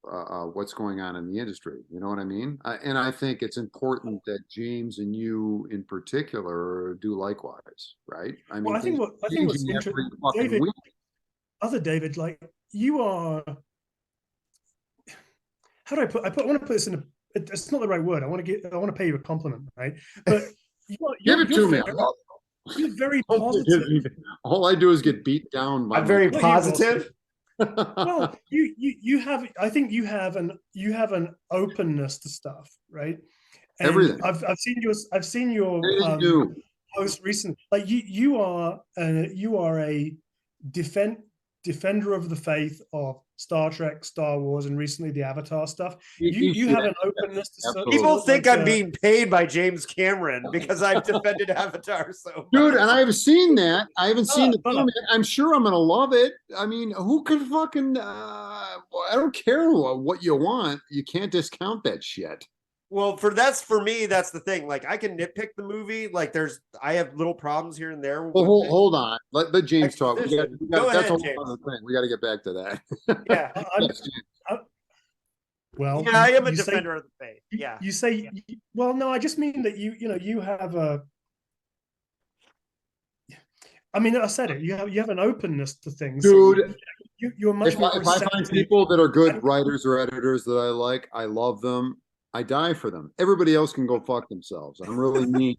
what's going on in the industry. You know what I mean? And I think it's important that James and you in particular do likewise, right? I mean, I think what's interesting, David, like you are. How do I put? I want to put this in a. It's not the right word. I want to pay you a compliment, right? But give it to me. You're very positive. All I do is get beat down by. I'm very positive. Well, you have. I think you have an openness to stuff, right? And everything. I've seen your post recently. Like you are a defender of the faith of Star Trek, Star Wars, and recently the Avatar stuff. You have an openness to people think I'm being paid by James Cameron because I've defended Avatar so much. Dude, and I haven't seen that. I haven't seen the film yet. I'm sure I'm gonna love it. I mean, who could fucking I don't care what you want. You can't discount that shit. Well, for me, that's the thing. Like, I can nitpick the movie. Like, I have little problems here and there. Well, with it. hold on. Let James talk. Exposition. Go That's a ahead, whole James. other thing. We got to get back to that. Yeah. Yes, James. Well, Yeah, I am a you say- defender of the faith. Yeah. You say, well, no, I just mean that you have a. I mean, I said it. You have an openness to things, so Dude. you're much more If I find receptive. people that are good writers or editors that I like, I love them. I die for them. Everybody else can go fuck themselves. I'm really mean.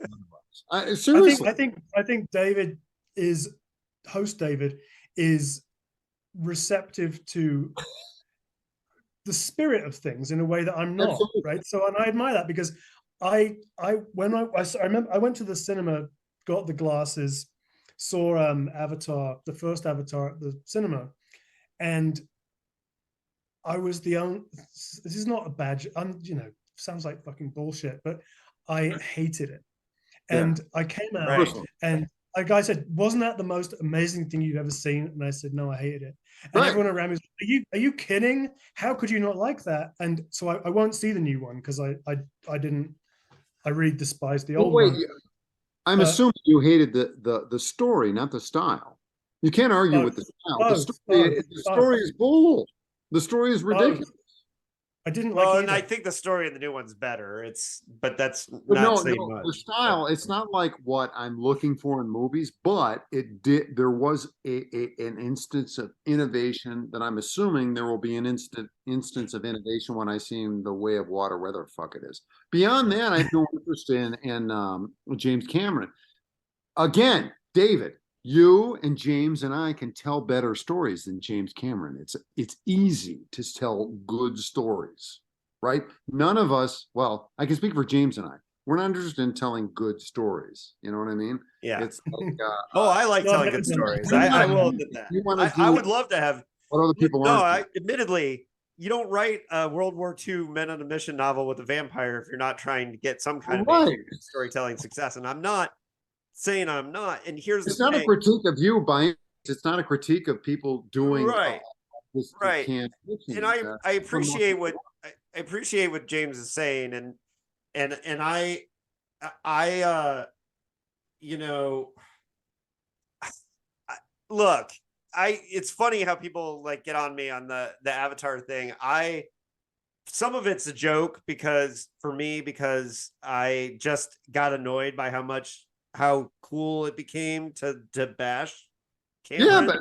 Seriously. I think David is receptive to the spirit of things in a way that I'm not. Absolutely. Right. So, and I admire that because I remember I went to the cinema, got the glasses, saw Avatar, the first Avatar at the cinema, and I was the only. This is not a badge. Sounds like fucking bullshit, but I hated it. And I came out and a guy said, "Wasn't that the most amazing thing you've ever seen?" And I said, "No, I hated it." And everyone around me was, "Are you kidding? How could you not like that?" And so I won't see the new one because I really despised the old one. I'm assuming you hated the story, not the style. You can't argue with the style. The story is bull. The story is ridiculous. I didn't well, like and either. I think the story in the new one's better. But that's not saying much. The style, it's not like what I'm looking for in movies, but there was an instance of innovation that I'm assuming there will be an instance of innovation when I see The Way of Water, whether the fuck it is. Beyond that, I have no interest in James Cameron. Again, David, you and James and I can tell better stories than James Cameron. It's easy to tell good stories, right? None of us, well, I can speak for James and I. We're not interested in telling good stories. You know what I mean? Yeah. It's like, I like telling good stories. I will admit that. I would love to have what other people aren't. Admittedly, you don't write a World War II Men on a Mission novel with a vampire if you're not trying to get some kind of storytelling success. And I'm not saying I'm not. And here's it's not a critique of you by it's not a critique of people doing this and I appreciate what James is saying, and I look, it's funny how people like get on me on the Avatar thing. Some of it's a joke because I just got annoyed by how cool it became to bash Cameron. Yeah,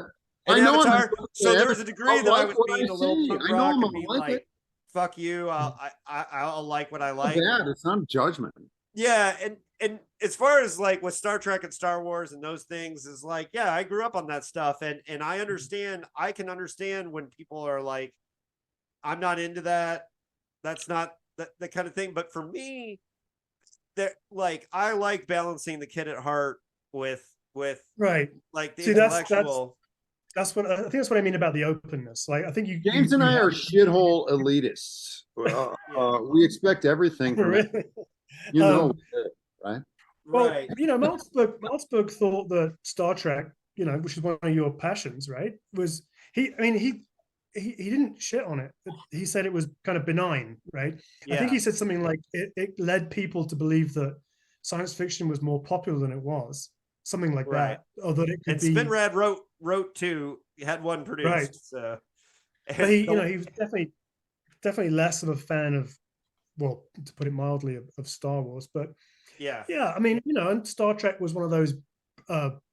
but I know Avatar. So there was a degree that I was being a little punk rock and being like, "Fuck you! I'll like what I like." It's not judgment. Yeah, and as far as like with Star Trek and Star Wars and those things is like, yeah, I grew up on that stuff, and I can understand when people are like, "I'm not into that. That's not the kind of thing." But for me, that like I like balancing the kid at heart with like the intellectual. That's what I think. That's what I mean about the openness. Like I think James and I are shithole elitists. We expect everything from it. Right? Well, Malzberg thought that Star Trek, which is one of your passions, right? He didn't shit on it. He said it was kind of benign, right? Yeah. I think he said something like it led people to believe that science fiction was more popular than it was, something like that, or that it could be. And Spinrad wrote two. He had one produced. Right. So, but he was definitely less of a fan of, well, to put it mildly, of Star Wars. But yeah. I mean, and Star Trek was one of those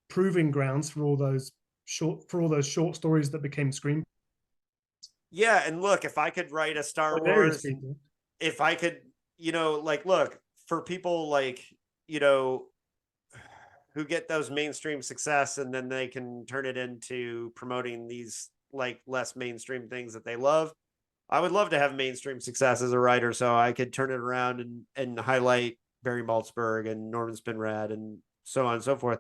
proving grounds for all those short stories that became screenplays. Yeah, and look, if I could write a Star Wars, if I could, look, for people like, who get those mainstream success and then they can turn it into promoting these like less mainstream things that they love. I would love to have mainstream success as a writer so I could turn it around and highlight Barry Malzberg and Norman Spinrad and so on and so forth.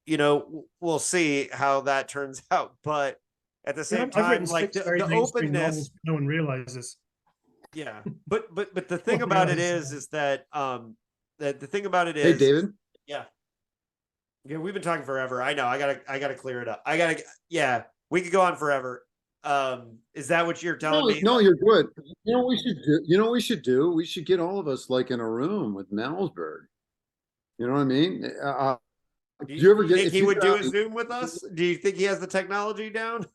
We'll see how that turns out, but at the same time, like the openness, no one realizes. Yeah, but the thing about it is that the thing about it is, hey David, yeah, we've been talking forever. I know. I gotta clear it up. Yeah, we could go on forever. Is that what you're telling No, me? no, you're good. You know what we should do? You know what we should do? We should get all of us like in a room with Malzberg. You know what I mean? Do Do you ever you get think if he you would get do out? a Zoom with us? Do you think he has the technology down?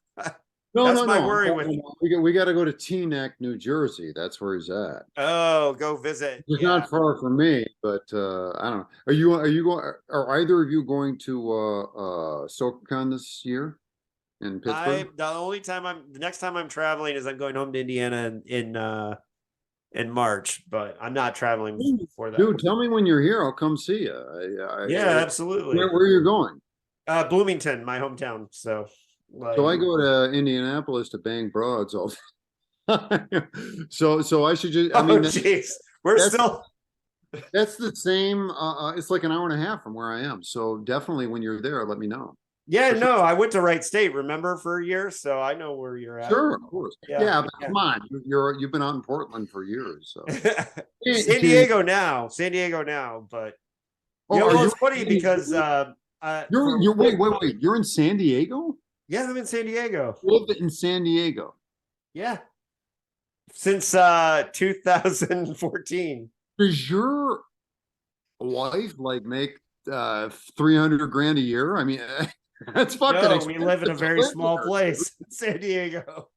No, That's no, my no. worry with. We got to go to Teaneck, New Jersey. That's where he's at. Oh, go visit. It's Yeah. not far from me, but I don't know. Are you going? Are either of you going to SoCon this year in Pittsburgh? The next time I'm traveling is I'm going home to Indiana in March, but I'm not traveling before that. Dude, tell me when you're here. I'll come see you. Yeah, absolutely. Where are you going? Bloomington, my hometown. So So I go to Indianapolis to bang broads all the time. So I should just. I mean, jeez, we're that's- still. that's the same. It's like an hour and a half from where I am. So definitely, when you're there, let me know. Yeah, For sure. no, I went to Wright State, remember, for a year, so I know where you're at. Sure, of course. Yeah, But come on, you've been out in Portland for years. So San Diego now, but well, it's funny because you're wait. You're in San Diego? yeah, I'm in San Diego. Lived in San Diego. Yeah, since 2014. Does your wife like make 300 grand a year? I mean, that's fucking No, expensive. we live in a very small there, place, San Diego.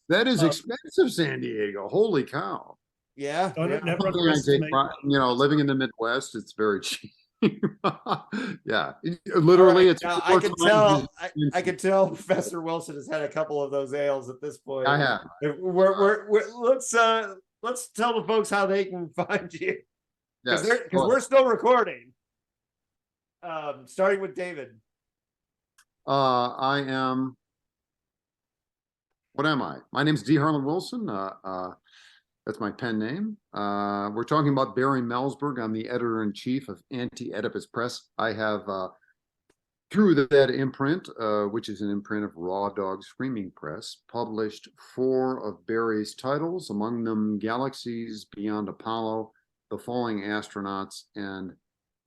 That is expensive, San Diego. Holy cow! Yeah, Never living in the Midwest, it's very cheap. Yeah, literally, right, now, I can tell Professor Wilson has had a couple of those ales at this point. I have. Let's tell the folks how they can find you, because Yes. we're still recording. Starting with David. I am. What am I? My name's D. Harlan Wilson. That's my pen name. We're talking about Barry Malzberg. I'm the editor-in-chief of Anti-Oedipus Press. I have, through that imprint, which is an imprint of Raw Dog Screaming Press, published 4 of Barry's titles, among them Galaxies, Beyond Apollo, The Falling Astronauts, and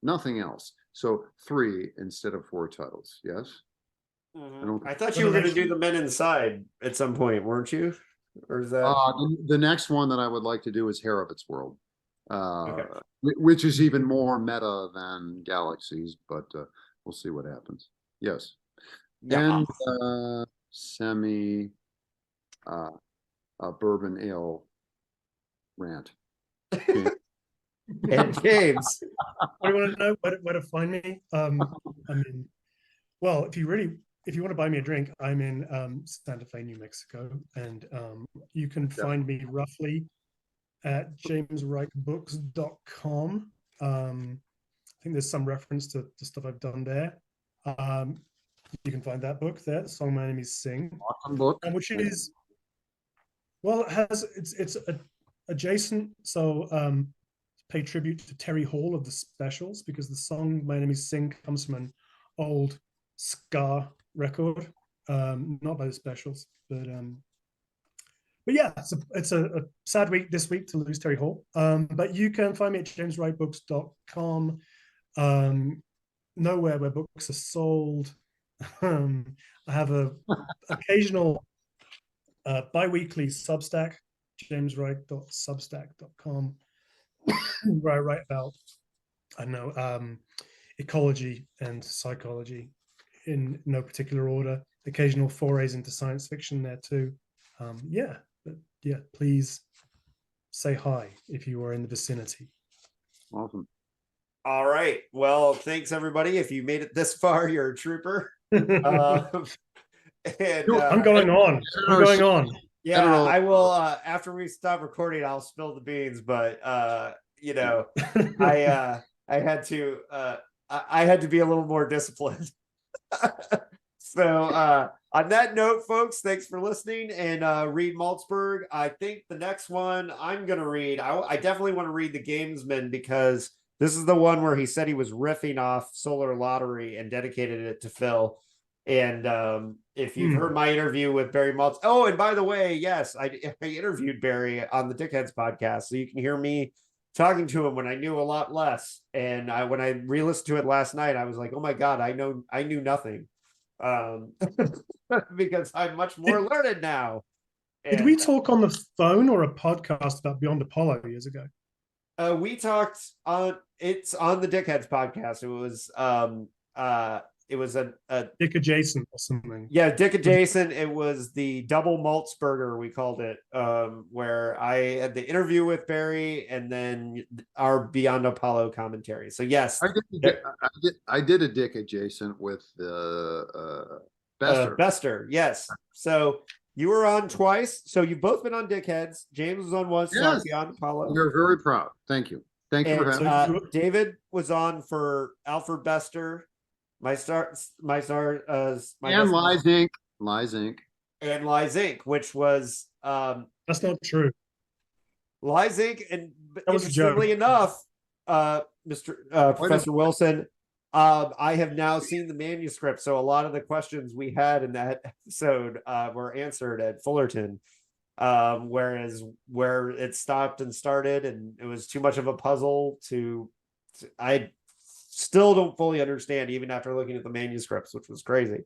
nothing else. So 3 instead of 4 titles, yes? I thought you were going to do The Men Inside at some point, weren't you? Or is that the next one that I would like to do is Harabit's World, okay, which is even more meta than Galaxies, but we'll see what happens. Yes. yeah. And semi bourbon ale rant. And James. What do you want to know? Where to find me? I mean, well, if you want to buy me a drink, I'm in Santa Fe, New Mexico, and you can find me roughly at jamesreichbooks.com. I think there's some reference to the stuff I've done there. You can find that book there, The Song My Enemies Sing, Awesome book. which is, well, it's adjacent, so pay tribute to Terry Hall of the Specials, because the song My Enemies Sing comes from an old ska record, not by the Specials, but yeah, it's a sad week this week to lose Terry Hall. But you can find me at jameswrightbooks.com, nowhere where books are sold. I have a occasional bi-weekly Substack, jameswright.substack.com, where I write about, I don't know, ecology and psychology in no particular order. Occasional forays into science fiction there too. Please say hi if you are in the vicinity. Awesome. All right. Well, thanks everybody. If you made it this far, you're a trooper. And I'm going on. Yeah, I will. After we stop recording, I'll spill the beans. But I had to be a little more disciplined. So on that note, folks, thanks for listening, and read Malzberg. I think the next one I'm gonna read, I definitely want to read The Gamesman, because this is the one where he said he was riffing off Solar Lottery and dedicated it to Phil. And if you've heard my interview with Barry Maltz, oh, and by the way, yes, I interviewed Barry on the Dickheads podcast, so you can hear me talking to him when I knew a lot less. And when I re-listened to it last night, I was like, oh my God, I knew nothing. because I'm much more learned now. Did we talk on the phone or a podcast about Beyond Apollo years ago? We talked on it's on the Dickheads podcast. It was a Dick Adjacent or something. Yeah, Dick Adjacent. It was the double Malzberger, we called it, where I had the interview with Barry and then our Beyond Apollo commentary. So yes, I did a Dick Adjacent with Bester. Bester, yes. So you were on twice. So you've both been on Dickheads. James was on once, Yes. Beyond Apollo. We're very proud. Thank you. Thank you for having me. David was on for Alfred Bester. And Lies Inc. And Lies Inc., which was that's not true. Lies Inc. And that was interestingly enough, Professor Wilson, I have now seen the manuscript, so a lot of the questions we had in that episode were answered at Fullerton. Whereas where it stopped and started, and it was too much of a puzzle I still don't fully understand, even after looking at the manuscripts, which was crazy.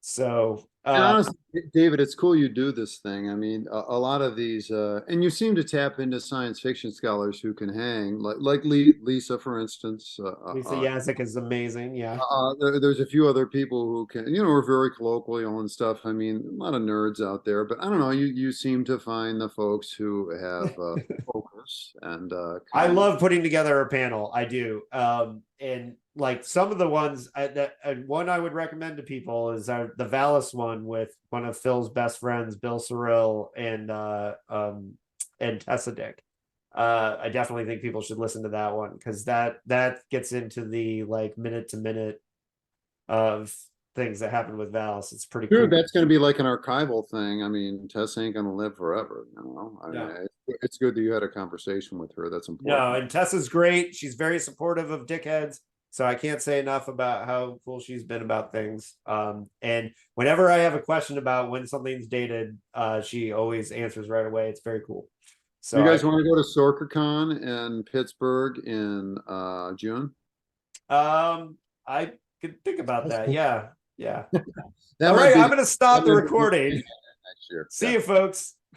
So honestly, David, it's cool you do this thing. I mean, a lot of these, and you seem to tap into science fiction scholars who can hang, like Lisa, for instance. Lisa Yazik is amazing. Yeah. There's a few other people who can, are very colloquial and stuff. I mean, a lot of nerds out there, but I don't know. You seem to find the folks who have focus and. I love putting together a panel. I do, and like some of the ones one I would recommend to people is the Valis one with one of Phil's best friends, Bill Cyril, and Tessa Dick. I definitely think people should listen to that one because that gets into the like minute to minute of things that happen with Valis. It's pretty cool. That's going to be like an archival thing. I mean, Tessa ain't going to live forever. It's good that you had a conversation with her. That's important. No, and Tessa's great. She's very supportive of Dickheads. So I can't say enough about how cool she's been about things. And whenever I have a question about when something's dated, she always answers right away. It's very cool. So you guys want to go to SorcerCon in Pittsburgh in June? I could think about that. Cool. Yeah. All right, I'm going to stop the recording. Next year. See you, folks.